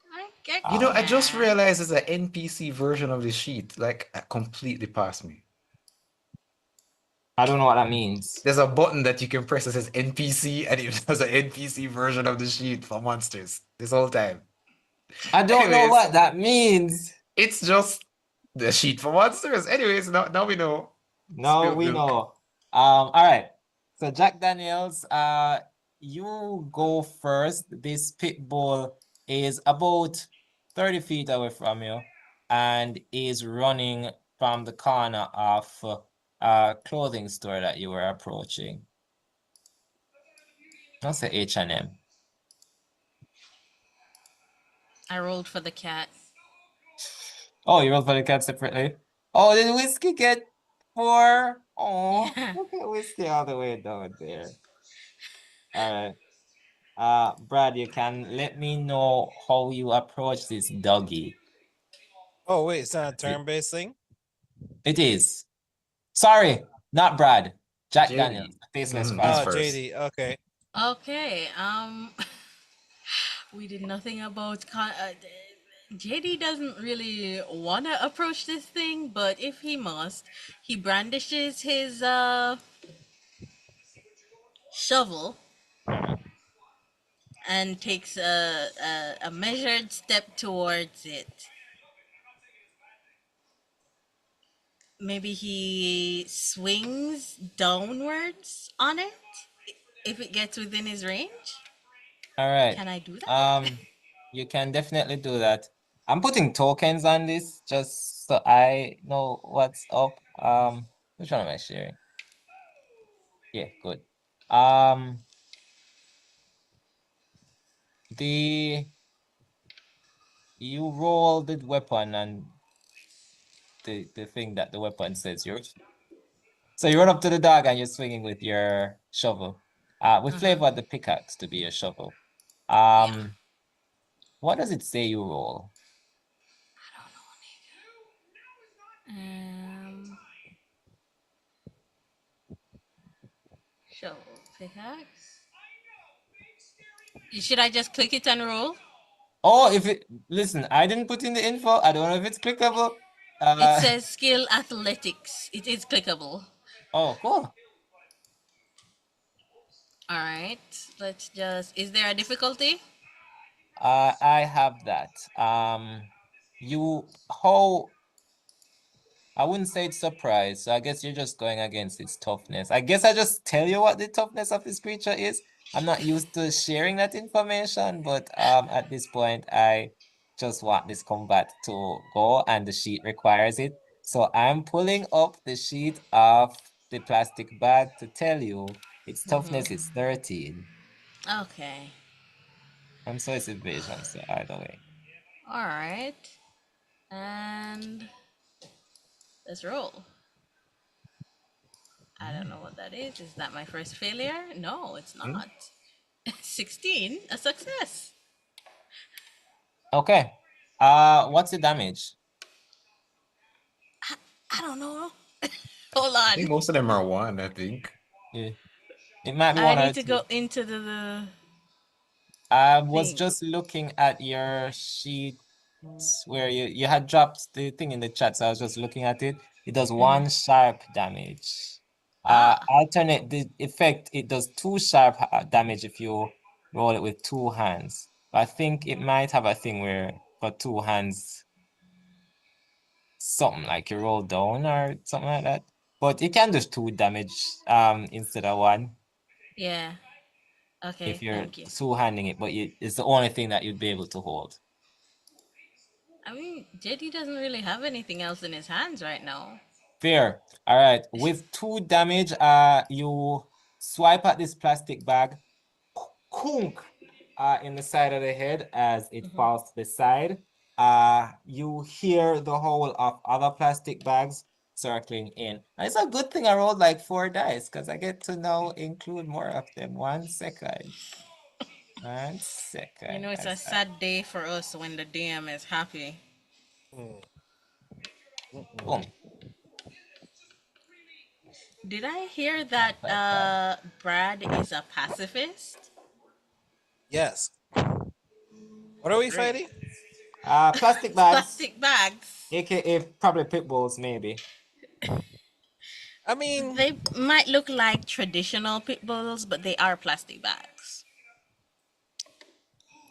You know, I just realized there's an NPC version of the sheet. Like, completely past me. I don't know what that means. There's a button that you can press that says NPC, and it has an NPC version of the sheet for monsters this whole time. I don't know what that means. It's just the sheet for monsters. Anyways, now we know. Now we know. All right. So Jack Daniels, you go first. This pit bull is about 30 feet away from you and is running from the corner of a clothing store that you were approaching. I'll say H&M. I rolled for the cat. Oh, you rolled for the cat separately? Oh, did Whiskey get 4? Oh, Yeah. look at Whiskey all the way down there. All right. Brad, you can let me know how you approach this doggy. Oh wait, it's not a turn-based thing? It is. Sorry, not Brad. Jack JD. Daniels, the faceless He's fighter. first. JD, okay. Okay. We did nothing about JD doesn't really want to approach this thing, but if he must, he brandishes his shovel and takes a measured step towards it. Maybe he swings downwards on it if it gets within his range. All right. Can I do that? You can definitely do that. I'm putting tokens on this just so I know what's up. Which one am I sharing? Yeah, good. You roll the weapon and the thing that the weapon says you're. So you run up to the dog and you're swinging with your shovel. We flavored the pickaxe to be your shovel. What does it say you roll? Shovel pickaxe. Should I just click it and roll? Oh, listen, I didn't put in the info. I don't know if it's clickable. It says skill athletics. It is clickable. Oh, cool. All right. Let's just. Is there a difficulty? I have that. I wouldn't say it's surprise, so I guess you're just going against its toughness. I guess I just tell you what the toughness of this creature is. I'm not used to sharing that information, but at this point, I just want this combat to go, and the sheet requires it. So I'm pulling up the sheet of the plastic bag to tell you its toughness is 13. Okay. And so it's evasion, so either way. All right. And let's roll. I don't know what that is. Is that my first failure? No, it's not. 16, a success. Okay. What's the damage? I don't know. Hold I think on. most of them are 1, I think. Yeah. It might be I one or need to two. go into the I was thing. just looking at your sheet where you had dropped the thing in the chat, so I was just looking at it. It does 1 sharp damage. Alternate the effect, it does 2 sharp damage if you roll it with 2 hands. I think it might have a thing where for 2 hands, something like you roll down or something like that. But it can do 2 damage instead of 1. Yeah. Okay, If you're thank you. two-handing it, but it's the only thing that you'd be able to hold. I mean, JD doesn't really have anything else in his hands right now. Fair. All right. With 2 damage, you swipe at this plastic bag, kunk, in the side of the head as it falls to the side. You hear the whole of other plastic bags circling in. And it's a good thing I rolled like 4 dice because I get to now include more of them. 1 second. 1 second. You know, it's a sad day for us when the DM is happy. Boom. Did I hear that Brad is a pacifist? Yes. What are we fighting? Plastic bags. Plastic bags. AKA probably pit bulls, maybe. I mean, They might look like traditional pit bulls, but they are plastic bags.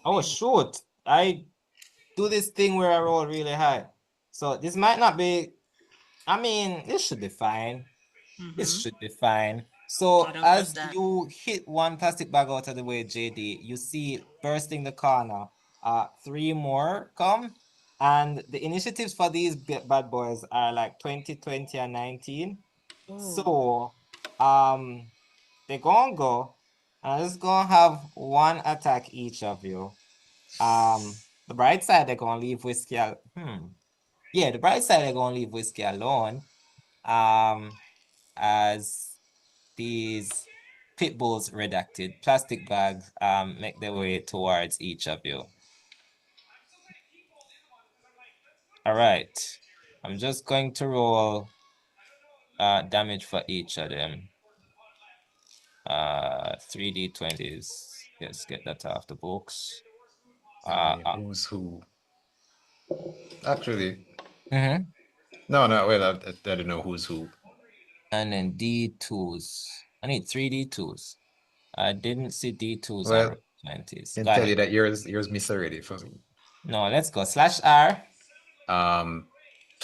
Oh, shoot. I do this thing where I roll really high. So this might not be... I mean, this should be fine. This should be fine. So as you hit 1 plastic bag out of the way, JD, you see bursting the corner, 3 more come. And the initiatives for these bad boys are like 20, 20, and 19. Ooh. So, they're gonna go. And I'm just gonna have 1 attack each of you. The bright side, they're gonna leave whiskey. Yeah, the bright side, they're gonna leave whiskey alone. As these pit bulls redacted plastic bags make their way towards each of you. All right, I'm just going to roll damage for each of them. 3d20s. Let's get that off the books. Who's who? Actually, no, wait, I don't know who's who. And then D2s. I need 3 D2s. I didn't see D2s. Well, 20s. Can Got tell it. you that yours missed already for me. No, let's go. /R.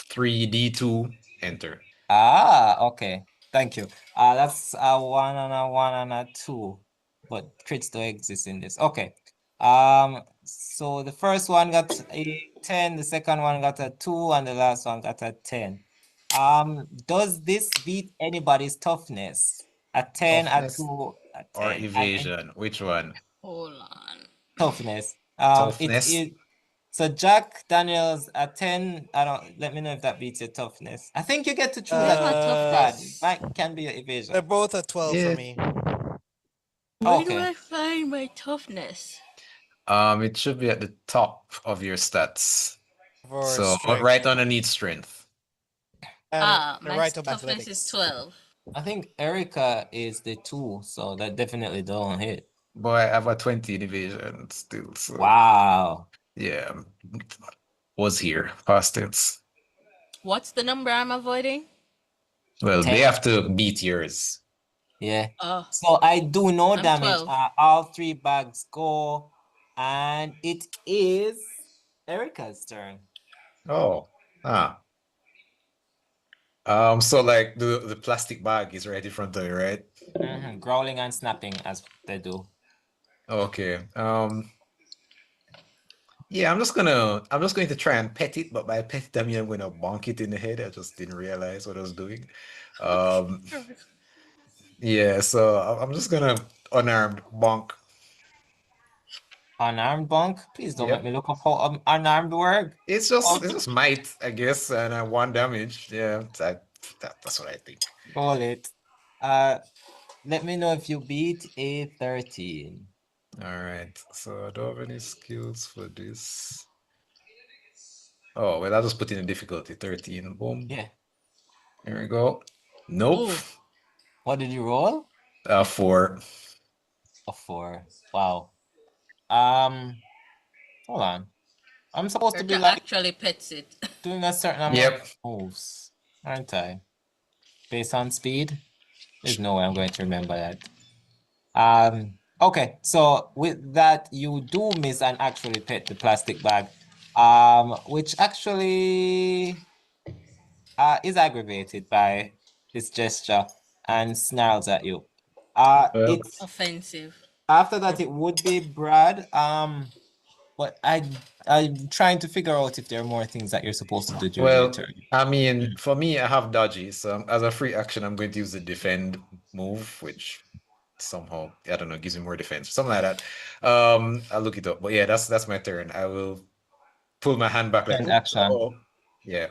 3D2, enter. Ah, okay. Thank you. That's a 1 and a 1 and a 2, but crits don't exist in this. Okay. So the first one got a 10, the second one got a 2, and the last one got a 10. Does this beat anybody's toughness? A 10, Toughness a 2, a or 10, and evasion? Which one? Hold on. toughness. It Toughness? is. So Jack Daniels a 10. I don't. Let me know if that beats your toughness. I think you get to choose Where's that. my Brad. toughness? Might can be your evasion. They're both a 12 for Yeah. me. Where do Okay. I find my toughness? It should be at the top of your stats. For So strength. right underneath strength. And My right of toughness athletics. is 12. I think Erica is the 2, so that definitely don't hit. Boy, I have a 20 in evasion still. So Wow. yeah. Was here. Past tense. What's the number I'm avoiding? Well, 10. they have to beat yours. Yeah. Oh, So I do no I'm damage. 12. All 3 bags go, and it is Erica's turn. Oh. So like the plastic bag is right in front of you, right? Growling and snapping as they do. Okay. Yeah, I'm just going to try and pet it, but by pet it, I mean I'm gonna bonk it in the head. I just didn't realize what I was doing. Yeah, so I'm just gonna unarmed bonk. Unarmed bonk? Please don't Yep. make me look up how unarmed work. It's just might, I guess, and 1 damage. Yeah, that's what I think. Call it. Let me know if you beat a 13. All right, so I don't have any skills for this. Oh, well, I'll just put in a difficulty, 13. Boom. Yeah. There we go. Nope. Ooh. What did you roll? 4. A 4. Wow. Hold on. I'm supposed to be Erta like actually pets it. doing a certain amount Yep. of moves, aren't I? Based on speed? There's no way I'm going to remember that. Okay, so with that, you do miss and actually pet the plastic bag, which actually is aggravated by this gesture and snarls at you. Well. It's Offensive. after that it would be Brad. But I'm trying to figure out if there are more things that you're supposed to do during your Well, turn. I mean, for me, I have dodgy, so as a free action, I'm going to use the defend move, which somehow, I don't know, gives me more defense, something like that. I'll look it up, but yeah, that's my turn. I will pull my hand back like, Defend action. oh, yeah.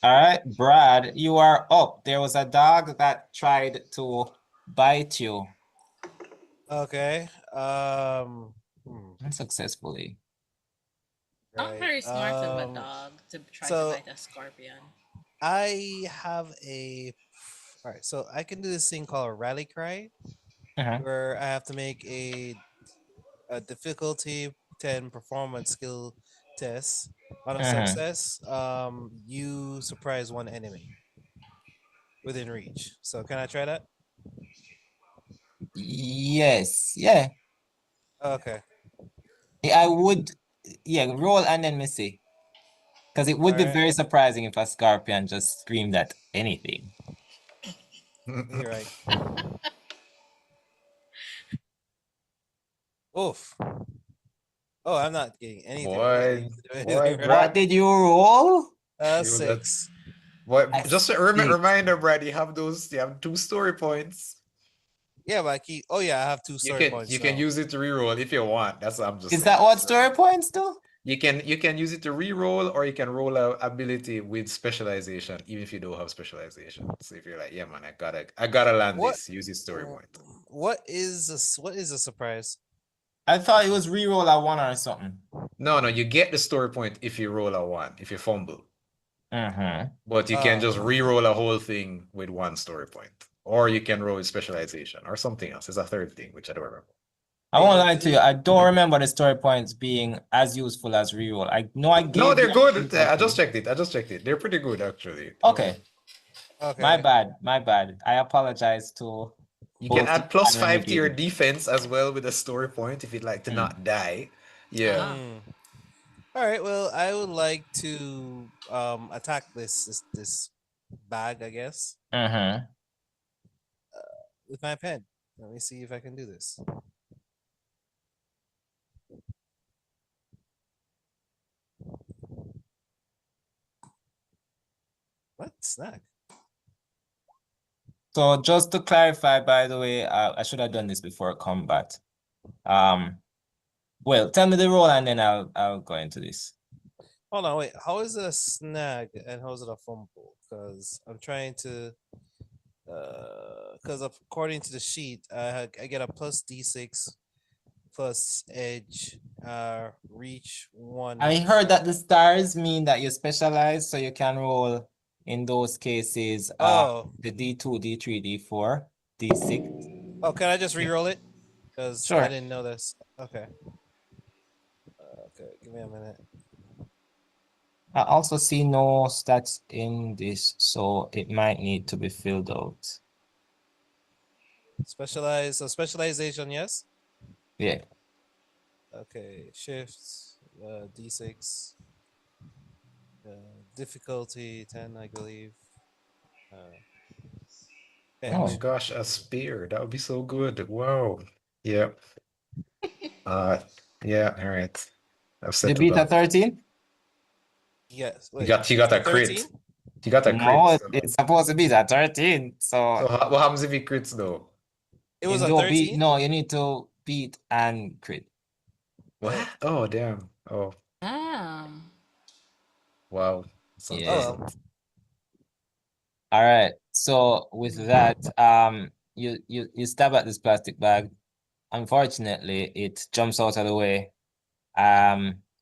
All right, Brad, you are up. There was a dog that tried to bite you Okay. unsuccessfully. Not Right. very smart of a dog to try so- to bite a scorpion. I have a. All right, so I can do this thing called a rally cry, where I have to make a difficulty 10 performance skill test. On a success, you surprise one enemy within reach. So can I try that? Yes, yeah. Okay. I would, yeah, roll and then me see. Because it would be Alright. very surprising if a scorpion just screamed at anything. You're right. Oof. Oh, I'm not getting anything. Boy, What Brad, did you roll? You 6. boy, I just a think- reminder, Brad, you have 2 story points. Yeah, but I keep. Oh yeah, I have 2 story points. You can use it to reroll if you want. That's what I'm just Is saying. that what story points do? You can use it to reroll, or you can roll a ability with specialization, even if you don't have specialization. So if you're like, yeah, man, I gotta land What? this. Use this story point. What is a surprise? I thought it was reroll a 1 or something. No, you get the story point if you roll a 1, if you fumble. But you can just Oh. reroll a whole thing with 1 story point, or you can roll with specialization or something else. There's a third thing which I don't remember. I won't lie to you. I don't remember the story points being as useful as reroll. I know I gave. No, they're you- good. I just checked it. They're pretty good actually. Okay, Okay. my bad. I apologize to You can Both add plus and 5 to your Renegade. defense as well with a story point if you'd like to not die. Yeah. Ah. All right. Well, I would like to attack this bag, I guess, Mm-hmm. with my pen. Let me see if I can do this. What snack? So just to clarify, by the way, I should have done this before combat. Well, tell me the role and then I'll go into this. Hold on, wait. How is it a snag and how is it a fumble? Because I'm trying to. Because according to the sheet, I get a plus D6 plus edge, reach 1. I heard that the stars mean that you specialize, so you can roll in those cases Oh, the D2, D3, D4, D6. oh, can I just re-roll it? Because I Sure. didn't know this. Okay. Okay, give me a minute. I also see no stats in this, so it might need to be filled out. Specialize. So specialization, yes. Yeah. Okay. Shift. D6. Difficulty 10, I believe. Edge. Oh gosh, a spear. That would be so good. Wow. Yeah. Yeah, all right. I've The settled beta that. 13? Yes. You Wait. got a crit. 13? You got a No, crit. it's supposed to be that 13. So what happens if he crits though? It was you a don't beat, 13. no, you need to beat and crit. What? Oh damn. Oh Ah. wow. That's Yeah. Oh, unpleasant. All right. So with that, you stab at this plastic bag. Unfortunately, it jumps out of the way.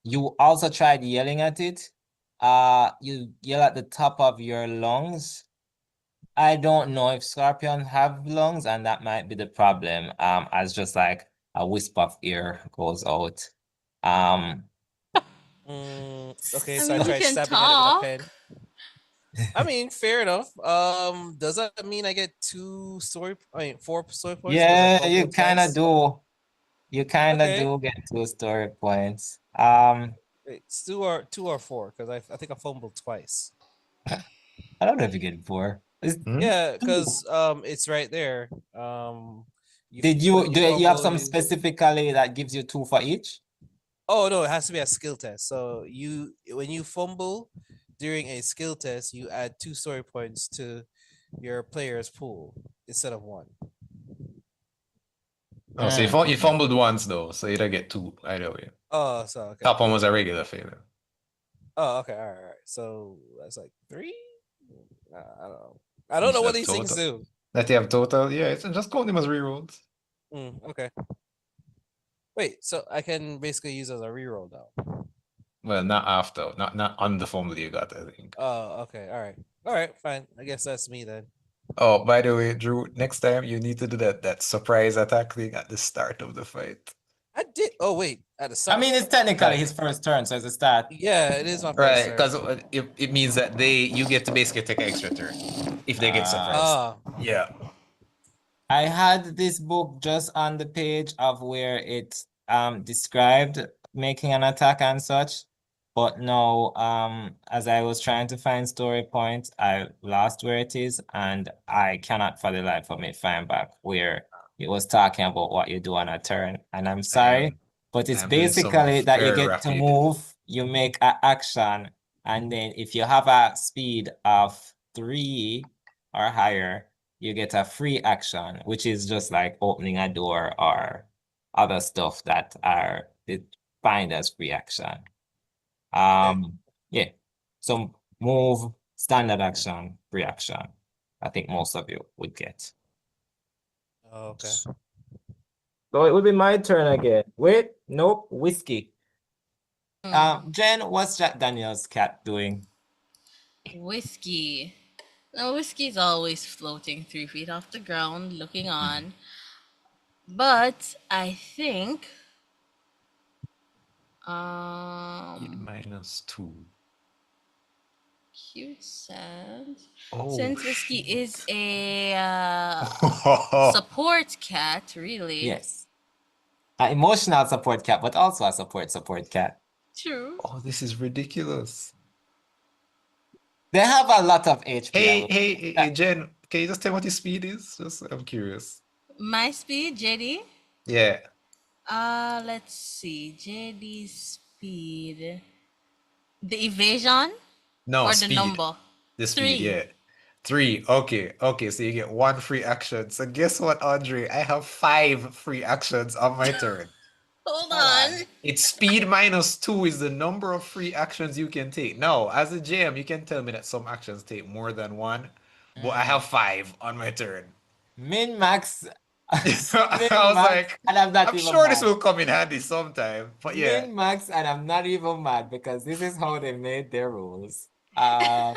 You also tried yelling at it. You yell at the top of your lungs. I don't know if scorpions have lungs, and that might be the problem. As just like a wisp of air goes out. okay. I So I mean, we tried can stabbing at it with a talk. pen. I mean, fair enough. Does that mean I get 4 story points? 'Cause I Yeah, you fumbled kind of twice? do. You kind of Okay. do get 2 story points. Wait, it's 2 or 4 because I think I fumbled twice. I don't know if you get 4. Yeah, Two. because it's right there. Did you when do you have fumble, some specifically that gives you 2 for each? Oh no, it has to be a skill test. So when you fumble during a skill test, you add 2 story points to your player's pool instead of 1. Oh, so you fumbled once though, so you don't get 2 either way. Oh, so okay. Top one was a regular failure. Oh, okay, all right. So that's like 3. I don't know. I don't know what these things do. That you have total, yeah, it's just count them as rerolls. Okay. Wait, so I can basically use it as a reroll now. Well, not after, not on the fumble you got, I think. Oh, okay, all right, fine. I guess that's me then. Oh, by the way, Drew, next time you need to do that surprise attack thing at the start of the fight. I did. Oh wait, at the start. I mean, it's technically his first turn, so it's a start. Yeah, it is my first Right, turn. because it means that you get to basically take an extra turn if they get surprised. Yeah. I had this book just on the page of where it described making an attack and such, but now as I was trying to find story points, I lost where it is, and I cannot for the life of me find back where it was talking about what you do on a turn. And I'm sorry, but it's I'm doing some basically that you very get to rapid. move, you make an action, and then if you have a speed of 3 or higher, you get a free action, which is just like opening a door or other stuff that are defined as free action. Yeah. So move, standard action, free action. I think most of you would get. Okay. So it would be my turn again. Wait, nope, whiskey. Jen, what's Jack Daniel's cat doing? Whiskey. Now, whiskey's always floating 3 feet off the ground, looking on. But I think -2. Cute sounds. Oh, Since Whiskey is shit. a support cat, really. Yes. An emotional support cat, but also a support cat. True. Oh, this is ridiculous. They have a lot of HP. Hey, Jen, can you just tell what your speed is? Just, I'm curious. My speed, JD. Yeah. Let's see. JD's speed. The evasion No, or the speed. number? The speed, 3. yeah. 3. Okay, so you get 1 free action. So guess what, Andre? I have 5 free actions on my turn. Hold Hold on. on. It's speed minus 2 is the number of free actions you can take. Now, as a GM, you can tell me that some actions take more than 1, but I have 5 on my turn. Min-max. I was like, and I'm not I'm even sure this mad. will come in handy sometime. But yeah, Min-max, and I'm not even mad because this is how they made their rules. Um,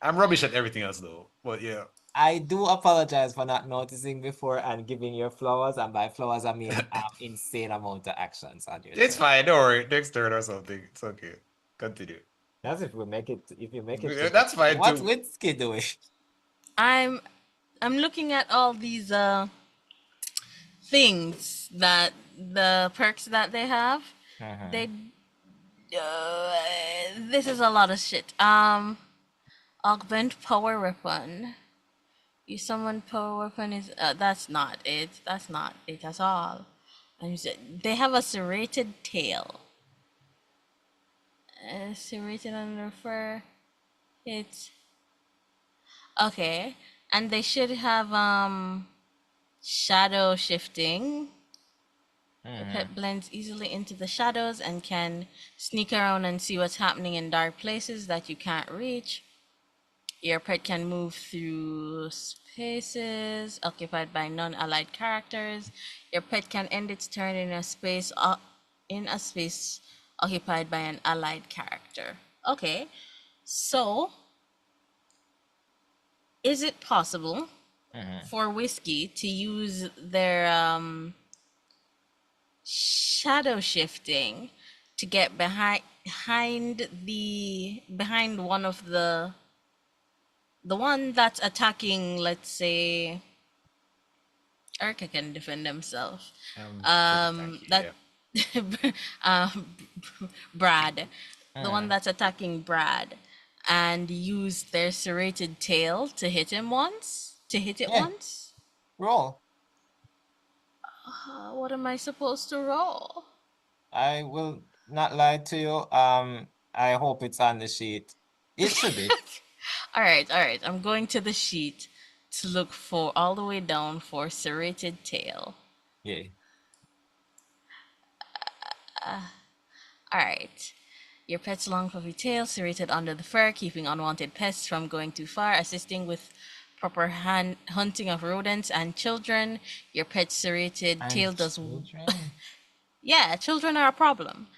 I'm rubbish at everything else though. But yeah. I do apologize for not noticing before and giving you flowers, and by flowers I mean insane amount of actions on your It's turn. fine, don't worry. Next turn or something. It's okay. Continue. That's if you make it Yeah, that's fine What's too. Whiskey doing? I'm looking at all these things that the perks that they have. They this is a lot of shit. Augment power weapon. You summon power weapon is that's not it. That's not it at all. And they have a serrated tail. Serrated under fur. It's okay. And they should have shadow shifting. The pet blends easily into the shadows and can sneak around and see what's happening in dark places that you can't reach. Your pet can move through spaces occupied by non-allied characters. Your pet can end its turn in a space occupied by an allied character. Okay, so is it possible for Whiskey to use their shadow shifting to get behind one of the one that's attacking, let's say Erica can defend himself. Pretty tanky, Brad, the one that's attacking Brad, and use their serrated tail to hit him once. Once. Roll. What am I supposed to roll? I will not lie to you. I hope it's on the sheet. It should be. All right. I'm going to the sheet to look for all the way down for serrated tail. Yeah. All right. Your pet's long fluffy tail serrated under the fur, keeping unwanted pests from going too far, assisting with proper hunting of rodents and children. Your pet's serrated tail does. Yeah, children are a problem.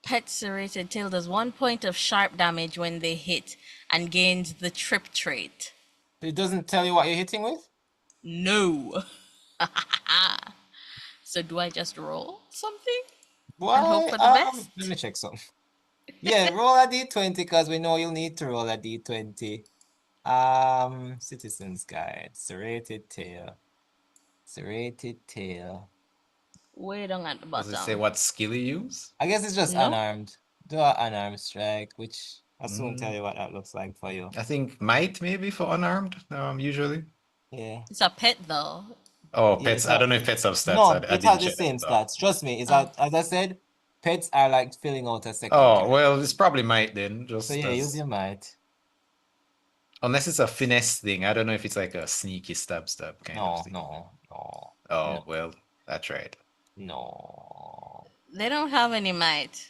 Pet's serrated tail does 1 point of sharp damage when they hit and gains the trip trait. It doesn't tell you what you're hitting with? No. So do I just roll something? Why? And hope for the best? Let me check some. Yeah, roll a d20 because we know you'll need to roll a d20. Citizen's Guide, serrated tail. Serrated tail. Way down at the bottom. Does it say what skill you use? I guess it's just No. unarmed. Do an unarmed strike, which I'll soon tell you what that looks like for you. I think might maybe for unarmed, usually. Yeah. It's a pet though. Oh, Yeah, pets. it's I not- don't know if pets have stats. No, I it didn't has the check same that out. stats. Trust me. It's Oh. as I said, pets are like filling out a second Oh, character. well, it's probably might then. Just So yeah, as- use your might. unless it's a finesse thing. I don't know if it's like a sneaky stab kind of thing. No. Oh, No. well, I tried. No. They don't have any might.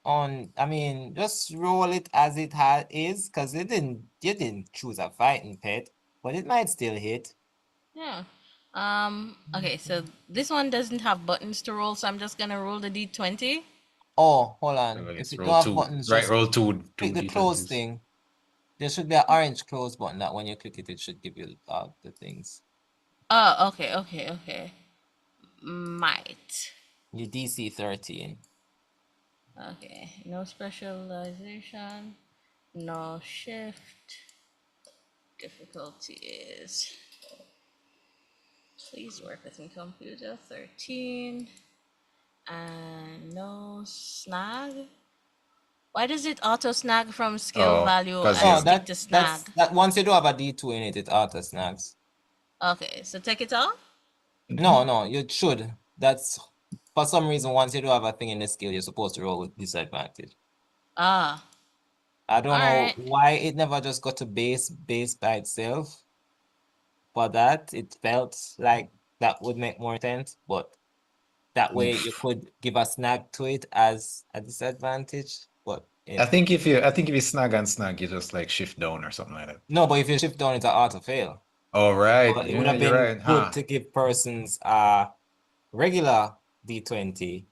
I mean, just roll it as it is, because you didn't choose a fighting pet, but it might still hit. Yeah. Okay, so this one doesn't have buttons to roll, so I'm just gonna roll the d20. Oh, hold on. Okay, If you roll don't have two. buttons, Right, just roll two click the D20s. close thing. There should be an orange close button that when you click it, it should give you the things. Oh, okay. Might. Your DC 13. Okay, no specialization. No shift. Difficulty is. Please work with me, computer. 13. And no snag. Why does it auto snag from skill Oh, value 'cause and you- Oh, stick to snag? that once you do have a D2 in it, it auto snags. Okay, so take it off. No, you should. That's for some reason, once you do have a thing in the skill, you're supposed to roll with disadvantage. Ah, I don't know Alright. why it never just got to base by itself. For that, it felt like that would make more sense, but that way you could give a snag to it as a disadvantage. But yeah. I think if you snag and snag, you just like shift down or something like that. No, but if you shift down, it's an auto fail. All right. But it Yeah, would have you're been right. good Huh. to give persons regular D20,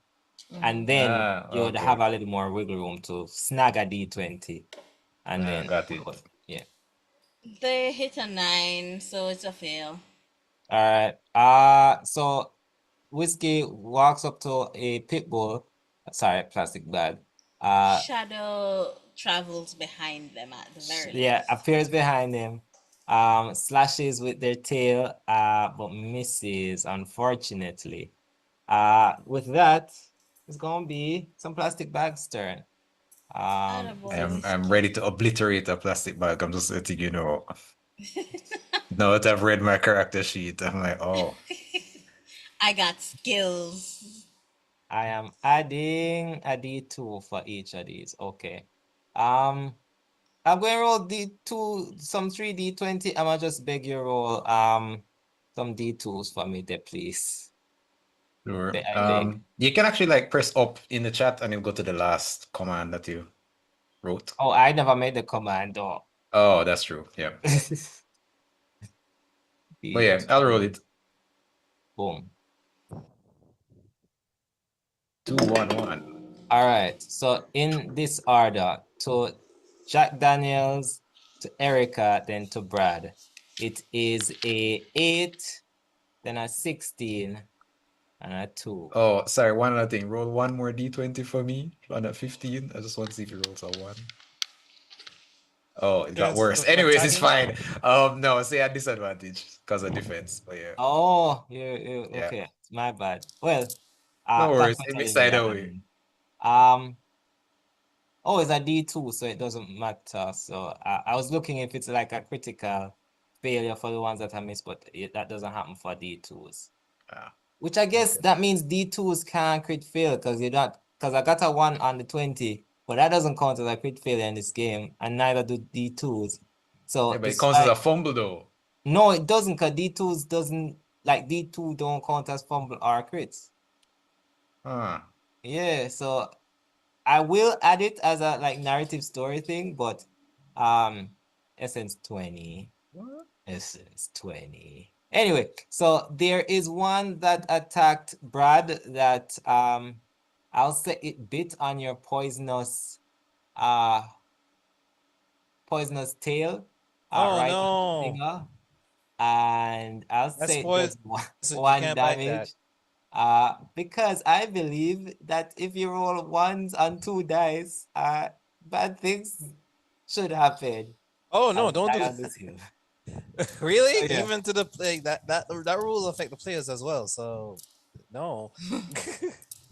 and then you would Okay. have a little more wiggle room to snag a D20, and then got it. yeah. they hit a 9, so it's a fail. All right. So Whiskey walks up to a pit bull. Sorry, plastic bag. Shadow travels behind them at the very Yeah, least. appears behind him. Slashes with their tail, but misses, unfortunately. With that, it's gonna be some plastic bag's turn. I'm ready to obliterate a plastic bag. I'm just letting you know. Now that I've read my character sheet, I'm like, oh. I got skills. I am adding a D2 for each of these. Okay. I'm going to roll D2, some 3D20. I'm gonna just beg you roll some D2s for me there, please. Sure. I beg. You can actually like press up in the chat and then go to the last command that you wrote. Oh, I never made the command though. Oh, that's true. Yeah. But yeah, I'll roll it. Boom. 2, 1, 1. All right. So in this order, to Jack Daniels, to Erica, then to Brad. It is a 8, then a 16, and a 2. Oh, sorry. One other thing. Roll one more D20 for me on a 15. I just want to see if it rolls a 1. Oh, it got Yes, worse. for Anyways, it's fine. attacking? No, say a disadvantage because of defense. But yeah. Oh, Yeah. okay. My bad. Well, No worries. thanks for It's telling me either that, way. Annie. Oh, it's a D2, so it doesn't matter. So I was looking if it's like a critical failure for the ones that I missed, but that doesn't happen for D2s. Which I guess that means D2s can't crit fail because I got a 1 on the 20, but that doesn't count as a crit failure in this game, and neither do D2s. So Yeah, but it counts as a fumble though. No, it doesn't, because D2s doesn't, like D2 don't count as fumble or crits. Yeah, so I will add it as a like narrative story thing, but essence 20. What? Essence 20. Anyway, so there is one that attacked Brad that I'll say it bit on your poisonous tail. Oh right no. finger. And I'll say it does you one can't bite that. damage. Because I believe that if you roll 1s on 2 dice, bad things should happen. Oh no, don't do that. that. Really? Yeah. Even to the play that rule will affect the players as well. So no.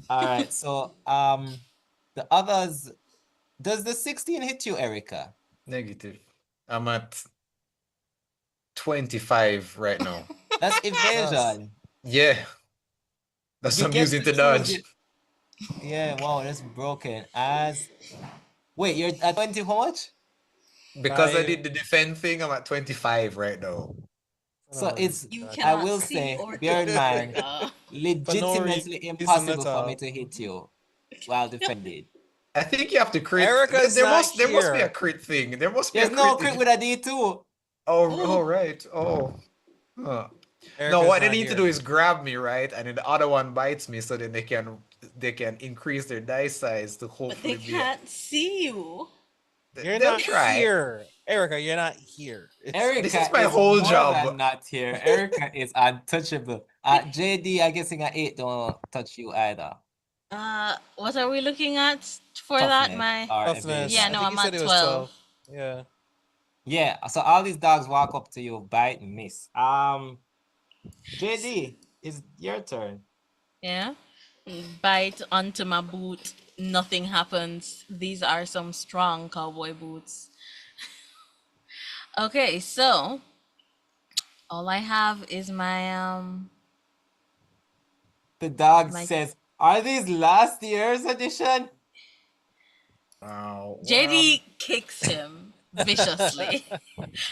All right. So the others, does the 16 hit you, Erica? Negative. I'm at 25 right now. That's evasion. Yeah. That's what I'm using to dodge. Yeah, wow, that's broken. Wait, you're at 20 how much? Because I did the defend thing, I'm at 25 right now. So it's, You I cannot will see say, or bear in hear mind, Erica. legitimately reason impossible at for all. me to hit you while defended. I think you have to crit. Erica's there not must be a here. crit thing. There must be There's a no crit crit with a D2. Oh, right. Oh. Huh. No, Erica's what they not need to here. do is grab me, right? And then the other one bites me, so then they can increase their dice size to But hopefully they be. can't see you. You're They'll not try. here. Erica, you're not here. Erica This is my is whole more job. than not here. Erica is untouchable. JD, I guessing an 8 don't touch you either. What are we looking at for that? Toughness My or Toughness. yeah, evasion. no, I think I'm he said at it was 12. Yeah. Yeah, so all these dogs walk up to you, bite, miss. JD, it's your turn. Yeah. Bite onto my boot. Nothing happens. These are some strong cowboy boots. Okay, so all I have is The dog my says, "Are these last year's edition?" Wow. JD kicks him viciously.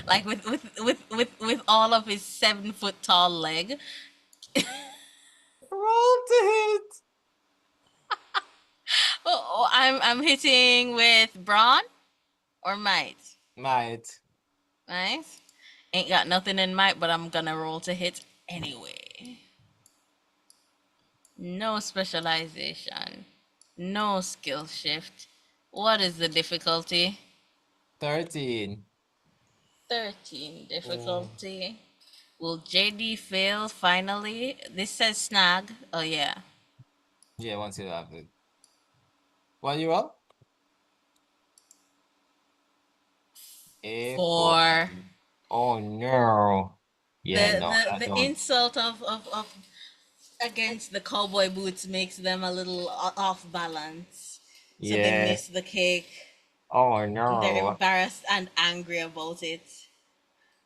Like with all of his 7 foot tall leg. Roll to hit. Oh, I'm hitting with brawn or might. Might. Nice. Ain't got nothing in might, but I'm gonna roll to hit anyway. No specialization. No skill shift. What is the difficulty? 13. 13 difficulty. Will JD fail finally? This says snag. Oh yeah. Yeah, once you have it. What you roll? A 4. Oh no. Yeah, no, that The don't. insult of against the cowboy boots makes them a little off balance. So they Yeah. miss the cake. Oh And they're no. embarrassed and angry about it.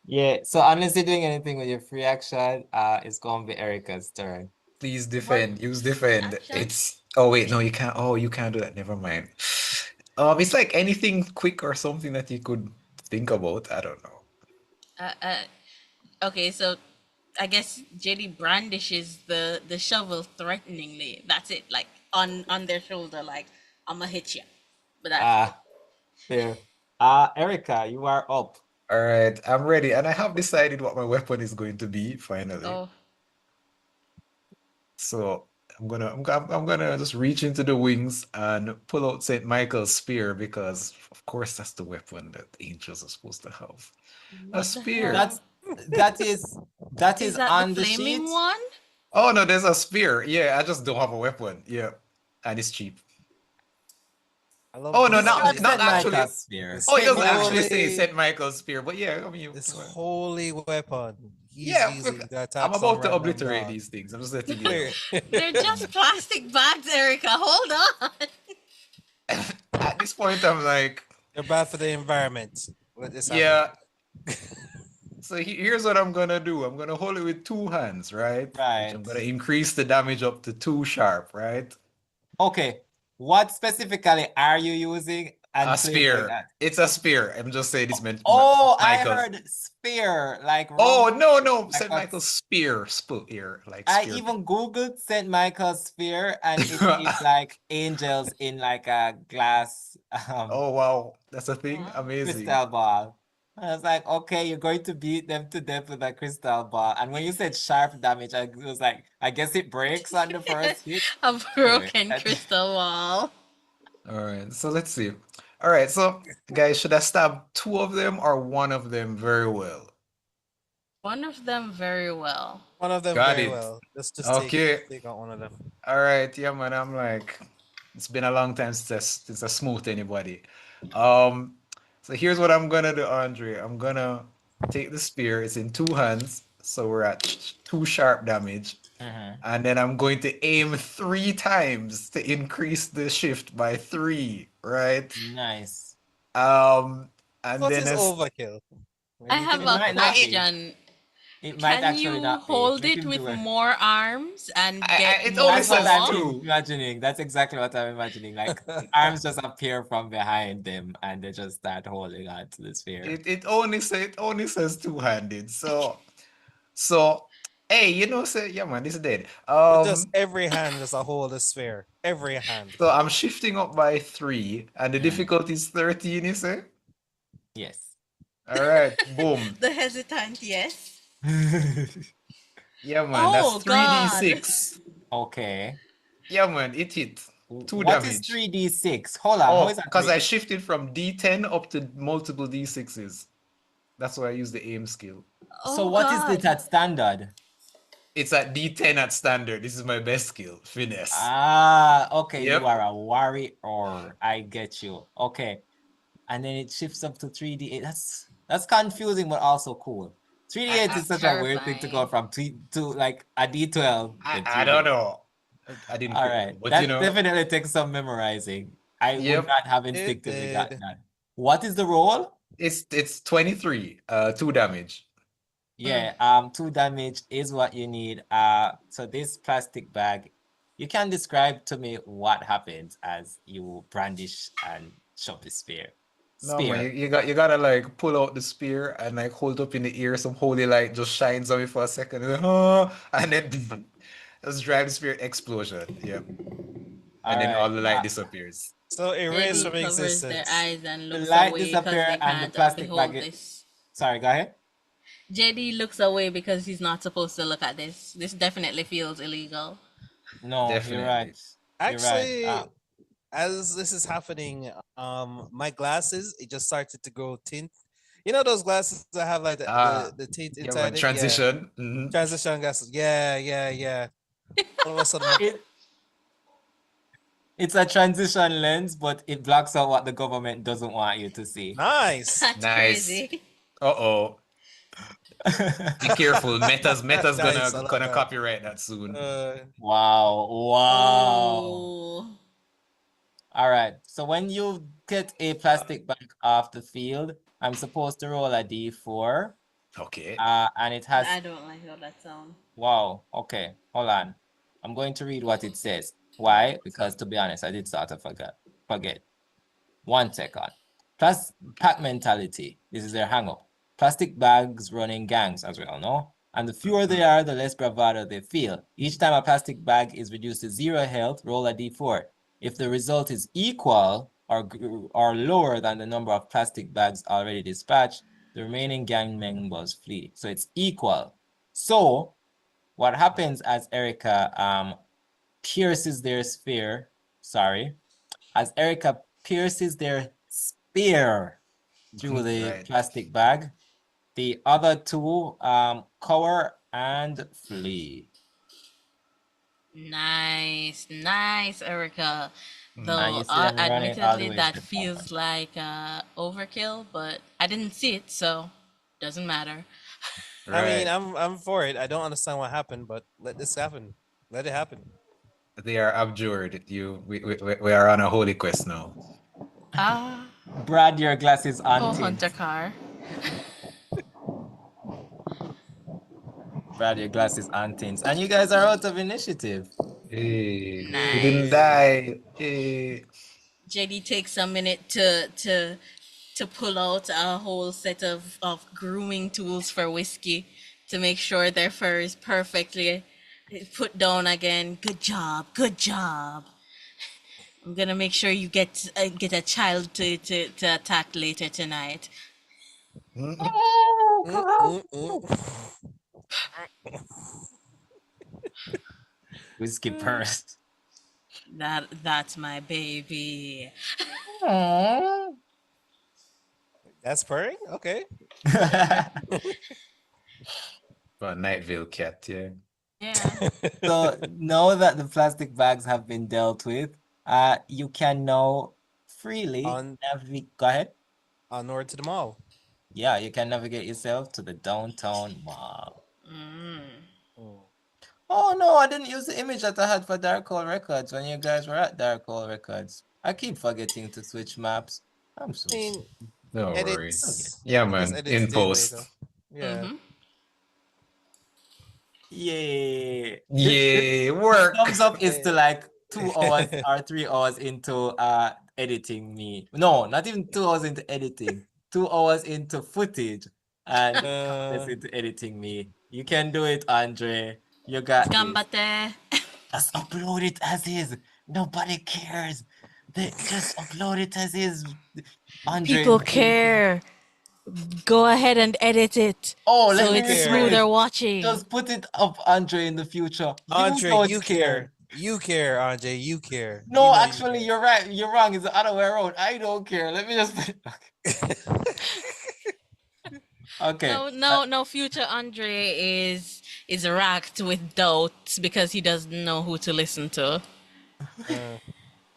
Yeah, so unless you're doing anything with your free action, it's gonna be Erica's turn. Please defend. Use defend. Action? It's wait, no, you can't. Oh, you can't do that. Never mind. It's like anything quick or something that you could think about. I don't know. Okay, so I guess JD brandishes the shovel threateningly. That's it, like on their shoulder, like I'm gonna hit you. But that's it. Fair. Erica, you are up. All right, I'm ready, and I have decided what my weapon is going to be finally. Oh, So I'm gonna just reach into the wings and pull out St. Michael's spear because, of course, that's the weapon that angels are supposed to have. A what the spear. hell? That is Is that on the the sheet. flaming one? Oh no, there's a spear. Yeah, I just don't have a weapon. Yeah, and it's cheap. I love Oh no, this. Describe not St. actually. Michael's spear. Oh, it doesn't Holy- actually say St. Michael's spear, but yeah, I mean, This holy weapon. He's yeah, using look, to attack I'm some about to random obliterate dog. these things. I'm just letting you know. They're just plastic bags, Erica. Hold on. At this point, I'm like, They're bad for the environment. Let this happen. yeah. So here's what I'm gonna do. I'm gonna hold it with 2 hands, right? Right. I'm gonna increase the damage up to 2 sharp, right? Okay. What specifically are you using? And A please spear. that. It's a spear. I'm just saying this meant Oh, I Michael's. heard spear, like Oh Roman- no, St. a- Michael's spear, spear, like I spear. even Googled St. Michael's spear and it is like angels in like a glass Oh wow, that's a thing. Wow. Amazing. crystal ball. I was like, okay, you're going to beat them to death with a crystal ball. And when you said sharp damage, I was like, I guess it breaks on the first hit. A broken Anyway, crystal wall. All right, so let's see. All right, so guys, should I stab 2 of them or 1 of them very well? One of them very well. One of them Got very it. well. Let's just Okay. take out one of them. All right, yeah, man. I'm like, it's been a long time since I smote anybody. So here's what I'm gonna do, Andre. I'm gonna take the spear. It's in 2 hands, so we're at 2 sharp damage, and then I'm going to aim 3 times to increase the shift by 3. Right? nice. And What then is overkill? I have it might a not be. question. It might Can actually you not be. hold Let it him with do it. more arms and I- get it more only That's what says I'm power? 2. imagining. That's exactly what I'm imagining. Like arms just appear from behind them and they just start holding on to the sphere. It only says 2-handed. So hey, say yeah, man, this is dead. Just every hand is a whole sphere. Every hand. So I'm shifting up by 3, and the difficulty is 13, you say? Yes. All right, boom. The hesitant, yes. Yeah, man, Oh, that's 3d6. Okay. Yeah, man, it hit 2 What is damage. 3d6? Hold on. How Oh, is that? because I shifted from d10 up to multiple d6s. That's why I use the aim skill. So Oh, what is God. it at standard? It's at d10 at standard. This is my best skill, finesse. Ah, okay. Yep. You are a warrior. I get you. Okay. and then it shifts up to 3d8. That's confusing, but also cool. 3d8 I, is such a weird thing to go Terrifying. from to like a d12 then I don't 3d8. know. I didn't All quite right, know, but that definitely takes some memorizing. I would yep, not have It instinctively got did. that. What is the roll? it's 23, 2 damage. Yeah, 2 damage is what you need. So this plastic bag, you can describe to me what happens as you brandish and shove the spear. No man, Spear. you gotta like pull out the spear and like hold it up in the air, some holy light just shines on me for a second, and then just drive the spear explosion. Yep. All And then all right. the light disappears. So erase Eddie from covers their existence. eyes and The looks light away because disappear they and the can't plastic behold bag. this. Sorry, go ahead. JD looks away because he's not supposed to look at this. This definitely feels illegal. No, you're right. Definitely. You're right. Actually, as this is happening, my glasses it just started to go tint. You know those glasses that have like the tint Yeah, man, inside it. transition. Yeah, transition glasses. Yeah. All of a sudden, It's a transition lens, but it blocks out what the government doesn't want you to see. nice. That's Nice. crazy. Uh-oh. Be careful. Meta's Nice, I gonna love that. copyright that soon. Wow. Oh. All right. So when you get a plastic bag off the field, I'm supposed to roll a d4. Okay. And it has. I don't like how that sounds. Wow. Okay. Hold on. I'm going to read what it says. Why? Because to be honest, I did sort of forget. 1 second. Plus pack mentality. This is their hang up. Plastic bags run in gangs, as we all know. And the fewer they are, the less bravado they feel. Each time a plastic bag is reduced to 0 health, roll a d4. If the result is equal or lower than the number of plastic bags already dispatched, the remaining gang members flee. So it's equal. So what happens as Erica pierces their spear, as Erica pierces their spear through the plastic bag, the other two cower and flee. Nice, Erica. And Though you see them running all the admittedly way that to the feels like overkill, but I didn't see it, so doesn't matter. I mean, I'm for it. I don't understand what happened, but let this happen. Let it happen. They are abjured. We are on a holy quest now. Brad, your glasses on. Go Hunter car. Brad, your glasses on things. And you guys are out of initiative. Hey, Nice. we didn't die. Hey. JD takes a minute to pull out a whole set of grooming tools for Whiskey to make sure their fur is perfectly put down again. Good job. I'm gonna make sure you get a child to attack later tonight. Whiskey first. That's my baby. That's purring? Okay. But Nightvale cat, yeah. Yeah. So now that the plastic bags have been dealt with, you can now freely go ahead. Onward to the mall. Yeah, you can navigate yourself to the downtown mall. Oh no, I didn't use the image that I had for Dark Hole Records when you guys were at Dark Hole Records. I keep forgetting to switch maps. I'm so sorry. No Edits. worries. Yeah, man. In post. Yeah. Yay. Yay, work. The thumbs up is to like 2 hours or 3 hours into editing me. No, not even 2 hours into editing. 2 hours into footage and less into editing me. You can do it, Andre. You got Gambate. Just upload it as is. Nobody cares. Just upload it as is. Andre, People care. Go ahead and edit it. Oh, so it's smoother watching. Just put it up, Andre, in the future. Andre, you care. You care, Andre. You care. No, actually, you're right. You're wrong. It's the other way around. I don't care. Let me just put it. Okay. No. Future Andre is racked with doubts because he doesn't know who to listen to.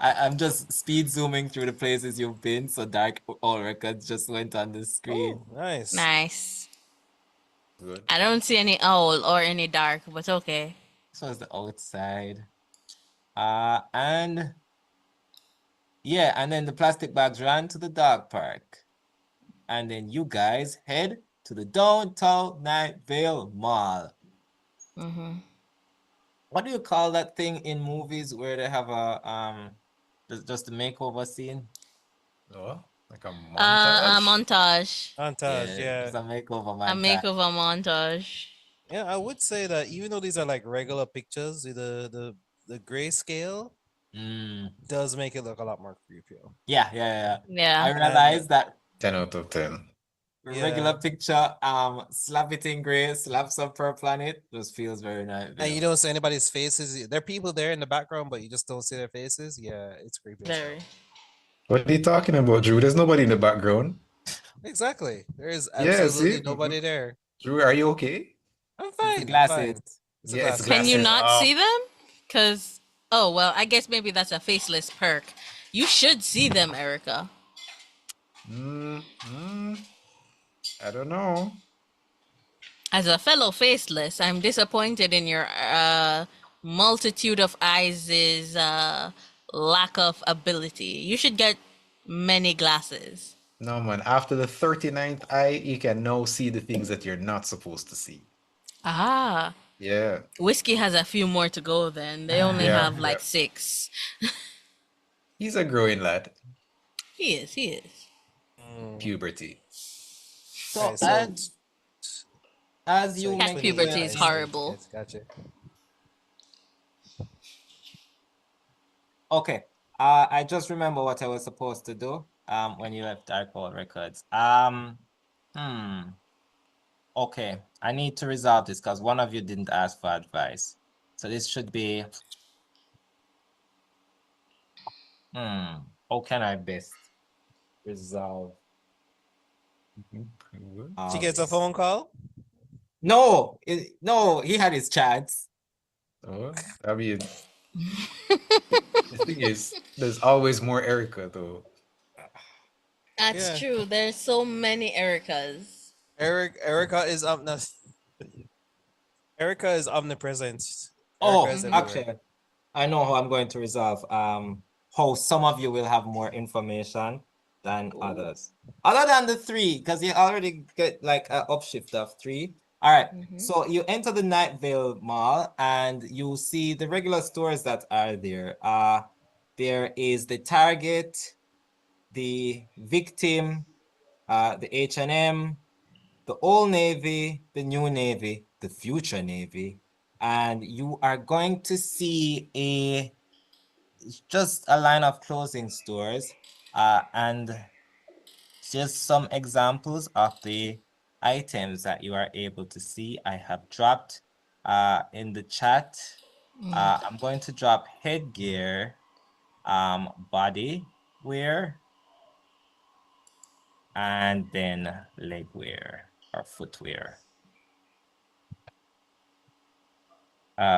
I'm just speed zooming through the places you've been, so Dark All Records just went on the screen. Oh, nice. Nice. Good. I don't see any owl or any dark, but okay. This was the outside. And yeah, and then the plastic bags ran to the dog park. And then you guys head to the downtown Nightvale Mall. Mm-hmm. What do you call that thing in movies where they have a just a makeover scene? Oh, like a A montage. montage. Montage, yeah. It's a makeover A montage. makeover montage. Yeah, I would say that even though these are like regular pictures, the grayscale does make it look a lot more creepier. Yeah. I Yeah. realized that 10 out of 10. regular picture, slap it in gray, slap some purple on it, just feels very nice. And you don't see anybody's faces. There are people there in the background, but you just don't see their faces. Yeah, it's creepy. as hell. Very. What are you talking about, Drew? There's nobody in the background. Exactly. There is Yeah, absolutely see? nobody there. Drew, are you okay? I'm The fine. I'm glasses. fine. It's a Yeah, it's glasses. Can you Glasses not off. see them? Cause well, I guess maybe that's a faceless perk. You should see them, Erica. I don't know. As a fellow faceless, I'm disappointed in your multitude of eyes' lack of ability. You should get many glasses. No, man. After the 39th eye, you can now see the things that you're not supposed to see. Ah, Yeah. Whiskey has a few more to go then. They only Yeah, have like yeah. 6. He's a growing lad. He is. Puberty. So, Okay, so- as you Cat make puberty your- is horrible. Yes, gotcha. Okay. I just remember what I was supposed to do when you left Dark Hole Records. Okay. I need to resolve this because one of you didn't ask for advice. So this should be how can I best resolve? She gets a this? phone call. No, no, he had his chance. Oh, I mean, the thing is, there's always more Erica, though. That's Yeah. true. There's so many Ericas. Erica is Erica is omnipresent. Oh, Erica is everywhere. actually, I know how I'm going to resolve how some of you will have more information than others. Other than the 3, because you already get like an upshift of 3. All right, so you enter the Nightvale Mall and you see the regular stores that are there. There is the Target, the Victim, the H&M, the Old Navy, the New Navy, the Future Navy, and you are going to see just a line of clothing stores, and just some examples of the items that you are able to see. I have dropped in the chat. I'm going to drop headgear, body wear, and then leg wear or footwear.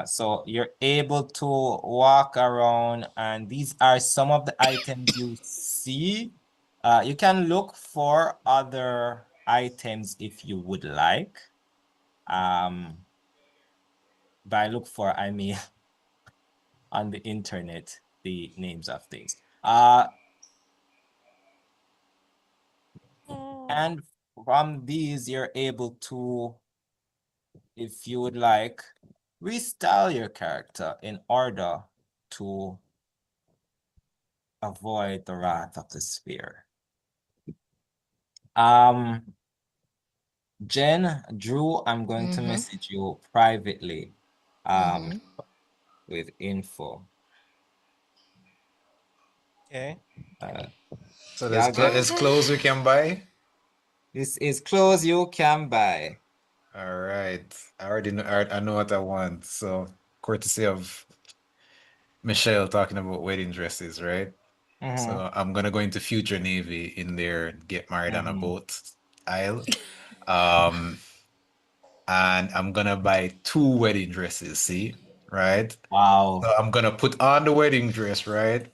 So you're able to walk around, and these are some of the items you see. You can look for other items if you would like. By look for, I mean on the internet, the names of things. And from these, you're able to, if you would like, restyle your character in order to avoid the wrath of the sphere. Jen, Drew, I'm going to message you privately with info. Okay. So Yeah, there's clothes we can buy. This is clothes you can buy. All right. I already know. I know what I want. So, courtesy of Michelle talking about wedding dresses, right? So I'm gonna go into Future Navy in there, get married on a boat aisle. And I'm gonna buy 2 wedding dresses, see? Right? Wow. So I'm gonna put on the wedding dress, right?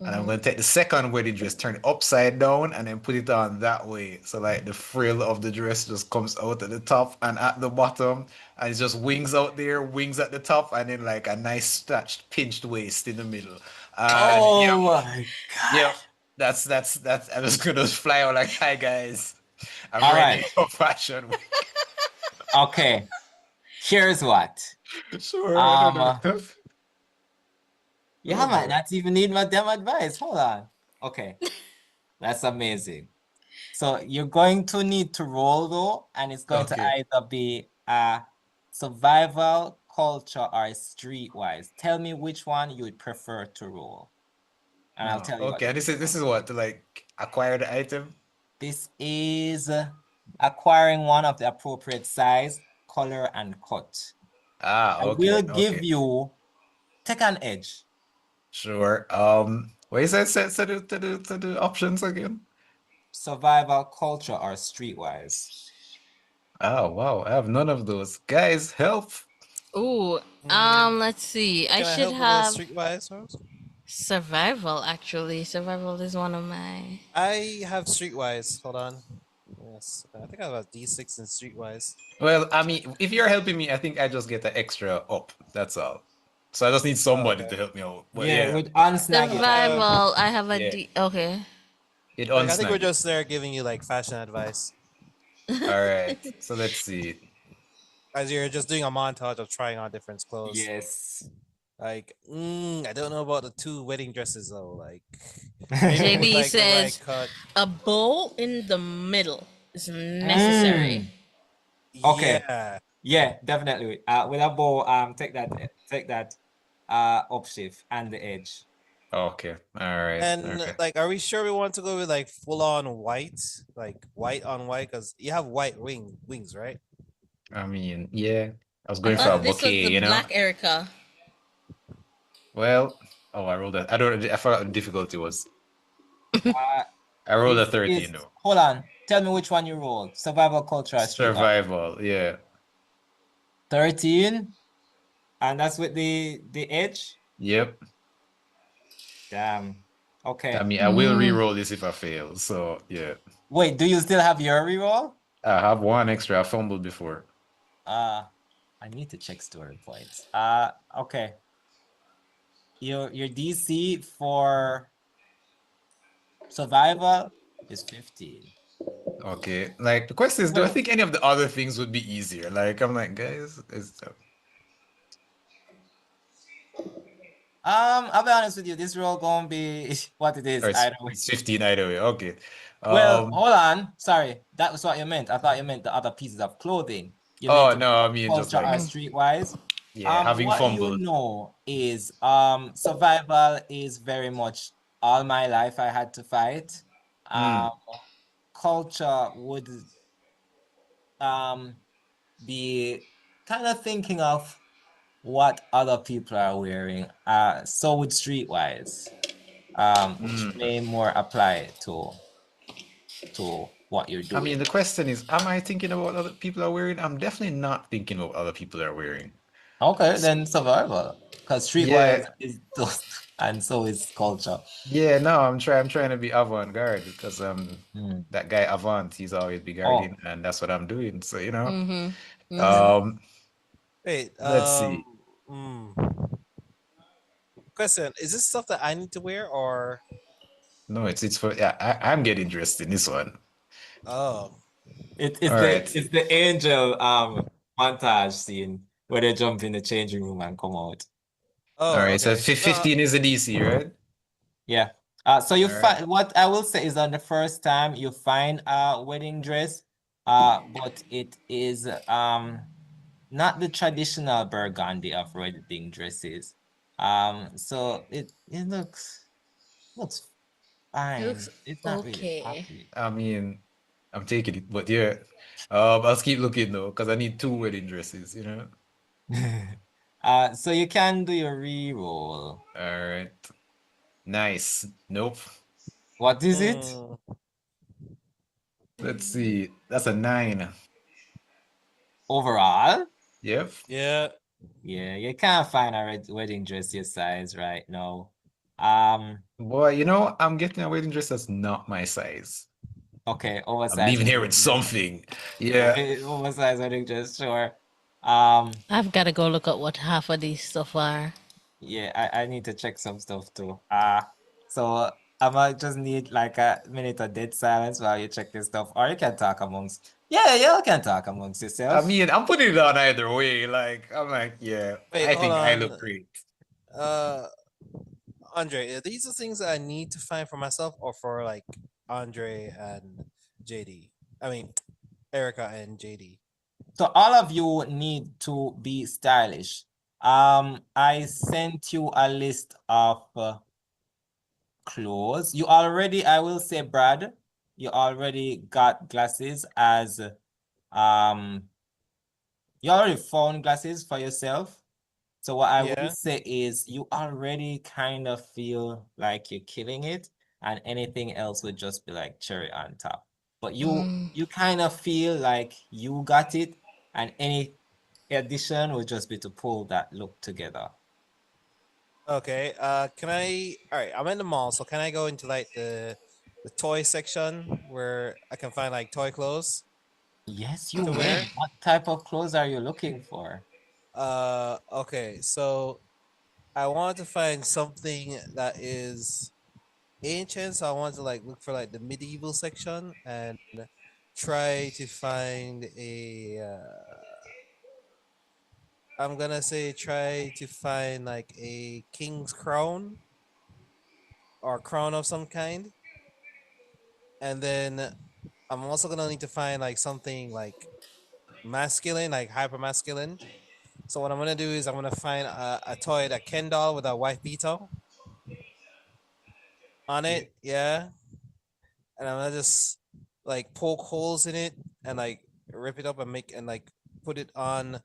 And I'm going to take the second wedding dress, turn it upside down, and then put it on that way. So like the frill of the dress just comes out at the top and at the bottom, and it's just wings out there, wings at the top, and then like a nice stretched, pinched waist in the middle. And Oh my yep, God. that's. I'm just gonna fly out like, hi guys, I'm All ready right. for fashion week. Okay. Here's what. Sure, I don't know. You Oh, might boy. not even need my damn advice. Hold on. Okay. That's amazing. So you're going to need to roll though, and it's going to Okay. either be survival, culture, or streetwise. Tell me which one you would prefer to roll. And I'll tell you what. Okay, this is what to like acquire the item. This is acquiring one of the appropriate size, color, and cut. I will give you take an edge. Sure. What is that set to the options again? Survival, culture, or streetwise. Oh wow, I have none of those. Guys, help. Ooh, let's see. I Can I should help with the have streetwise first? survival. Actually, survival is one of my. I have streetwise. Hold on. Yes, I think I have a D6 in streetwise. Well, I mean, if you're helping me, I think I just get an extra up. That's all. So I just need somebody to help me out. But yeah, with unsnag it. Survival. I have a Yeah. D. Okay. it Like, I think we're unsnagged. just there giving you like fashion advice, All right. So let's see. as you're just doing a montage of trying on different clothes. Yes. Like, I don't know about the 2 wedding dresses though. Like, JB with, like, the says right cut. a bow in the middle is necessary. Okay. Yeah. Yeah, definitely. With a bow, take that upshift and the edge. Okay. All right. And Okay. like, are we sure we want to go with like full on white, like white on white? Because you have white wings, right? I mean, yeah. I was I going for a thought this was bouquet, the you know? black Erica. Well, I rolled that. I forgot what the difficulty was. Uh, I rolled a this 13 is- though. Hold on. Tell me which one you rolled. Survival, culture, or streetwise. Survival, yeah. 13, and that's with the edge. Yep. Damn. Okay. I mean, I will re-roll this if I fail. So yeah. Wait, do you still have your reroll? I have one extra. I fumbled before. I need to check story points. Okay. Your DC for survival is 15. Okay. Like the question is, do I think any of the other things would be easier? Like I'm like, guys, I'll be honest with you, this roll gonna be what it is. it's 15 either way. Okay. Well, hold on. Sorry, that was what you meant. I thought you meant the other pieces of clothing. You Oh meant no, I mean just culture or like streetwise. yeah, having What fumbled. you know is survival is very much all my life I had to fight. Culture would be kind of thinking of what other people are wearing. So would streetwise, which may more apply to what you're doing. I mean, the question is, am I thinking about what other people are wearing? I'm definitely not thinking about what other people are wearing. Okay, then survival, because streetwise is those, and so is culture. Yeah, no, I'm trying to be avant-garde because that guy Avant, he's always be guarding, and that's what I'm doing. So you know, Wait, let's see. Question: is this stuff that I need to wear or? No, it's for I'm getting dressed in this one. Oh, it's the angel montage scene where they jump in the changing room and come out. Oh, all right. So 15 is the DC, right? Yeah. So you find what I will say is on the first time you find a wedding dress, but it is not the traditional burgundy of wedding dresses. So it looks fine. It's not really happy. I mean, I'm taking it, but yeah, I'll keep looking though because I need 2 wedding dresses, you know. So you can do your reroll. All right. Nice. Nope. What is it? Let's see. That's a 9. Overall? Yep. Yeah. Yeah, you can't find a wedding dress your size right now. Boy, you know, I'm getting a wedding dress that's not my size. Okay, I'm oversized leaving here wedding with dress. something. Yeah. Oversized wedding dress, sure. Um, I've got to go look at what half of these stuff are. yeah, I need to check some stuff too. So I might just need like a minute of dead silence while you check this stuff, or you can talk amongst. Yeah, you can talk amongst I yourself. mean, I'm putting it on either way. Like, I'm like, yeah, Wait, I hold think I on. look great. Andre, are these the things that I need to find for myself or for like Andre and JD? I mean, Erica and JD. So all of you need to be stylish. I sent you a list of clothes. You already, I will say, Brad, you already got glasses as you already found glasses for yourself. So what I will Yeah. say is you already kind of feel like you're killing it, and anything else would just be like cherry on top. But you kind of feel like you got it, and any addition would just be to pull that look together. Okay. Can I? All right. I'm in the mall, so can I go into like the toy section where I can find like toy clothes Yes, you to may. wear? What type of clothes are you looking for? Okay. So I want to find something that is ancient. So I want to like look for like the medieval section and try to find a. I'm gonna say try to find like a king's crown or crown of some kind, and then I'm also gonna need to find like something like masculine, like hyper masculine. So what I'm gonna do is I'm gonna find a toy, a Ken doll with a wife beater on it, yeah, and I'm gonna just like poke holes in it and like rip it up and make and like put it on.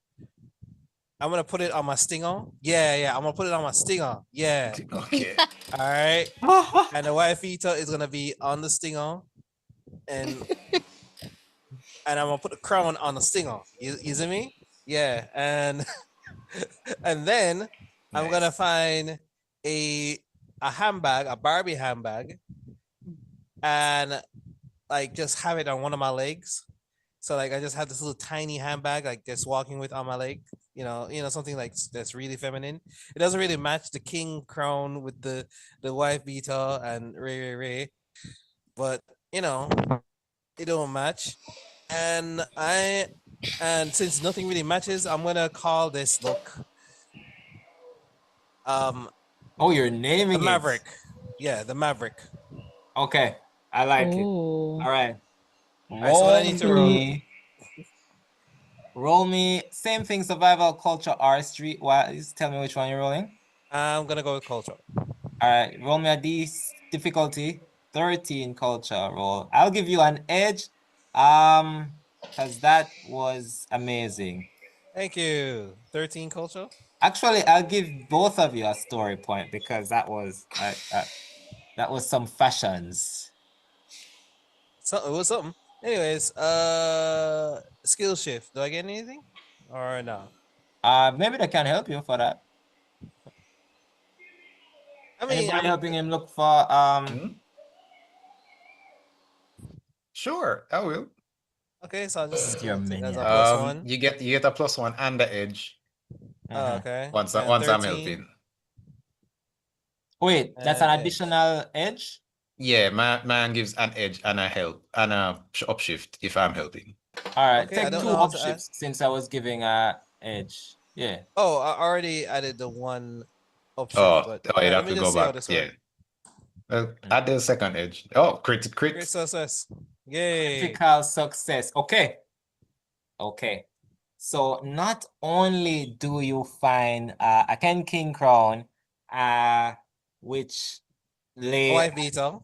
I'm gonna put it on my stinger. Yeah, I'm gonna put it on my stinger. Yeah. Okay. All right. And the wife beater is gonna be on the stinger, and I'm gonna put the crown on the stinger. You see me? Yeah, and and then I'm gonna Nice. find a a handbag, a Barbie handbag, and like just have it on one of my legs. So like I just have this little tiny handbag like just walking with on my leg. Something like that's really feminine. It doesn't really match the king crown with the wife beater and Ray, but you know it don't match. And since nothing really matches, I'm gonna call this look um Oh, you're the naming it. Maverick. Yeah, the Maverick. Okay, I like it. Oh. All right. All right, so what I need to roll. Roll me same thing, survival, culture, or streetwise. Tell me which one you're rolling. I'm gonna go with culture. All right, roll me a D difficulty 13 culture roll. I'll give you an edge, because that was amazing. Thank you. 13 culture. Actually, I'll give both of you a story point because that was some fashions. So it was something. Anyways, skill shift. Do I get anything? Or no? Maybe they can help you for that. I mean, Anybody helping him look for Sure, I will. okay, so I'll just Your take it as minion. a +1. You get a +1 and the edge Okay. once And I'm 13. helping. Wait, that's an And edge. additional edge? Yeah, man gives an edge and a help and a upshift if I'm helping. All right, Okay, I take don't 2 know how to add. upshifts since I was giving a edge. Yeah. Oh, I already added the one upshift, Oh, but you'd let have me to just go see how back. this Yeah. works. Add the second edge. Oh, crit. Great success. Yay. Critical success. Okay. So not only do you find a Ken King crown, which lay Wife beater.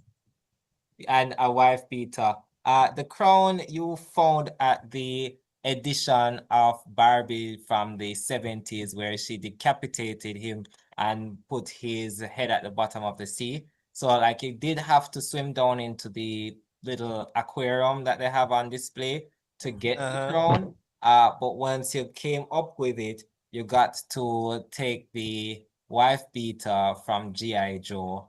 and a wife beater. The crown you found at the edition of Barbie from the 70s where she decapitated him and put his head at the bottom of the sea. So like you did have to swim down into the little aquarium that they have on display to get the crown. But once you came up with it, you got to take the wife beater from G.I. Joe.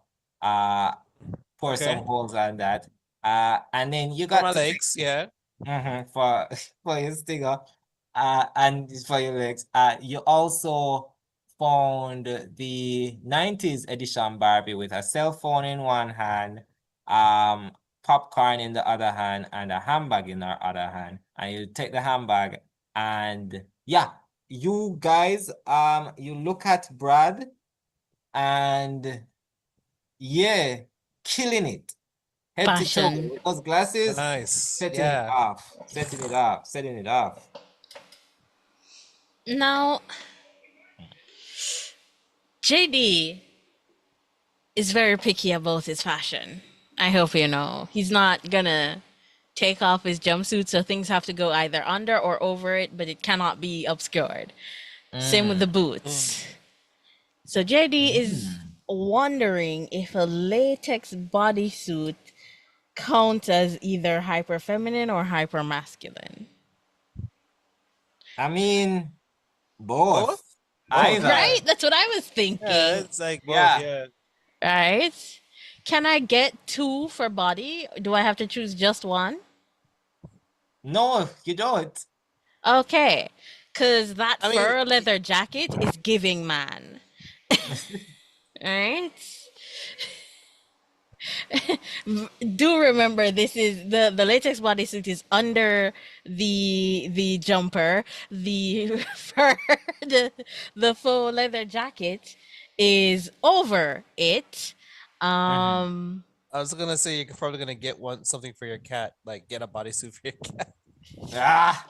Pour some holes on that. And then you For my got to legs, yeah. for your stinger, and for your legs. You also found the 90s edition Barbie with a cell phone in one hand, popcorn in the other hand, and a handbag in her other hand. And you take the handbag, and yeah, you guys, you look at Brad, and yeah, killing it. Head to toe Fashion. with those glasses, Nice. setting it Yeah. off, setting it up, setting it off. Now, JD is very picky about his fashion. I hope you know. He's not gonna take off his jumpsuit, so things have to go either under or over it, but it cannot be obscured. Same with the boots. So JD is wondering if a latex bodysuit counts as either hyper feminine or hyper masculine. I mean, both. Both? Either. Right? That's what I was thinking. Yeah, it's like both, Yeah. yeah. Right? Can I get 2 for body? Do I have to choose just one? No, you don't. Okay. Because that I mean- fur leather jacket is giving man. Right? Do remember this is the latex bodysuit is under the jumper. The fur the faux leather jacket is over it. I was gonna say you're probably gonna get something for your cat, like get a bodysuit for your cat. Ah,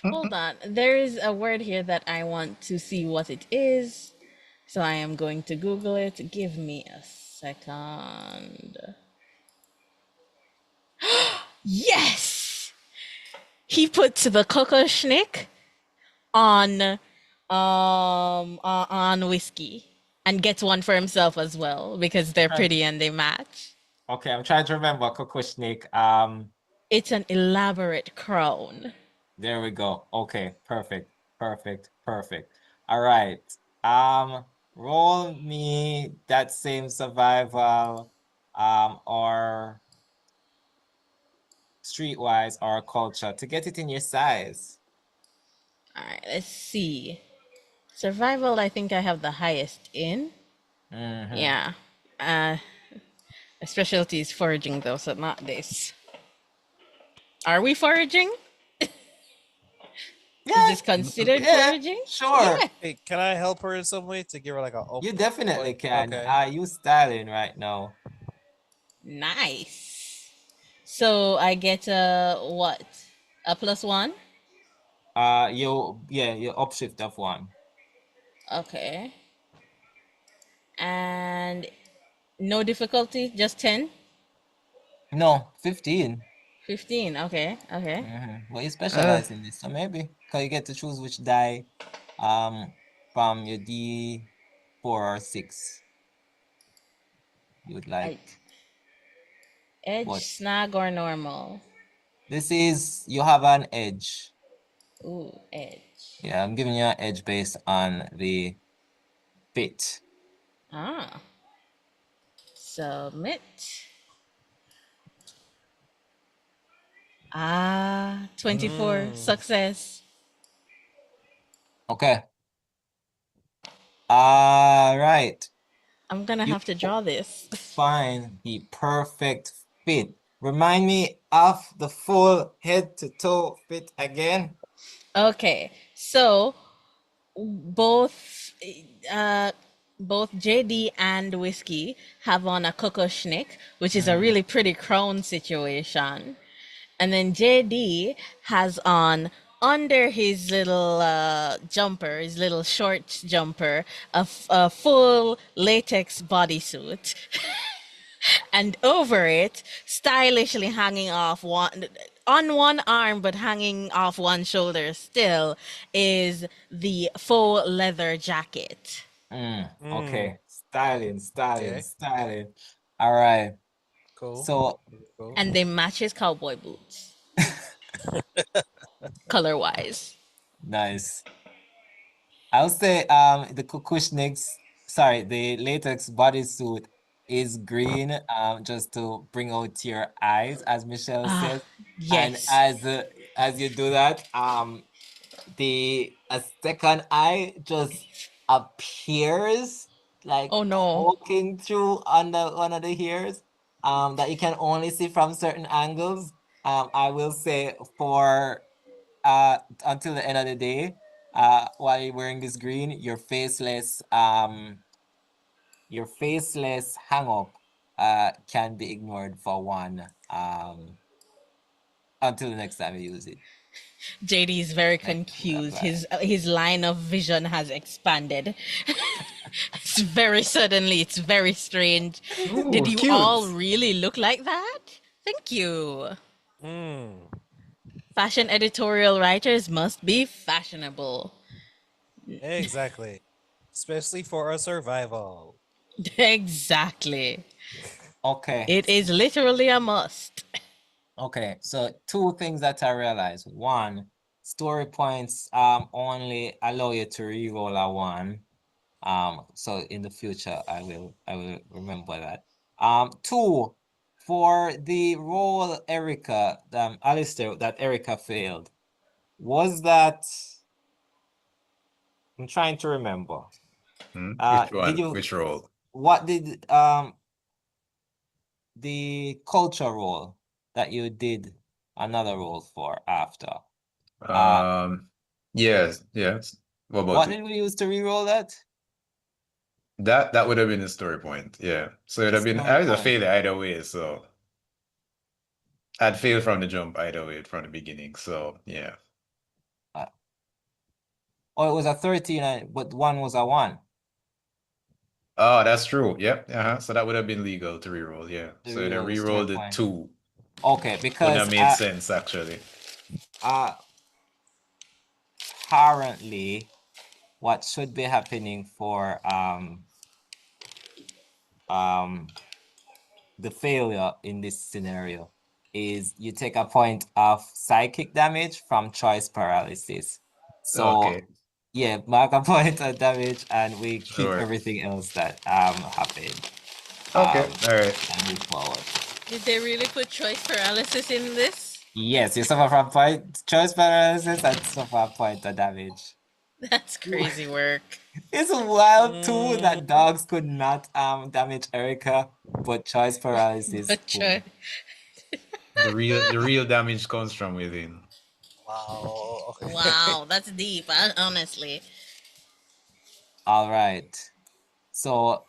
Hold on. There is a word here that I want to see what it is. So I am going to Google it. Give me a second. Yes! He puts the cocoa schnick on whiskey and gets one for himself as well because they're pretty and they match. okay, I'm trying to remember Kokoshnik. It's an elaborate crown. There we go. Okay, perfect. All right. Roll me that same survival, or streetwise or culture to get it in your size. All right, let's see. Survival, I think I have the highest in. Yeah. My specialty is foraging though, so not this. Are we foraging? Yeah, Is this considered foraging? sure. Yeah. Hey, can I help her in some way to give her like a You definitely can. Okay. You styling right now. Nice. So I get what? A +1? Your upshift of 1. Okay. And no difficulty, just 10? No, 15. 15, okay. Well, you specialize in this, so maybe because you get to choose which die from your D4 or 6 you would like. Edge, What? snag, or normal? This is, you have an edge. Ooh, edge. Yeah, I'm giving you an edge based on the fit. Submit. 24, success. Okay. All right. I'm gonna have to draw this. Find the perfect fit. Remind me of the full head to toe fit again. Okay, so both JD and Whiskey have on a cocoa schnick, which is a really pretty crown situation. And then JD has on under his little jumper, his little short jumper, a full latex bodysuit. And over it, stylishly hanging off on one arm, but hanging off one shoulder still, is the faux leather jacket. Okay. Styling. Okay. All right. Cool. So, Cool. And they match his cowboy boots. Color-wise. nice. I'll say the the latex bodysuit is green just to bring out your eyes, as Michelle says. And Yes. as you do that, the a second eye just appears like Oh no. poking through under one of the hairs that you can only see from certain angles. I will say for until the end of the day, while you're wearing this green, your faceless hang up can be ignored for one until the next time you use it. JD is very Like, confused. apply. His line of vision has expanded. It's very suddenly. It's very strange. Did Ooh, you all cute. really look like that? Thank you. Mm. Fashion editorial writers must be fashionable. Exactly. Especially for our survival. Exactly. Okay. It is literally a must. Okay, so two things that I realized. One, story points only allow you to re-roll a one. So in the future I will remember that. Two, for the role Erica, Alistair, that Erica failed, was that I'm trying to remember. Which Did one? you Which role? what did the culture role that you did another role for after? Yes, yes. What about What it? did we use to re-roll that? That would have been a story point, yeah. So it would have been Story I was a point. failure either way, so I'd failed from the jump either way from the beginning. So yeah. Oh, it was a 13, but one was a 1. Oh, that's true. Yep. So that would have been legal to reroll, yeah. The So the reroll the story reroll the point. 2 Okay, would because have made sense actually. currently what should be happening for the failure in this scenario is you take a point of psychic damage from choice paralysis. So Okay, yeah, mark a point of damage and we keep sure. everything else that happened. Okay, all right. And move forward. Did they really put choice paralysis in this? Yes, you suffer from choice paralysis and suffer point of damage. That's crazy work. It's wild too that dogs could not damage Erica, but choice paralysis But could. The real damage comes from within. Wow. wow, that's deep, honestly. All right. So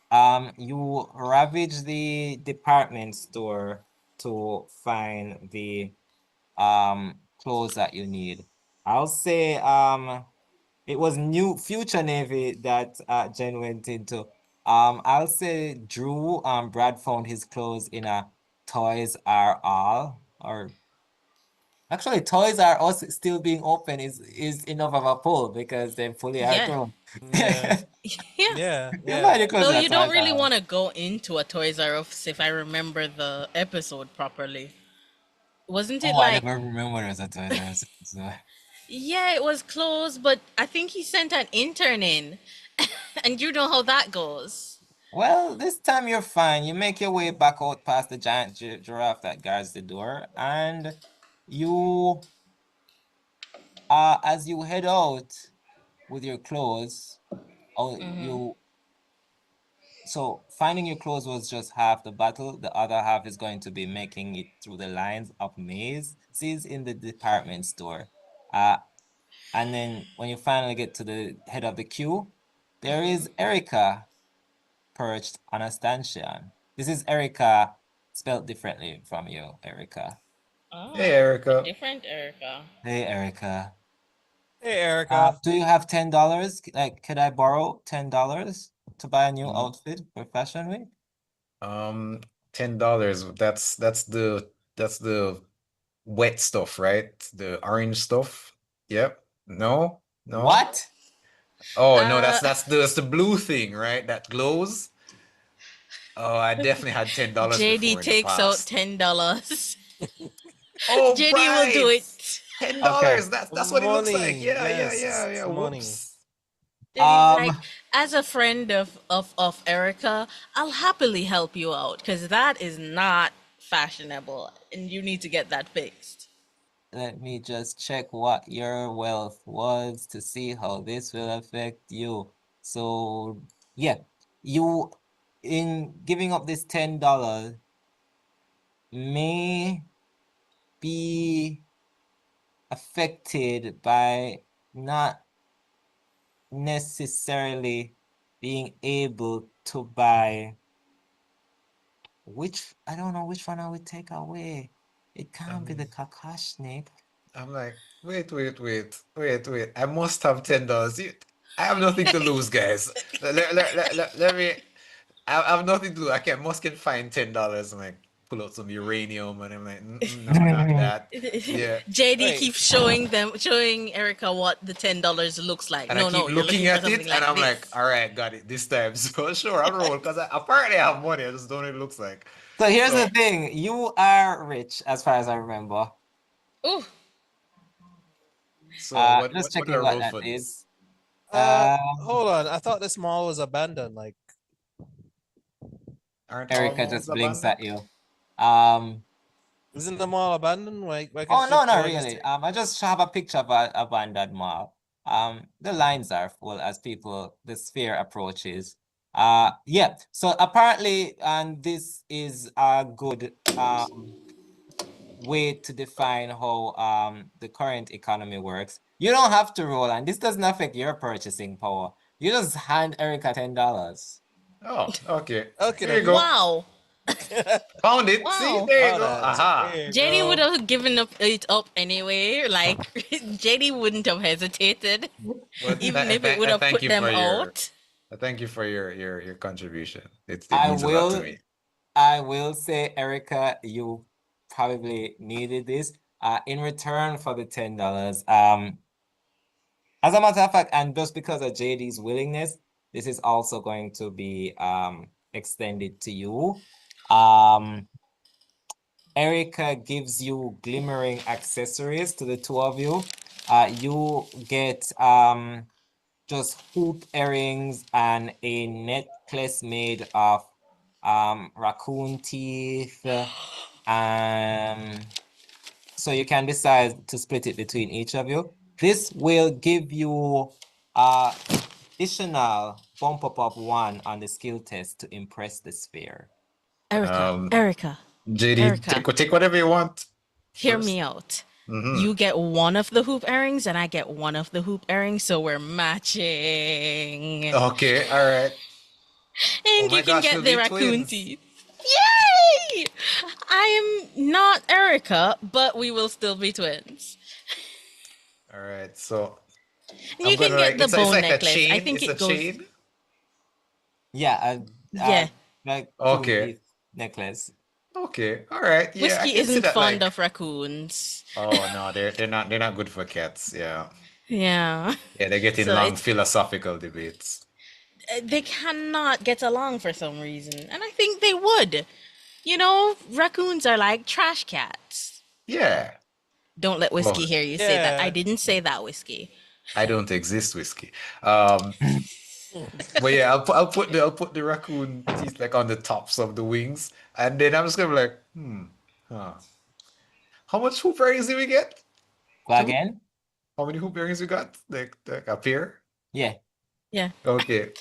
you ravage the department store to find the clothes that you need. I'll say it was New Future Navy that Jen went into. I'll say Drew Brad found his clothes in a Toys R All, or actually Toys R Us still being open is enough of a pull because they're fully outgrown. Yeah. Yeah. Yeah. You Yeah. find your clothes Though at you don't Toys really R Us. want to go into a Toys R Us if I remember the episode properly. Wasn't it Oh, I like, never remember it was a Toys R Us. So. yeah, it was closed, but I think he sent an intern in. And you know how that goes. Well, this time you're fine. You make your way back out past the giant giraffe that guards the door, and you, as you head out with your clothes, so finding your clothes was just half the battle. The other half is going to be making it through the lines of mazes in the department store. And then when you finally get to the head of the queue, there is Erica perched on a stanchion. This is Erica spelled differently from you, Erica. Oh, Hey, Erica. different Erica. Hey, Erica. Hey, Erica. Do you have $10? Like, could I borrow $10 to buy a new outfit for Fashion Week? $10. That's the wet stuff, right? The orange stuff. Yep. No? No? What? Oh no, that's the blue thing, right? That glows. Oh, I definitely had $10 JD before in the takes out past. $10. Oh, JD will do right. it. $10. Okay. That's what it looks like. Money. Yeah, yeah, Yes, yeah, it's yeah. money. Whoops. Like, as a friend of Erica, I'll happily help you out because that is not fashionable and you need to get that fixed. Let me just check what your wealth was to see how this will affect you. So yeah, you in giving up this $10 may be affected by not necessarily being able to buy I don't know which one I would take away. It can't be the Kakashnik. I'm like, wait. I must have $10. I have nothing to lose, guys. Let me. I have nothing to lose. Must can find $10 and like pull out some uranium, and I'm like, no, not that. Yeah. JD Wait. keeps showing Erica what the $10 looks like. And No, I keep you're looking looking for at something it, like and I'm this. like, all right, got it this time. So sure, I'll roll because apparently I have money. I just don't know what it looks like. So here's the thing, you are rich as far as I remember. Ooh. So Just what do checking I what roll that for is. this? Hold on. I thought this mall was abandoned. Like, Aren't all Erica malls just blinks at abandoned? you. isn't the mall abandoned? Why Oh can't no, you not go and really. I just have a picture of a abandoned mall. The lines are full as the sphere approaches. Yeah. So apparently, and this is a good way to define how the current economy works. You don't have to roll, and this doesn't affect your purchasing power. You just hand Erica $10. Oh, okay. Okay, There you then. go. Wow. Found it. See, Wow. there you Hold go. on. Aha. Here you JD go. would have given it up anyway. Like, JD wouldn't have hesitated, Well, even if it would I have thank put you them for your out. I thank you for your contribution. It I means a lot to me. will say, Erica, you probably needed this. In return for the $10, as a matter of fact, and just because of JD's willingness, this is also going to be extended to you. Erica gives you glimmering accessories to the two of you. You get just hoop earrings and a necklace made of raccoon teeth. So you can decide to split it between each of you. This will give you additional bump up of 1 on the skill test to impress the sphere. Erica, JD, take whatever you want. hear first. me out. Mhm. You get one of the hoop earrings, and I get one of the hoop earrings, so we're matching. Okay, all right. And Oh my you can gosh, get we'll the be raccoon twins. teeth. Yay! I am not Erica, but we will still be twins. All right, so And I'm you can gonna get the it's bone like a necklace. I chain. think It's a it goes. chain. Yeah, Yeah. like Okay. necklace. Okay, all right. Yeah, I Whiskey can see isn't that. fond Like, of raccoons. oh no, they're not good for cats. Yeah, Yeah. yeah, they're getting So long it's philosophical debates. they cannot get along for some reason, and I think they would. You know, raccoons are like trash cats. Yeah. Don't let Whiskey Well, hear you say that. I Yeah. didn't say that, Whiskey. I don't exist, whiskey. But yeah, I'll put the raccoon teeth like on the tops of the wings, and then I'm just gonna be like, huh. How much hoop earrings did we get? Go 2? again? How many hoop earrings we got? Like a pair? Yeah. Yeah. Okay.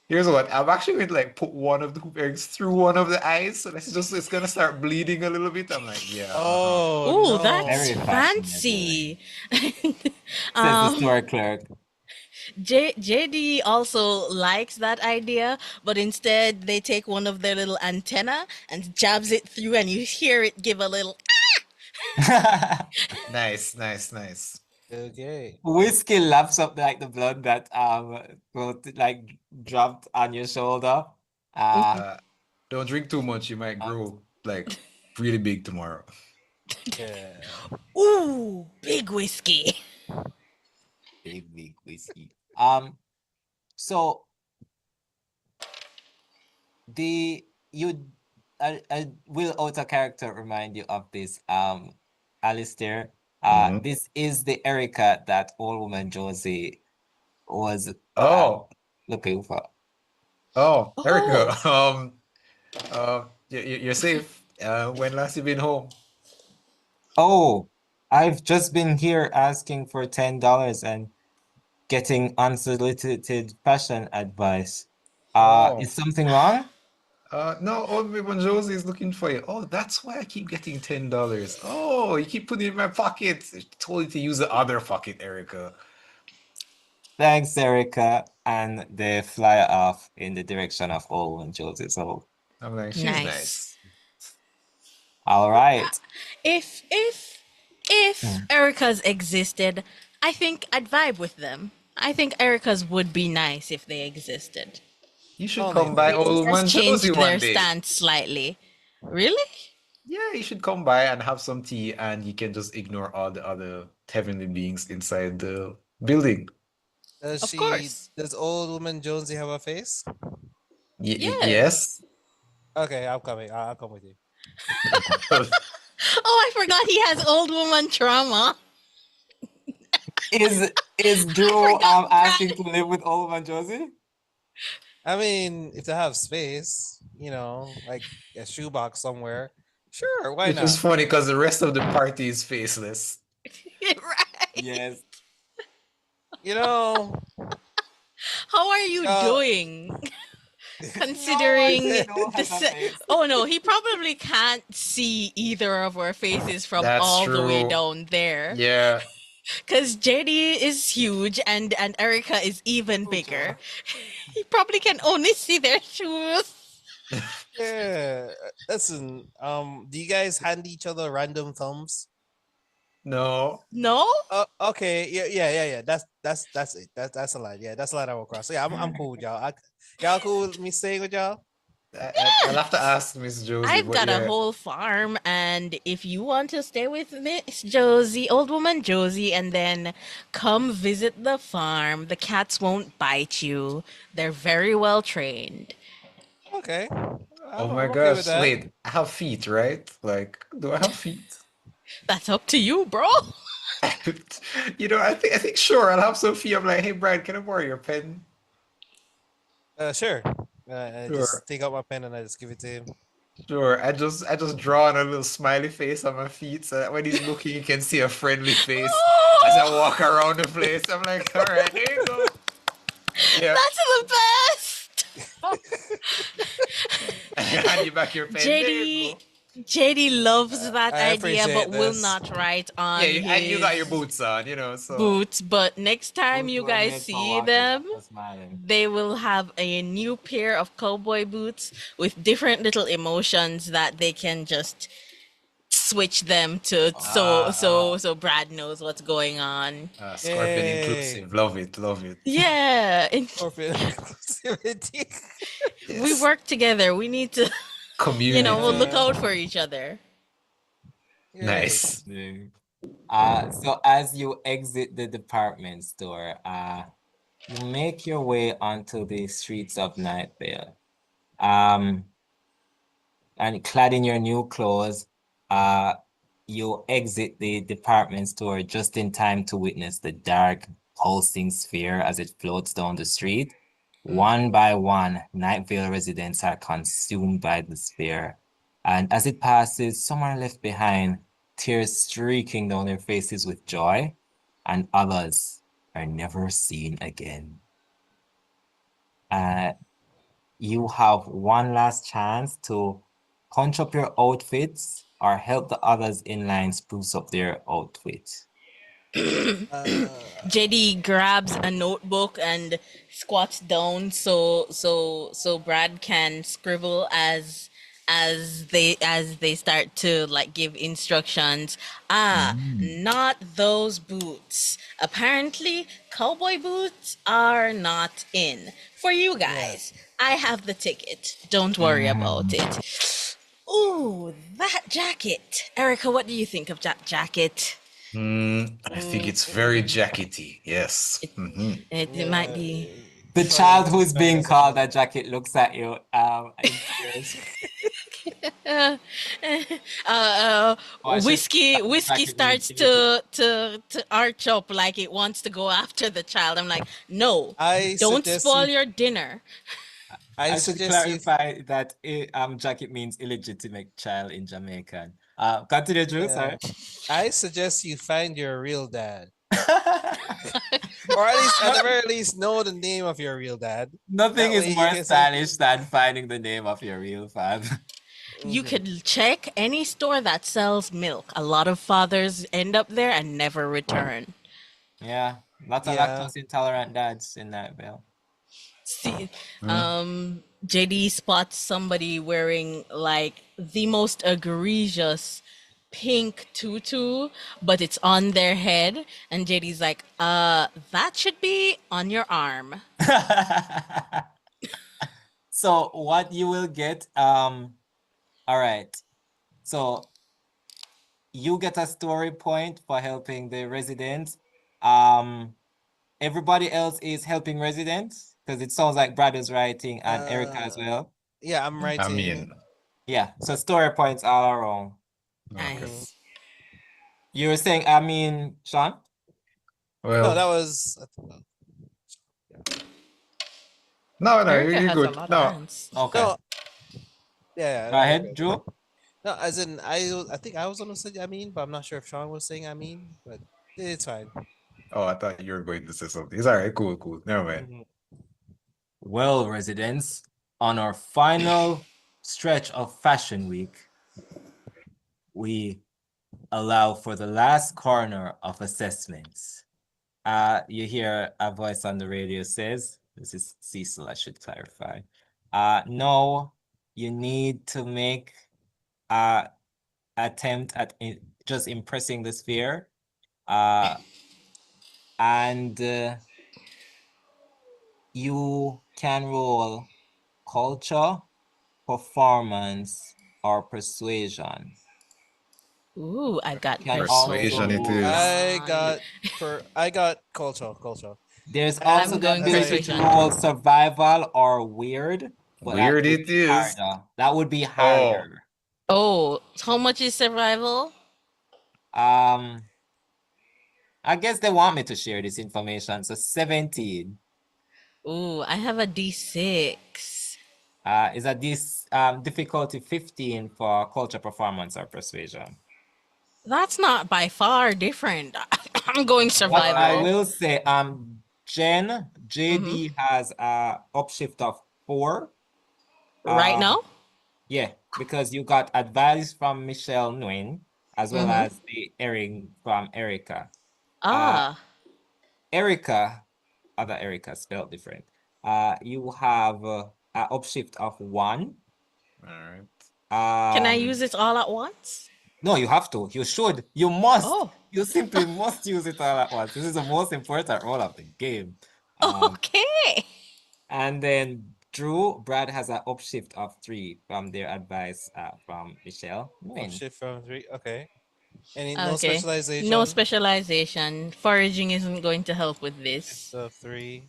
Here's what I'm actually going to like put one of the hoop earrings through one of the eyes, so it's gonna start bleeding a little bit. I'm like, yeah. Oh, Ooh, no. that's Very fancy. Says the store clerk. JD also likes that idea, but instead they take one of their little antenna and jabs it through, and you hear it give a little. Nice, nice, nice. Okay. Whiskey laps up like the blood that like dropped on your shoulder. Don't drink too much, you might grow like really big tomorrow. Yeah. Ooh, big whiskey. Big whiskey. So I will out a character remind you of this, Alistair. Mhm. This is the Erica that old woman Josie was Oh, looking for. oh, Erica. Oh, You're safe. When last you been home? Oh, I've just been here asking for $10 and getting unsolicited fashion advice. Is Oh, something wrong? no, old woman Josie is looking for you. Oh, that's why I keep getting $10. Oh, you keep putting it in my pocket. I told you to use the other pocket, Erica. Thanks, Erica. And they fly off in the direction of Owen Josie's home. I'm like, she's nice. nice. All right. If Mm. Erica's existed, I think I'd vibe with them. I think Erica's would be nice if they existed. You should Only come if by they old Jade has woman Josie changed their one day. stance slightly. Really? Yeah, you should come by and have some tea, and you can just ignore all the other heavenly beings inside the building. Of course. Does old woman Jonesy have a face? Yes. Yes. Okay, I'm coming. I'll come with you. Oh, I forgot he has old woman trauma. Is Drew forgot asking to live with Owen Josie? I mean, if they have space, like a shoebox somewhere, sure, why Which is not? funny because the rest of the party is faceless. Right. Yes. You know, How are you Uh, doing? Considering No one the has a face. oh no, he probably can't see either of our faces from That's all the way true. down there. Yeah. Because JD is huge and Erica is even Oh, bigger. He probably can only see their shoes. yeah. Listen, do you guys hand each other random thumbs? No. No? Okay, yeah. That's it. That's a line. Yeah, that's a line I will cross. So yeah, I'm cool with y'all. Y'all cool with me staying with y'all? I'll have to ask Miss Josie, I've but got a yeah. whole farm, and if you want to stay with Miss Josie, old woman Josie, and then come visit the farm, the cats won't bite you. They're very well trained. Okay. Oh I'm my okay with gosh. that. Wait, I have feet, right? Like, do I have feet? That's up to you, bro. I think sure, I'll have some feet. I'm like, hey Brad, can I borrow your pen? Sure. I Sure. just take out my pen and I just give it to him. Sure. I just draw on a little smiley face on my feet so that when he's looking, you can see a friendly face as I walk around the place. I'm like, all right, here you go. Yeah. That's the best. Hand you back your pen. There you go. JD loves that I idea, but appreciate will this. not write on Yeah, and you got your his boots on, so boots. But next time Boots you were guys made for see walking, them, not for smiling. they will have a new pair of cowboy boots with different little emotions that they can just switch them to so Brad knows what's going on. Scorpion Yay. inclusive. Love it, love it. Yeah, Corporate inclusivity. we Yes. work together. We need to, Community. we'll look Yeah. out for each other. Yay. Nice. So as you exit the department store, you make your way onto the streets of Nightvale. And clad in your new clothes, you exit the department store just in time to witness the dark, pulsing sphere as it floats down the street. One by one, Nightvale residents are consumed by the sphere. And as it passes, some are left behind, tears streaking down their faces with joy, and others are never seen again. You have one last chance to punch up your outfits or help the others in line spruce up their outfit. JD grabs a notebook and squats down so Brad can scribble as they start to like give instructions. Not those boots. Apparently, cowboy boots are not in. For you guys, I have the ticket. Don't worry about it. Ooh, that jacket. Erica, what do you think of that jacket? I think it's very jackety. Yes. Mhm. It might be. The child who's being called a jacket looks at you. uh, Oh, I should whiskey Jackie means starts to arch up like it wants to go after the child. I'm like, no, I don't suggest spoil you. your dinner. I I should suggest you. clarify that jacket means illegitimate child in Jamaican. Continue, Drew. Yeah. Sorry. I suggest you find your real dad, or at least, at the very least, know the name of your real dad. Nothing That is way you more can say, stylish than finding the name of your real father. You Mhm. could check any store that sells milk. A lot of fathers end up there and never return. Yeah, lots of Yeah. lactose intolerant dads in Nightvale. See, Hmm? JD spots somebody wearing like the most egregious pink tutu, but it's on their head, and JD's like, that should be on your arm. So what you will get, all right. So you get a story point for helping the residents. Everybody else is helping residents because it sounds like Brad is writing and Erica as well. Yeah, I'm I writing. mean, Yeah, so story points all around. okay. Nice. You were saying, Sean? No, Well, that was. no, Erica you're has a good. lot of No, hands. Okay. No. Yeah. Go ahead, Drew. No, as in I think I was gonna say I mean, but I'm not sure if Sean was saying I mean, but it's fine. oh, I thought you were going to say something. It's all right. Cool, cool. Never mind. Mhm. Well, residents, on our final stretch of Fashion Week, we allow for the last corner of assessments. You hear a voice on the radio says, this is Cecil, I should clarify. No, you need to make attempt at just impressing the sphere. And you can roll culture, performance, or persuasion. Ooh, I got Can Persuasion it also is. I got culture. there's And also I'm the going ability to persuasion. roll survival or weird, but that Weird would it be is. harder. That would be Oh, harder. Oh, how much is survival? I guess they want me to share this information. So 17 Ooh, I have a D6. is a this difficulty 15 for culture, performance, or persuasion. That's not by far different. I'm going What I survival. will say, JD has a upshift of 4. Right Um, now? yeah, because you got advice from Michelle Nguyen as well as the airing from Erica. Ah, Erica, other Erica spelled different. You have a upshift of 1. all right. can I use it all at once? No, you have to. You should. You must. Oh. You simply must use it all at once. This is the most important role of the game. Okay. And then Brad has an upshift of 3 from their advice from Michelle. Nguyen. Shift from 3. Okay. Any no Okay. specialization? No specialization. Foraging isn't going to help with this. So 3.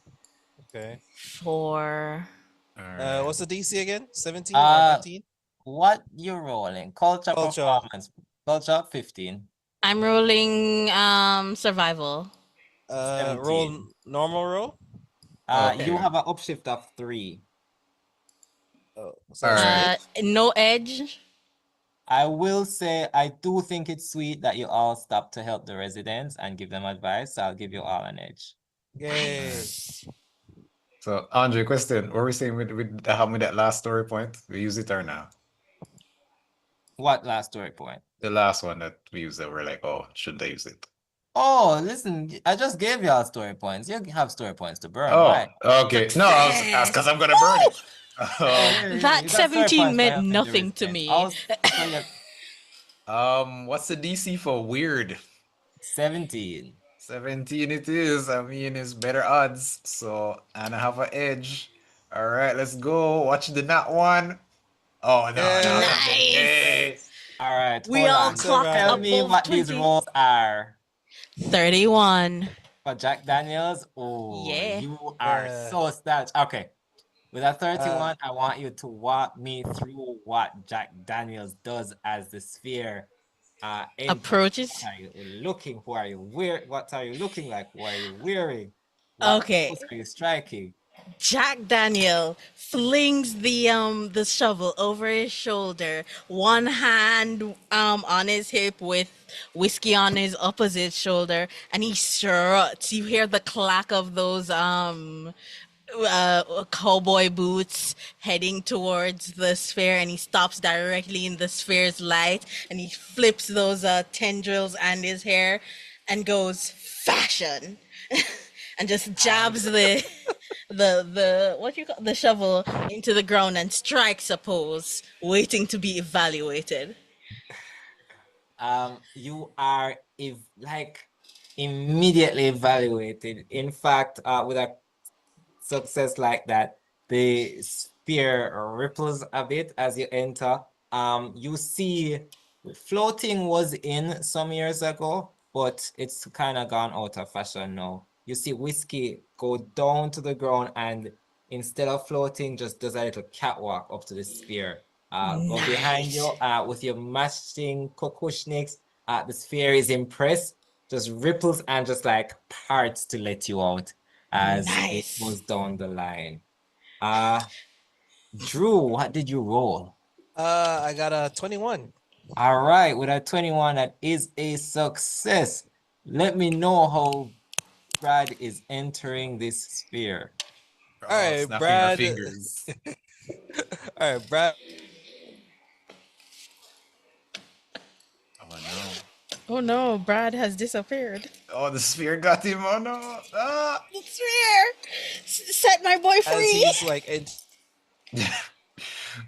Okay. 4. All right. What's the DC again? 17 or 15? What you rolling? Culture, Culture. performance. Culture 15. I'm rolling survival. Roll 17. normal roll. Okay. You have an upshift of 3. Oh, All right. No edge. I will say I do think it's sweet that you all stop to help the residents and give them advice. So I'll give you all an edge. Yay. So, Andre, question: what were we saying with that last story point? We use it or now? What last story point? The last one that we used that we're like, oh, shouldn't I use it? Oh, listen, I just gave y'all story points. You have story points to burn. Oh, Why? okay. No, I was because I'm gonna burn it. Yeah, That you got story 17 points for meant helping the nothing to residents. me. What's the DC for weird? 17. 17 it is. I mean, it's better odds. So, and I have an edge. All right, let's go. Watch the nat one. Oh, no. Nice. Hey. All right, We hold all on. clocked Tell me above what these 20. rolls are. 31. For Jack Daniels, oh, Yeah. you are Yeah. so stylish. Okay. With a 31, I want you to walk me through what Jack Daniels does as the sphere enters. Approaches. What are you looking? Who are you wearing? What are you looking like? What are you wearing? What Okay. pose are you striking? Jack Daniel flings the shovel over his shoulder, one hand on his hip with whiskey on his opposite shoulder, and he struts. You hear the clack of those cowboy boots heading towards the sphere, and he stops directly in the sphere's light, and he flips those tendrils and his hair and goes fashion and just jabs the what you call the shovel into the ground and strikes a pose, waiting to be evaluated. You are like immediately evaluated. In fact, with a success like that, the sphere ripples a bit as you enter. You see floating was in some years ago, but it's kind of gone out of fashion now. You see whiskey go down to the ground and instead of floating, just does a little catwalk up to the sphere. Go behind you with your matching kukushniks. The sphere is impressed, just ripples and just like parts to let you out as it goes down the line. Drew, what did you roll? I got a 21. All right, with a 21, that is a success. Let me know how Brad is entering this sphere. All right, snapping Brad. our fingers. All right, Brad. Oh no. Oh no, Brad has disappeared. Oh, the sphere got him. Oh no. Ah. The sphere set my boy As free. he's like,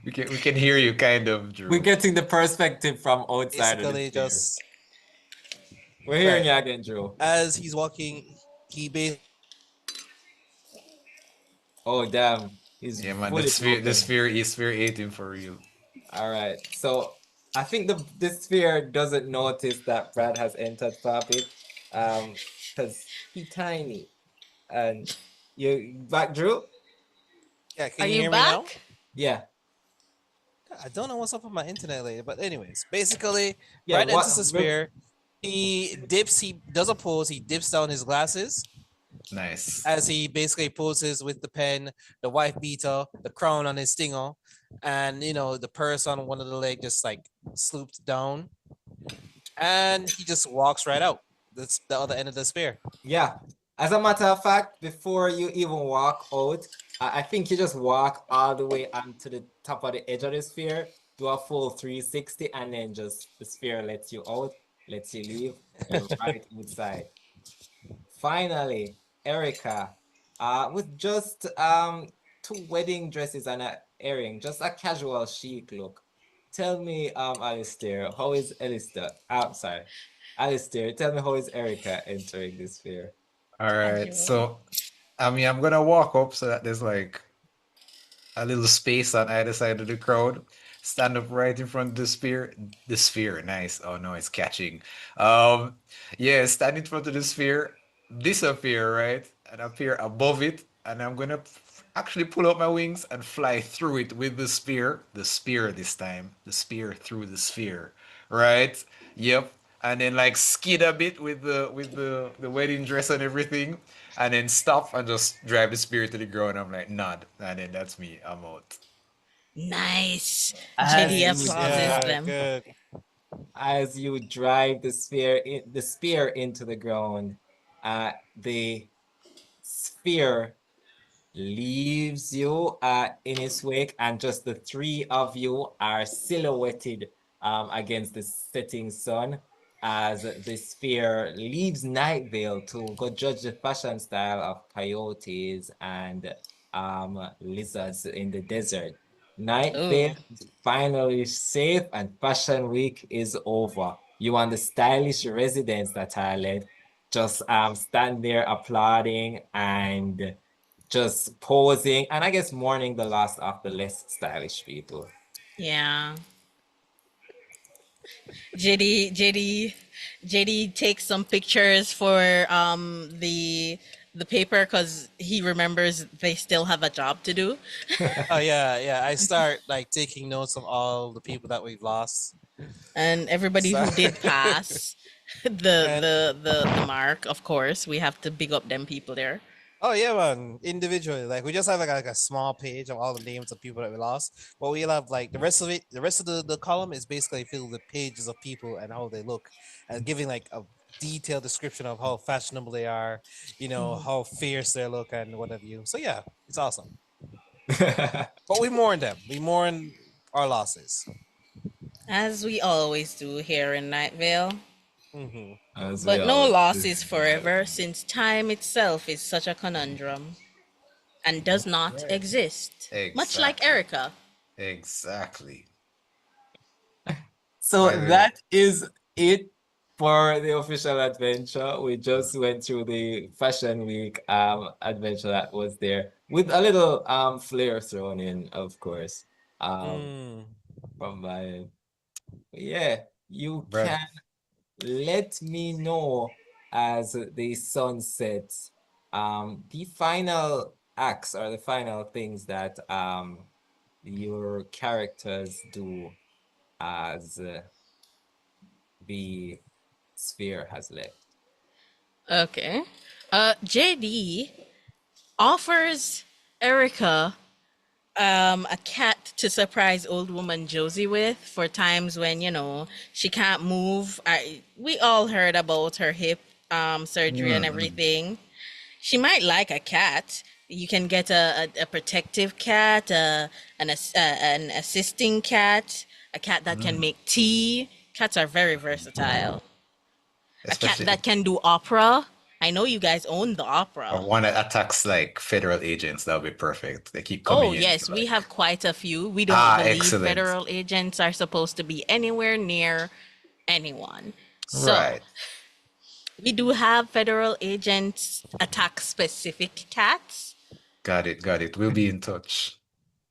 we can hear you kind of, Drew. We're getting the perspective from outside of the basically sphere. just We're hearing right. you again, Drew. As he's walking, he basically. Oh damn, he's Yeah, man. fully The broken. sphere ate him for real. All right, so I think the sphere doesn't notice that Brad has entered topic, because he's tiny, and you back, Drew? Yeah, can Are you you hear me now? back? Yeah. I don't know what's up with my internet lately, but anyways, basically, Yeah, Brad what enters the sphere. He does a pose. He dips down his glasses Nice. as he basically poses with the pen, the wife beater, the crown on his stinger, and the purse on one of the leg just like slooped down, and he just walks right out. That's the other end of the sphere. Yeah. As a matter of fact, before you even walk out, I think you just walk all the way onto the top of the edge of the sphere, do a full 360, and then just the sphere lets you out, lets you leave. You're right inside. Finally, Erica, with just two wedding dresses and an earring, just a casual chic look. Tell me, Alistair, how is Alistair? Sorry. Alistair, tell me how is Erica entering this sphere? All right. So, I mean, I'm gonna walk up so that there's like a little space on either side of the crowd. Stand up right in front of the sphere. The sphere, nice. Oh no, it's catching. Yeah, stand in front of the sphere, disappear, right? And appear above it. And I'm gonna actually pull out my wings and fly through it with the spear. The spear this time. The spear through the sphere. Right? Yep. And then like skid a bit with the wedding dress and everything, and then stop and just drive the spear to the ground. I'm like, nod, and then that's me. I'm out. Nice. As JD you applauses them. Good. As you drive the spear into the ground, the sphere leaves you in its wake, and just the three of you are silhouetted against the setting sun as the sphere leaves Nightvale to go judge the fashion style of coyotes and lizards in the desert. Nightvale is finally safe and Fashion Week is over. You and the stylish residents that are led just stand there applauding and just posing, and I guess mourning the loss of the less stylish people. Yeah. JD takes some pictures for the the paper because he remembers they still have a job to do. Oh yeah. I start like taking notes of all the people that we've lost. And everybody who So- did pass the mark, of course, we have to big up them people there. Oh yeah, man. Individually, like we just have like a small page of all the names of people that we lost. But we'll have like the rest of it. The rest of the column is basically filled with pages of people and how they look, and giving like a detailed description of how fashionable they are, how fierce they look and what have you. So yeah, it's awesome. But we mourn them. We mourn our losses. As we always do here in Nightvale. Hmm As we But no always loss do. is forever, since time itself is such a conundrum and does not right. exist. Much like Exactly. Erica. Exactly. So By the way- that is it for the official adventure. We just went through the Fashion Week adventure that was there with a little flair thrown in, of course. From my yeah, you Brad. can let me know as the sun sets the final acts or the final things that your characters do as the sphere has left. Okay. JD offers Erica a cat to surprise old woman Josie with for times when, she can't move. We all heard about her hip surgery and everything. She might like a cat. You can get a protective cat, an assisting cat, a cat that can make tea. Cats are very versatile. Especially A cat that can do opera. I know you guys own the opera. or one that attacks like federal agents, that would be perfect. They keep coming Oh, in. yes, to, we like- have quite a few. We don't believe excellent. federal agents are supposed to be anywhere near anyone. So, Right. we do have federal agents attack specific cats. Got it. We'll be in touch.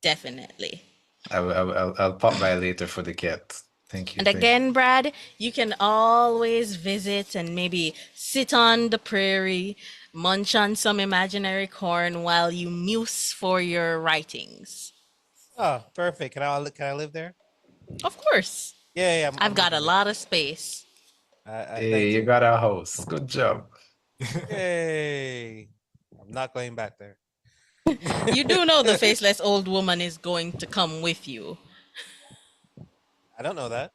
Definitely. I'll pop by later for the cat. Thank you. And again, Brad, you can always visit and maybe sit on the prairie, munch on some imaginary corn while you muse for your writings. Oh, perfect. Can I live there? Of course. Yeah. I've got a lot of space. Hey, Thank you got a house. Good job. Yay! I'm not going back there. You do know the faceless old woman is going to come with you. I don't know that.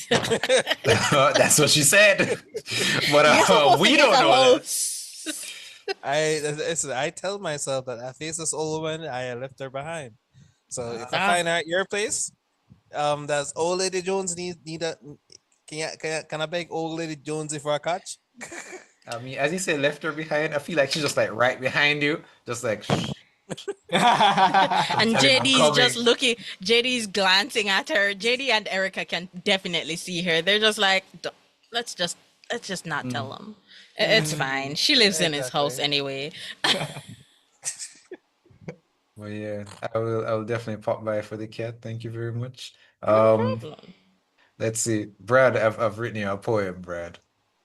That's what she said. But You're supposed we to don't get a know that. host. I tell myself that I face this old woman, I left her behind. So if I find her at your place, does old lady Jones need a can I beg old lady Jonesy for a catch? I mean, as you say, left her behind. I feel like she's just like right behind you, just like. Shh. And JD's coming. just looking, JD's glancing at her. JD and Erica can definitely see her. They're just like, let's just not tell them. It's fine. She lives in his house anyway. Well, yeah, I'll definitely pop by for the cat. Thank you very much. No problem. Let's see. Brad, I've written you a poem, Brad.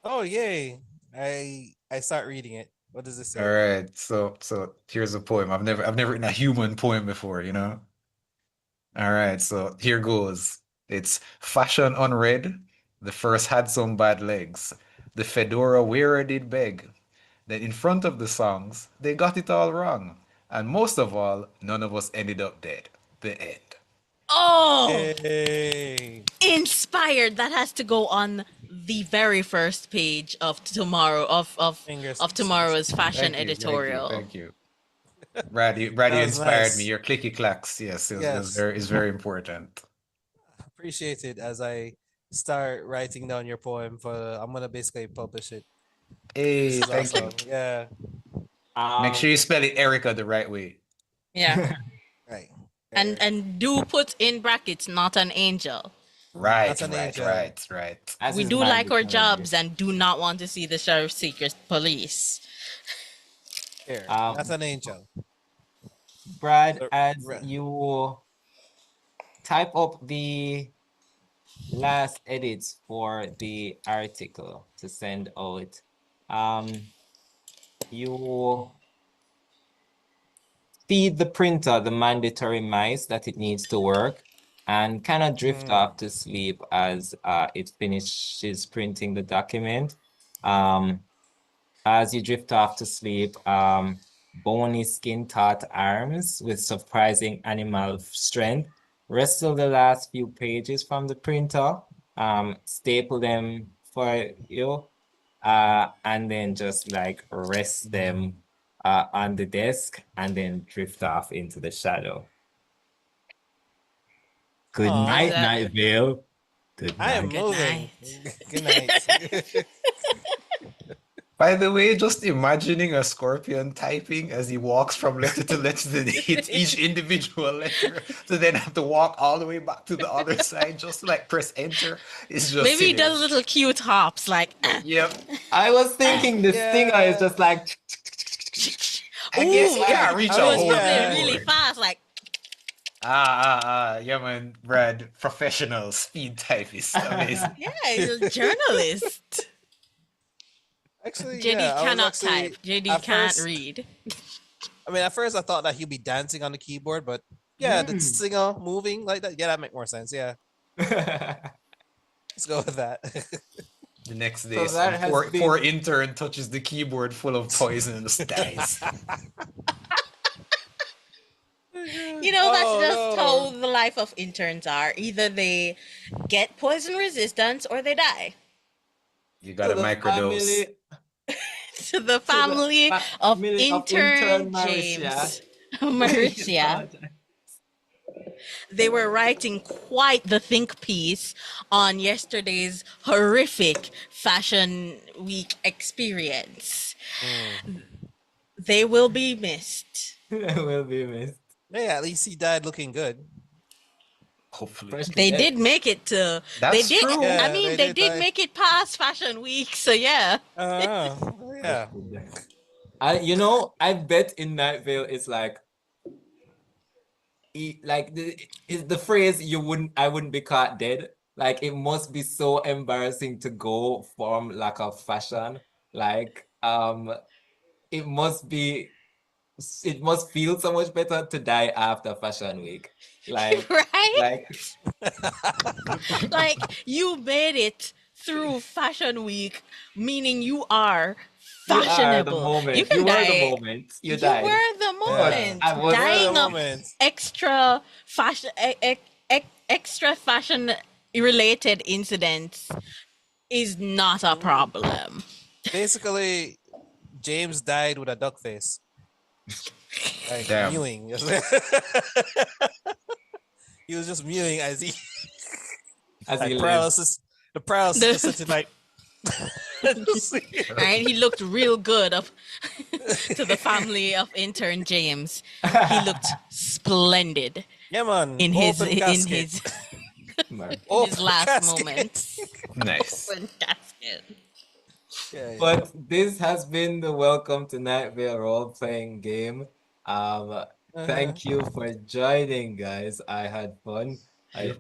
Oh yay! I start reading it. What does it say? All right, so here's a poem. I've never written a human poem before, you know? All right, so here goes. It's fashion unread. The first had some bad legs. The fedora wearer did beg. Then in front of the songs, they got it all wrong. And most of all, none of us ended up dead. The end. Oh, Yay! inspired. That has to go on the very first page of tomorrow of tomorrow's fashion editorial. Thank you. Brad, you inspired me. Your clicky clacks, yes, is very important. Appreciate it as I start writing down your poem I'm gonna basically publish it. Hey, This is thank you. awesome. Yeah. Make sure you spell it Erica the right way. Yeah. Right. And do put in brackets, not an angel. Right, That's an angel. right. As We is do like our mandatory. jobs and do not want to see the sheriff's secret police. Here. Um, That's an angel. Brad, So- as Right. you type up the last edits for the article to send out, you feed the printer the mandatory mice that it needs to work and kind of drift off to sleep as it finishes printing the document. As you drift off to sleep, bony skin-taut arms with surprising animal strength wrestle the last few pages from the printer, staple them for you, and then just like rest them on the desk and then drift off into the shadow. Good Aw. night, That- Night Vale. Good I am night. Good moving. night. Good night. By the way, just imagining a scorpion typing as he walks from letter to letter to hit each individual letter, to then have to walk all the way back to the other side, just like press enter. It's just Maybe he silly. does little cute hops like. Yep. I was thinking the stinger is Yeah. just like I guess Ooh, you can't reach I a was whole probably really keyboard. fast, like. Yeah, man, Brad, professional speed typist, amazing. Yeah, he's a journalist. Actually, JD yeah, I was cannot actually, type. JD at can't first- read. I mean, at first I thought that he'd be dancing on the keyboard, but yeah, the singer moving like that. Yeah, that make more sense. Yeah, let's go with that. The next day, So that has poor been- intern touches the keyboard full of poison and just dies. You know, that's Oh, just no. how the life of interns are. Either they get poison resistance or they die. You got a To the microdose. family- To the family of family of intern Mauricia. James Mauricia. They were writing quite the think piece on yesterday's horrific fashion week experience. They will be missed. will be missed. Yeah, at least he died looking good. Hopefully. Freshly They dead. did make it to. That's they did. true. Yeah, I mean, they they did, did make it past Fashion Week. So yeah. Yeah. I bet in Night Vale it's like the phrase I wouldn't be caught dead. Like it must be so embarrassing to go from lack of fashion. Like it must feel so much better to die after Fashion Week. Like Right? like Like you made it through Fashion Week, meaning you are you are the fashionable. moment. You can You were die. the moment. You You died. were the moment. I was- Dying The of moment. extra fashion, extra fashion related incidents is not a problem. Basically, James died with a duck face. Like Damn. mewing. He was just mewing as he As like he lived. paralysis. The paralysis The- just sitting like Right? He looked real good up to the family of intern James. He looked splendid yeah, man. in his Open in casket. his Man. his Open last casket. moments. Nice. Open casket. Yeah, yeah. But this has been the Welcome to Night Vale role-playing game. Thank you for joining, guys. I had fun. I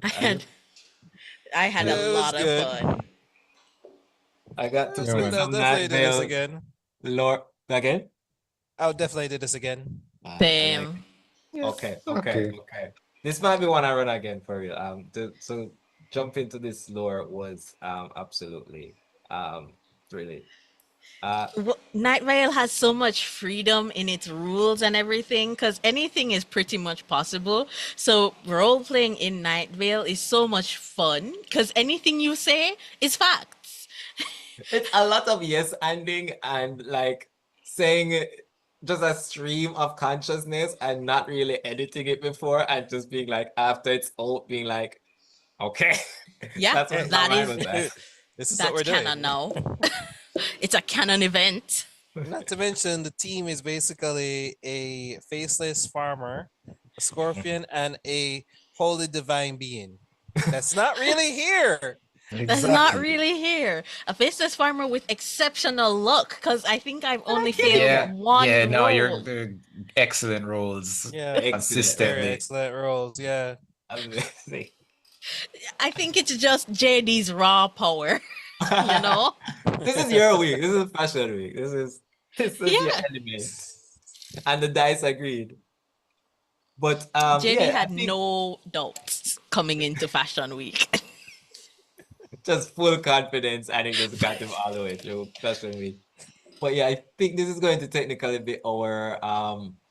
had Yeah, a it was lot of good. fun. I got to Yeah, put man. I'll some definitely Night do this Vale again. lore again. I'll definitely do this again. I like Same. it. Okay. This might be one I run again for real. So jump into this lore was absolutely thrilling. Night Vale has so much freedom in its rules and everything because anything is pretty much possible. So role playing in Night Vale is so much fun because anything you say is facts. It's a lot of yes ending and like saying just a stream of consciousness and not really editing it before and just being like after it's out being like okay. Yeah, That's what that my is- mind was at. This is That's what we're doing. canon now. It's a canon event. Not to mention the team is basically a faceless farmer, a scorpion, and a holy divine being. That's not really here. That's not really here. A faceless farmer with exceptional luck because I think I've only failed Yeah, one yeah, no, roll. you're excellent rolls. Yeah, Excellent. Consistently. very excellent rolls. Yeah, Amazing. I think it's just JD's raw power, you know? This is your week. This is fashion week. This is This was your Yeah. element. And the dice agreed. But Jenny yeah, I had think no doubts coming into Fashion Week. just full confidence, and it just got him all the way through Fashion Week. But yeah, I think this is going to technically be our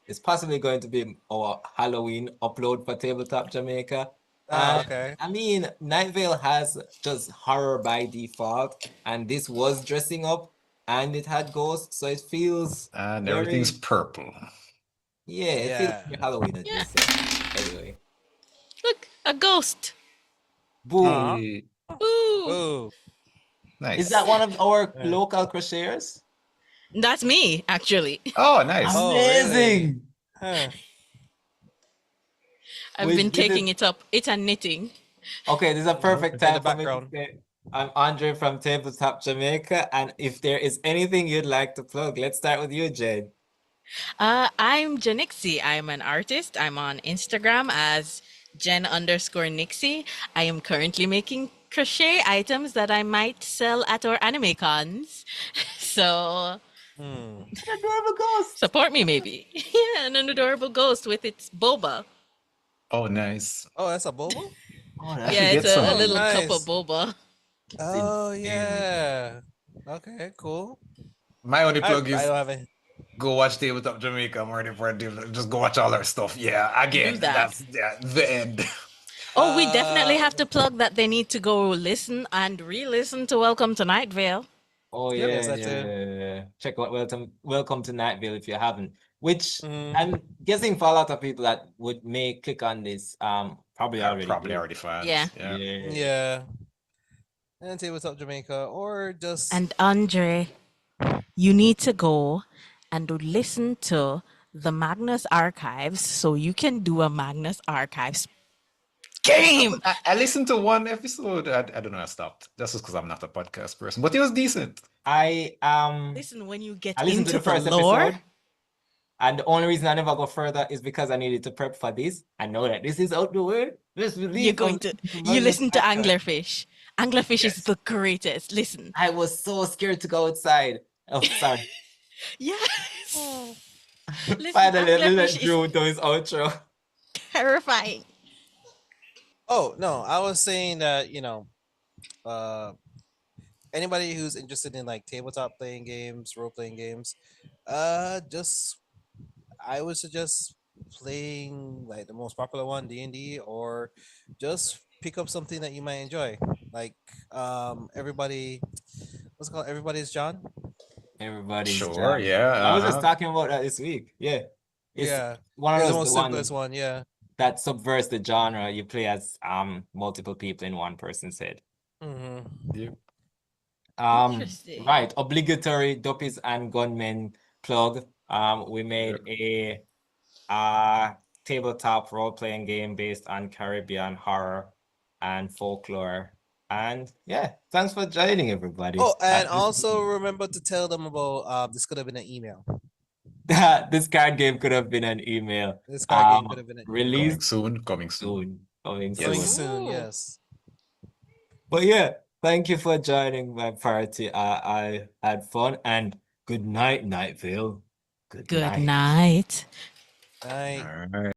it's possibly going to be our Halloween upload for Tabletop Jamaica. Oh, okay. I mean, Night Vale has just horror by default, and this was dressing up, and it had ghosts, so it feels And very, everything's purple. yeah, it feels Yeah. very Halloween at Yeah. this. So anyway, Look, a ghost. boom. Aw. Hey, Ooh, Ooh. nice. Is that one of our Yeah. local crocheters? that's me, actually. Oh, nice. Oh, really? Amazing. Huh. I've Which been this is- taking it up. It's a knitting. Okay, this is a perfect In the time for me to background. say I'm Andre from Tabletop Jamaica, and if there is anything you'd like to plug, let's start with you, Jade. I'm GenNyxie. I'm an artist. I'm on Instagram as Gen_Nyxie. I am currently making crochet items that I might sell at our anime cons. So Hmm. Adorable ghost. support me, maybe. Yeah, an adorable ghost with its boba. Oh, nice. Oh, that's a bobo? Oh, I that's Yeah, should it's get some. a Oh, little cup nice. of boba. Oh, insane. yeah. Okay, cool. My only I plug is don't have it. go watch Tabletop Jamaica. I'm ready for a deal. Just go watch all our stuff. Yeah, again, that. that's the end. Oh, we definitely Uh, have to plug that they need to go listen and re-listen to Welcome to Night Vale. Oh Yep, yeah, yes, that yeah, too. yeah. Check out Welcome to Night Vale if you haven't. Which Mhm. I'm guessing for a lot of people that may click on this, probably Are already probably did. already fans. Yeah. Yeah. Yeah. And Tabletop Jamaica, or just And Andre, you need to go and listen to the Magnus Archives so you can do a Magnus Archives game. I listened to one episode. I don't know. I stopped. That's just because I'm not a podcast person, but it was decent. I Listen, when you get I listened into to the first lore, episode, and the only reason I never go further is because I needed to prep for this. I know that this is out the way. Just you're believe going to you listen to Anglerfish. Anglerfish is Yes. the greatest. Listen. I was so scared to go outside. Oh, sorry. Yes. Listen, Finally, let Anglerfish is Drew do his outro. terrifying. Oh no, I was saying that anybody who's interested in like tabletop playing games, role playing games, just I would suggest playing like the most popular one, D&D, or just pick up something that you might enjoy. Like everybody, what's it called? Everybody's John. Everybody's Sure. John. Yeah. I was just uh-huh. talking about that this week. Yeah. It's Yeah, one of it's the those most one simplest one. Yeah. that subverts the genre. You play as multiple people in one person's head. Mm-hmm. Yeah. Interesting. Right, obligatory Duppies and Gunmen plug. We made a tabletop role-playing game based on Caribbean horror and folklore. And yeah, thanks for joining, everybody. Oh, and also remember to tell them about this could have been an email. this card game could have been an email. This card game could have been an email. Coming Released soon. Coming soon. soon. Coming Yes. Coming soon. soon. Ooh. Yes. But yeah, thank you for joining my party. I had fun, and good night, Nightvale. Good Good night. night. Night. All right.